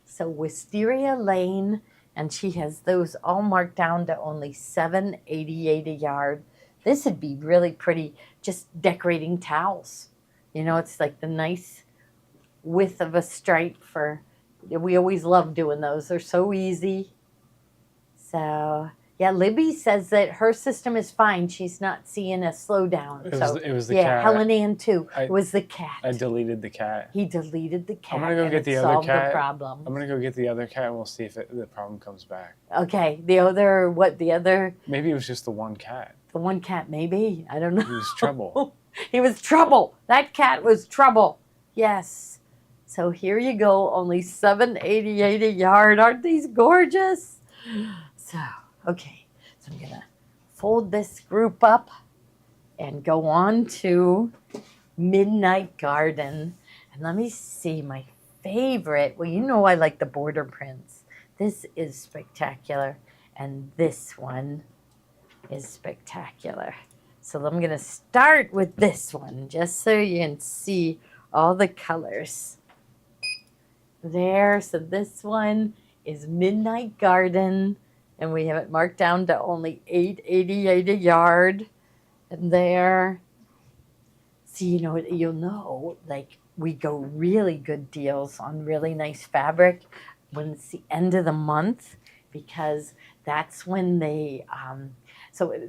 So Wisteria Lane, and she has those all marked down to only $7.88 a yard. This would be really pretty, just decorating towels. You know, it's like the nice width of a stripe for, we always love doing those. They're so easy. So, yeah, Libby says that her system is fine. She's not seeing a slowdown. It was the yeah, cat. Helen Ann too. It was the cat. I deleted the cat. He deleted the cat. I'm gonna go and get it the other solved cat. the problem. I'm gonna go get the other cat and we'll see if the problem comes back. Okay, the other, what, the other, Maybe it was just the one cat. the one cat maybe? I don't know. He was trouble. He was trouble. That cat was trouble. Yes. So here you go, only $7.88 a yard. Aren't these gorgeous? So, okay. So I'm going to fold this group up and go on to Midnight Garden. And let me see my favorite. Well, you know I like the border prints. This is spectacular. And this one is spectacular. So I'm going to start with this one just so you can see all the colors. There, so this one is Midnight Garden, and we have it marked down to only $8.88 a yard. And there, see, you know, you'll know, like, we go really good deals on really nice fabric when it's the end of the month, because that's when they,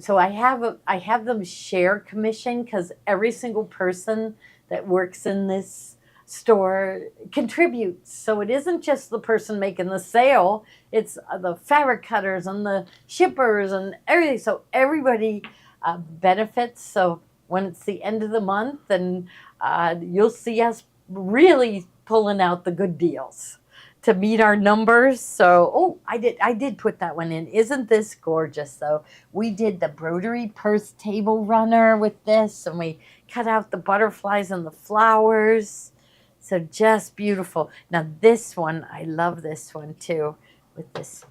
so I have them share commission, because every single person that works in this store contributes. So it isn't just the person making the sale, it's the fabric cutters and the shippers and everything. So everybody benefits. So when it's the end of the month, and you'll see us really pulling out the good deals to meet our numbers. So, oh, I did put that one in. Isn't this gorgeous though? We did the broderie purse table runner with this, and we cut out the butterflies and the flowers. So just beautiful. Now this one, I love this one too, with this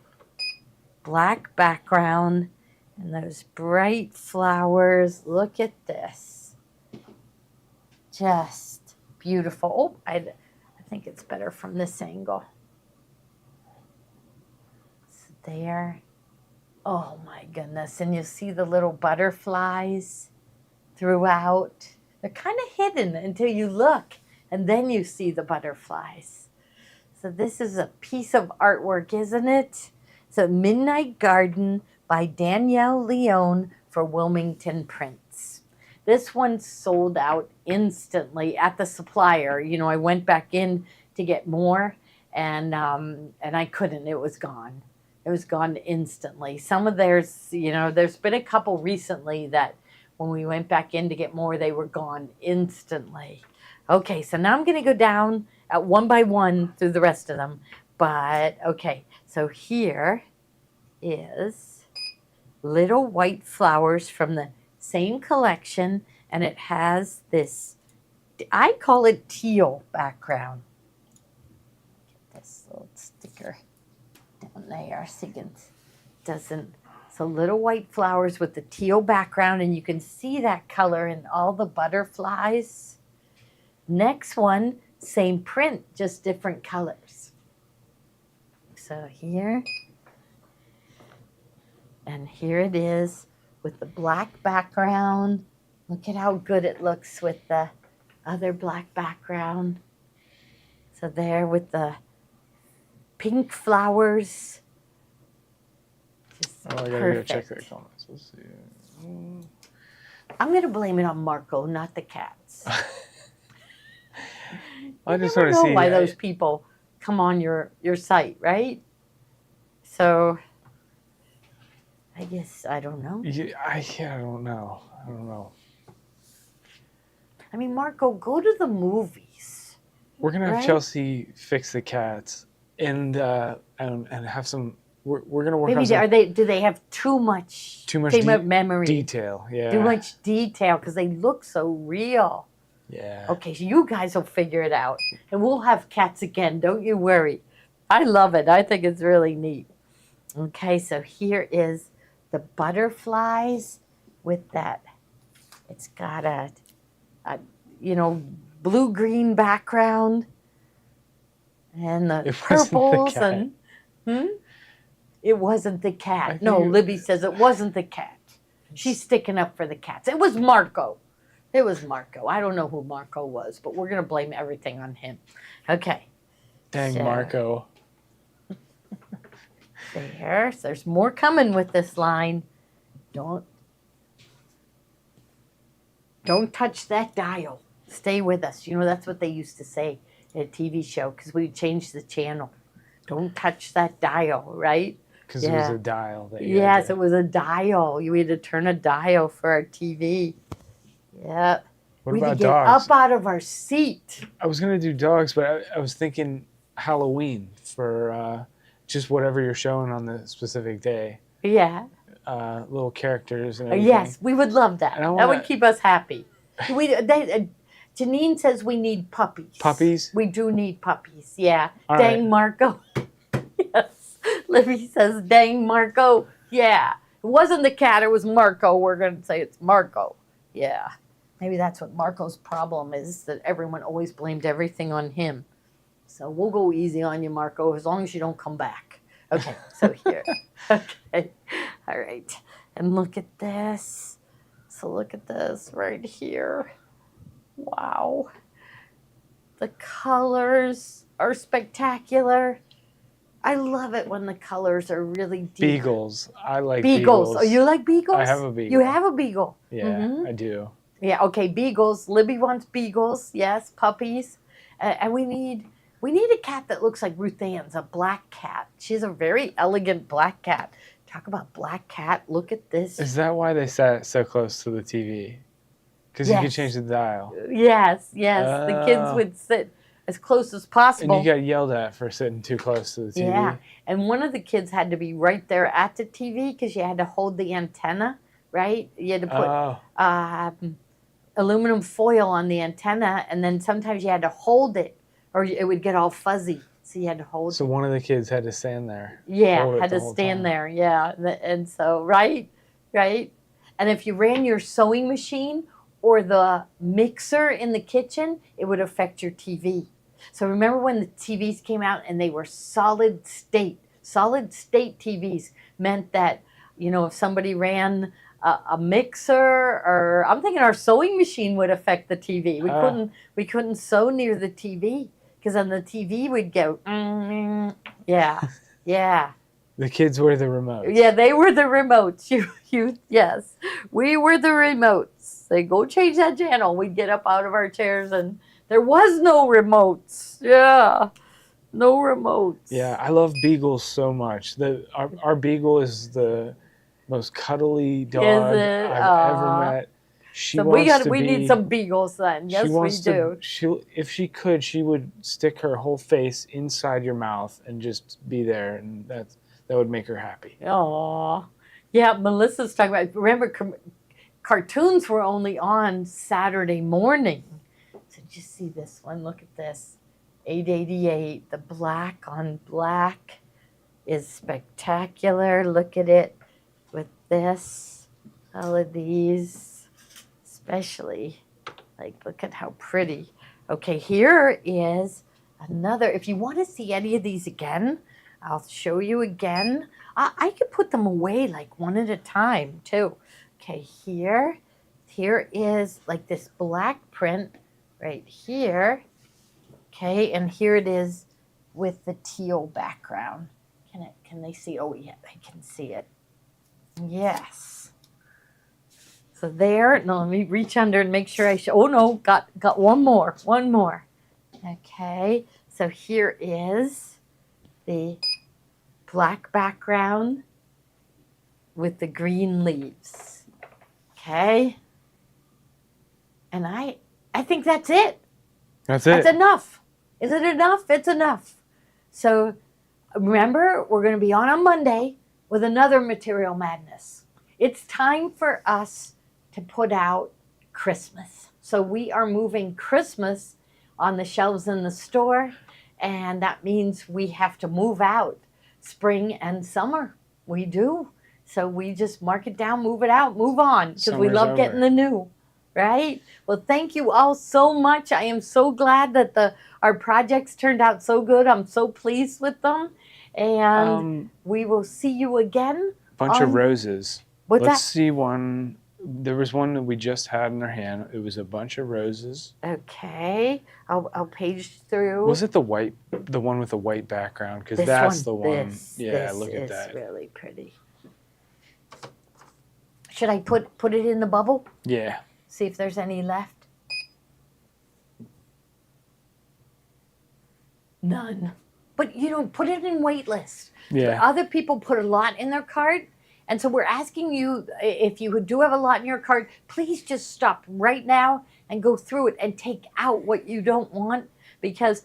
black background and those bright flowers. Look at this. Just beautiful. Oh, I think it's better from this angle. So there. Oh my goodness. And you see the little butterflies throughout. They're kind of hidden until you look, and then you see the butterflies. So this is a piece of artwork, isn't it? So Midnight Garden by Danielle Leone for Wilmington Prints. This one sold out instantly at the supplier. You know, I went back in to get more, and I couldn't. It was gone. It was gone instantly. Some of theirs, you know, there's been a couple recently that when we went back in to get more, they were gone instantly. Okay, so now I'm going to go down at one by one through the rest of them. But, okay, so here is Little White Flowers from the same collection, and it has this, I call it teal background. Get this little sticker down there so you can, doesn't, so Little White Flowers with the teal background, and you can see that color in all the butterflies. Next one, same print, just different colors. So here, and here it is with the black background. Look at how good it looks with the other black background. So there with the pink flowers. Just Oh, I gotta go perfect. check the comments. Let's see. I'm going to blame it on Marco, not the cats. I just never want to know see why those people come on your site, right? So I guess I don't know. I don't know. I don't know. I mean, Marco, go to the movies. We're gonna have Right? Chelsea fix the cats and have some. We're gonna work on Maybe some do they have too much memory? detail. Yeah. Too much detail because they look so real. Yeah. Okay, so you guys will figure it out, and we'll have cats again. Don't you worry. I love it. I think it's really neat. Okay, so here is the butterflies with that. It's got a blue-green background, and the It wasn't the purples cat. and it wasn't the cat. I No, think Libby says it wasn't the cat. She's sticking up for the cats. It was Marco. It was Marco. I don't know who Marco was, but we're gonna blame everything on him. Okay. Dang, So- Marco. There. So there's more coming with this line. Don't touch that dial. Stay with us. You know, that's what they used to say in a TV show because we changed the channel. Don't touch that dial, right? Because it was Yeah. a dial that you had Yes, to- it was a dial. You had to turn a dial for our TV. Yep. What we had about to get dogs? up out of our seat. I was gonna do dogs, but I was thinking Halloween for just whatever you're showing on the specific day. Yeah. Little characters and everything. Yes, we would love that. And I That wanna- would keep us happy. Janine says we need puppies. Puppies? We do need puppies. Yeah. All Dang right. Marco. Yes. Libby says, dang Marco. Yeah. It wasn't the cat, it was Marco. We're going to say it's Marco. Yeah. Maybe that's what Marco's problem is, that everyone always blamed everything on him. So we'll go easy on you, Marco, as long as you don't come back. Okay, so here. Okay. All right. And look at this. So look at this right here. Wow. The colors are spectacular. I love it when the colors are really deep. Beagles. I like Beagles. Oh, you like beagles? I have a beagle. You have a beagle. Yeah, Mhm. I do. Yeah, okay, beagles. Libby wants beagles. Yes, puppies. And we need a cat that looks like Ruth Ann's, a black cat. She's a very elegant black cat. Talk about black cat. Look at this. Is that why they sat so close to the TV? Because you could Yes. change the dial. Yes. The kids Oh. would sit as close as And possible. you got yelled at for sitting too close to the TV. Yeah. And one of the kids had to be right there at the TV because you had to hold the antenna, right? You had to put Oh, aluminum foil on the antenna, and then sometimes you had to hold it or it would get all fuzzy. So you had to hold so one of the kids had to stand there. Yeah, hold it had the to whole stand time. there. Yeah, and so right. And if you ran your sewing machine or the mixer in the kitchen, it would affect your TV. So remember when the TVs came out and they were solid state? Solid state TVs meant that, if somebody ran a mixer, or I'm thinking our sewing machine would affect the TV. We couldn't sew near the TV because on the TV we'd go, yeah. The kids were the remote. Yeah, they were the remotes. Yes, we were the remotes. They go change that channel. We'd get up out of our chairs, and there was no remotes. Yeah, no remotes. Yeah, I love beagles so much. Our beagle is the most cuddly dog it? I've Aw. ever met. She So wants we to need be- some beagles then. Yes, she we wants do. If she could, she would stick her whole face inside your mouth and just be there, and that would make her happy. Aw. Yeah, Melissa's talking about, remember, cartoons were only on Saturday morning. So just see this one. Look at this. 888. The black on black is spectacular. Look at it with this. All of these, especially. Like, look at how pretty. Okay, here is another. If you want to see any of these again, I'll show you again. I could put them away like one at a time too. Okay, here is like this black print right here. Okay, and here it is with the teal background. Can they see? Oh yeah, they can see it. Yes. So there. No, let me reach under and make sure I show. Oh no, got one more. Okay, so here is the black background with the green leaves. Okay. And I think that's it. That's it. That's enough. Is it enough? It's enough. So remember, we're going to be on Monday with another Material Madness. It's time for us to put out Christmas. So we are moving Christmas on the shelves in the store, and that means we have to move out spring and summer. We do. So we just mark it down, move it out, move on, because we Summer's love over. getting the new, right? Well, thank you all so much. I am so glad that our projects turned out so good. I'm so pleased with them. And we will see you again. Bunch of roses. What's Let's that? see one. There was one that we just had in our hand. It was a bunch of roses. Okay. I'll page through. Was it the one with the white background? Because This that's the one. This Look at is that. really pretty. Should I put it in the bubble? Yeah. See if there's any left. None. But put it in wait list. Yeah. Other people put a lot in their cart. And so we're asking you, if you do have a lot in your cart, please just stop right now and go through it and take out what you don't want, because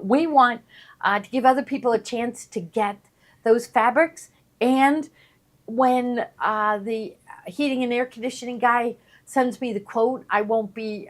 we want to give other people a chance to get those fabrics. And when the heating and air conditioning guy sends me the quote, I won't be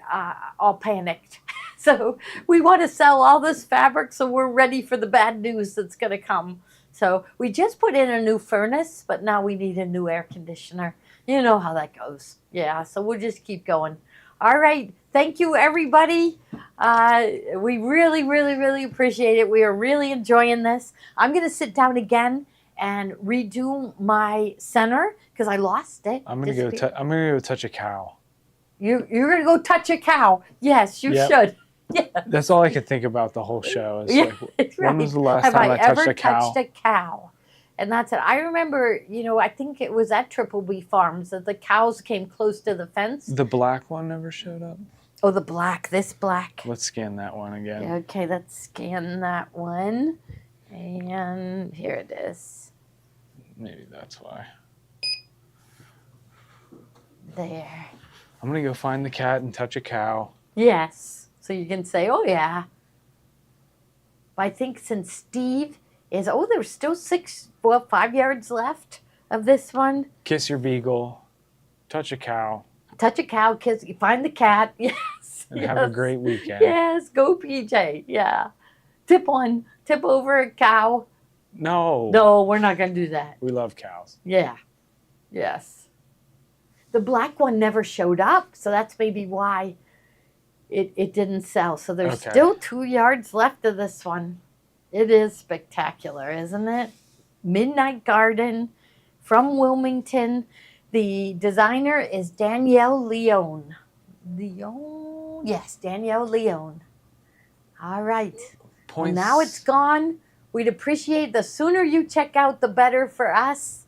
all panicked. So we want to sell all this fabric, so we're ready for the bad news that's going to come. So we just put in a new furnace, but now we need a new air conditioner. You know how that goes. Yeah, so we'll just keep going. All right. Thank you, everybody. We really, really, really appreciate it. We are really enjoying this. I'm going to sit down again and redo my center because I lost it. I'm gonna go touch a cow. You're going to go touch a cow. Yes, you Yep. should. Yeah. That's all I could think about the whole show. Is Yeah, like, it's when right. was the last Have time I I touched ever a cow? touched a cow? And that's it. I remember, I think it was at Triple B Farms that the cows came close to the fence. The black one never showed up. Oh, the black. This black. Let's scan that one again. Okay, let's scan that one. And here it is. Maybe that's why. There. I'm gonna go find the cat and touch a cow. Yes. So you can say, oh, yeah. But I think since Steve is, there's still 5 yards left of this one. Kiss your beagle. Touch a cow. Touch a cow, kiss, you find the cat. Yes. And yes. have a great weekend. Yes, go PJ. Yeah. Tip over a cow. No. No, we're not going to do that. We love cows. Yeah. Yes. The black one never showed up, so that's maybe why it didn't sell. So there's Okay. still 2 yards left of this one. It is spectacular, isn't it? Midnight Garden from Wilmington. The designer is Danielle Leone. Yes, Danielle Leone. All right. Well, Points. now it's gone. We'd appreciate the sooner you check out, the better for us.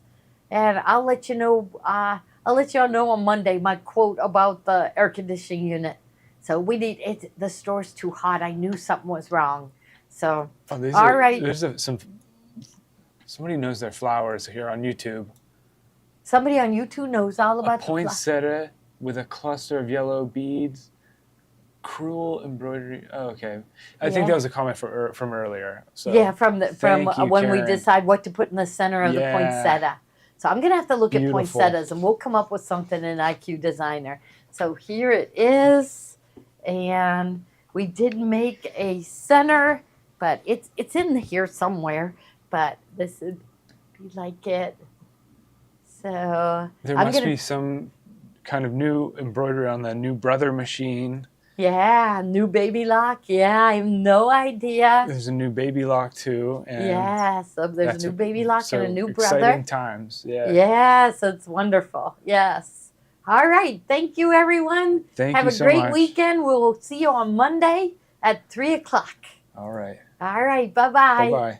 And I'll let you know. I'll let y'all know on Monday my quote about the air conditioning unit. So we need it. The store's too hot. I knew something was wrong. So all right. There's somebody knows their flowers here on YouTube. Somebody on YouTube knows all about A poinsettia with a cluster of yellow beads. Cruel embroidery. Oh, okay. I think that was a comment from earlier. So yeah, from thank you, when we Karen. decide what to put in the center of the Yeah. poinsettia. So I'm gonna have to look Beautiful. at poinsettias, and we'll come up with something in IQ Designer. So here it is, and we did make a center, but it's in here somewhere. But this would be like it. So There I'm must gonna- be some kind of new embroidery on the new brother machine. Yeah, new baby lock. Yeah, I have no idea. There's a new baby lock too. And Yeah, so there's that's a new baby lock so and a new exciting brother. times. Yeah. Yes, it's wonderful. Yes. All right. Thank you, everyone. Thank Have you a so great much. weekend. We'll see you on Monday at 3 o'clock. All right. All right. Bye-bye. Bye bye.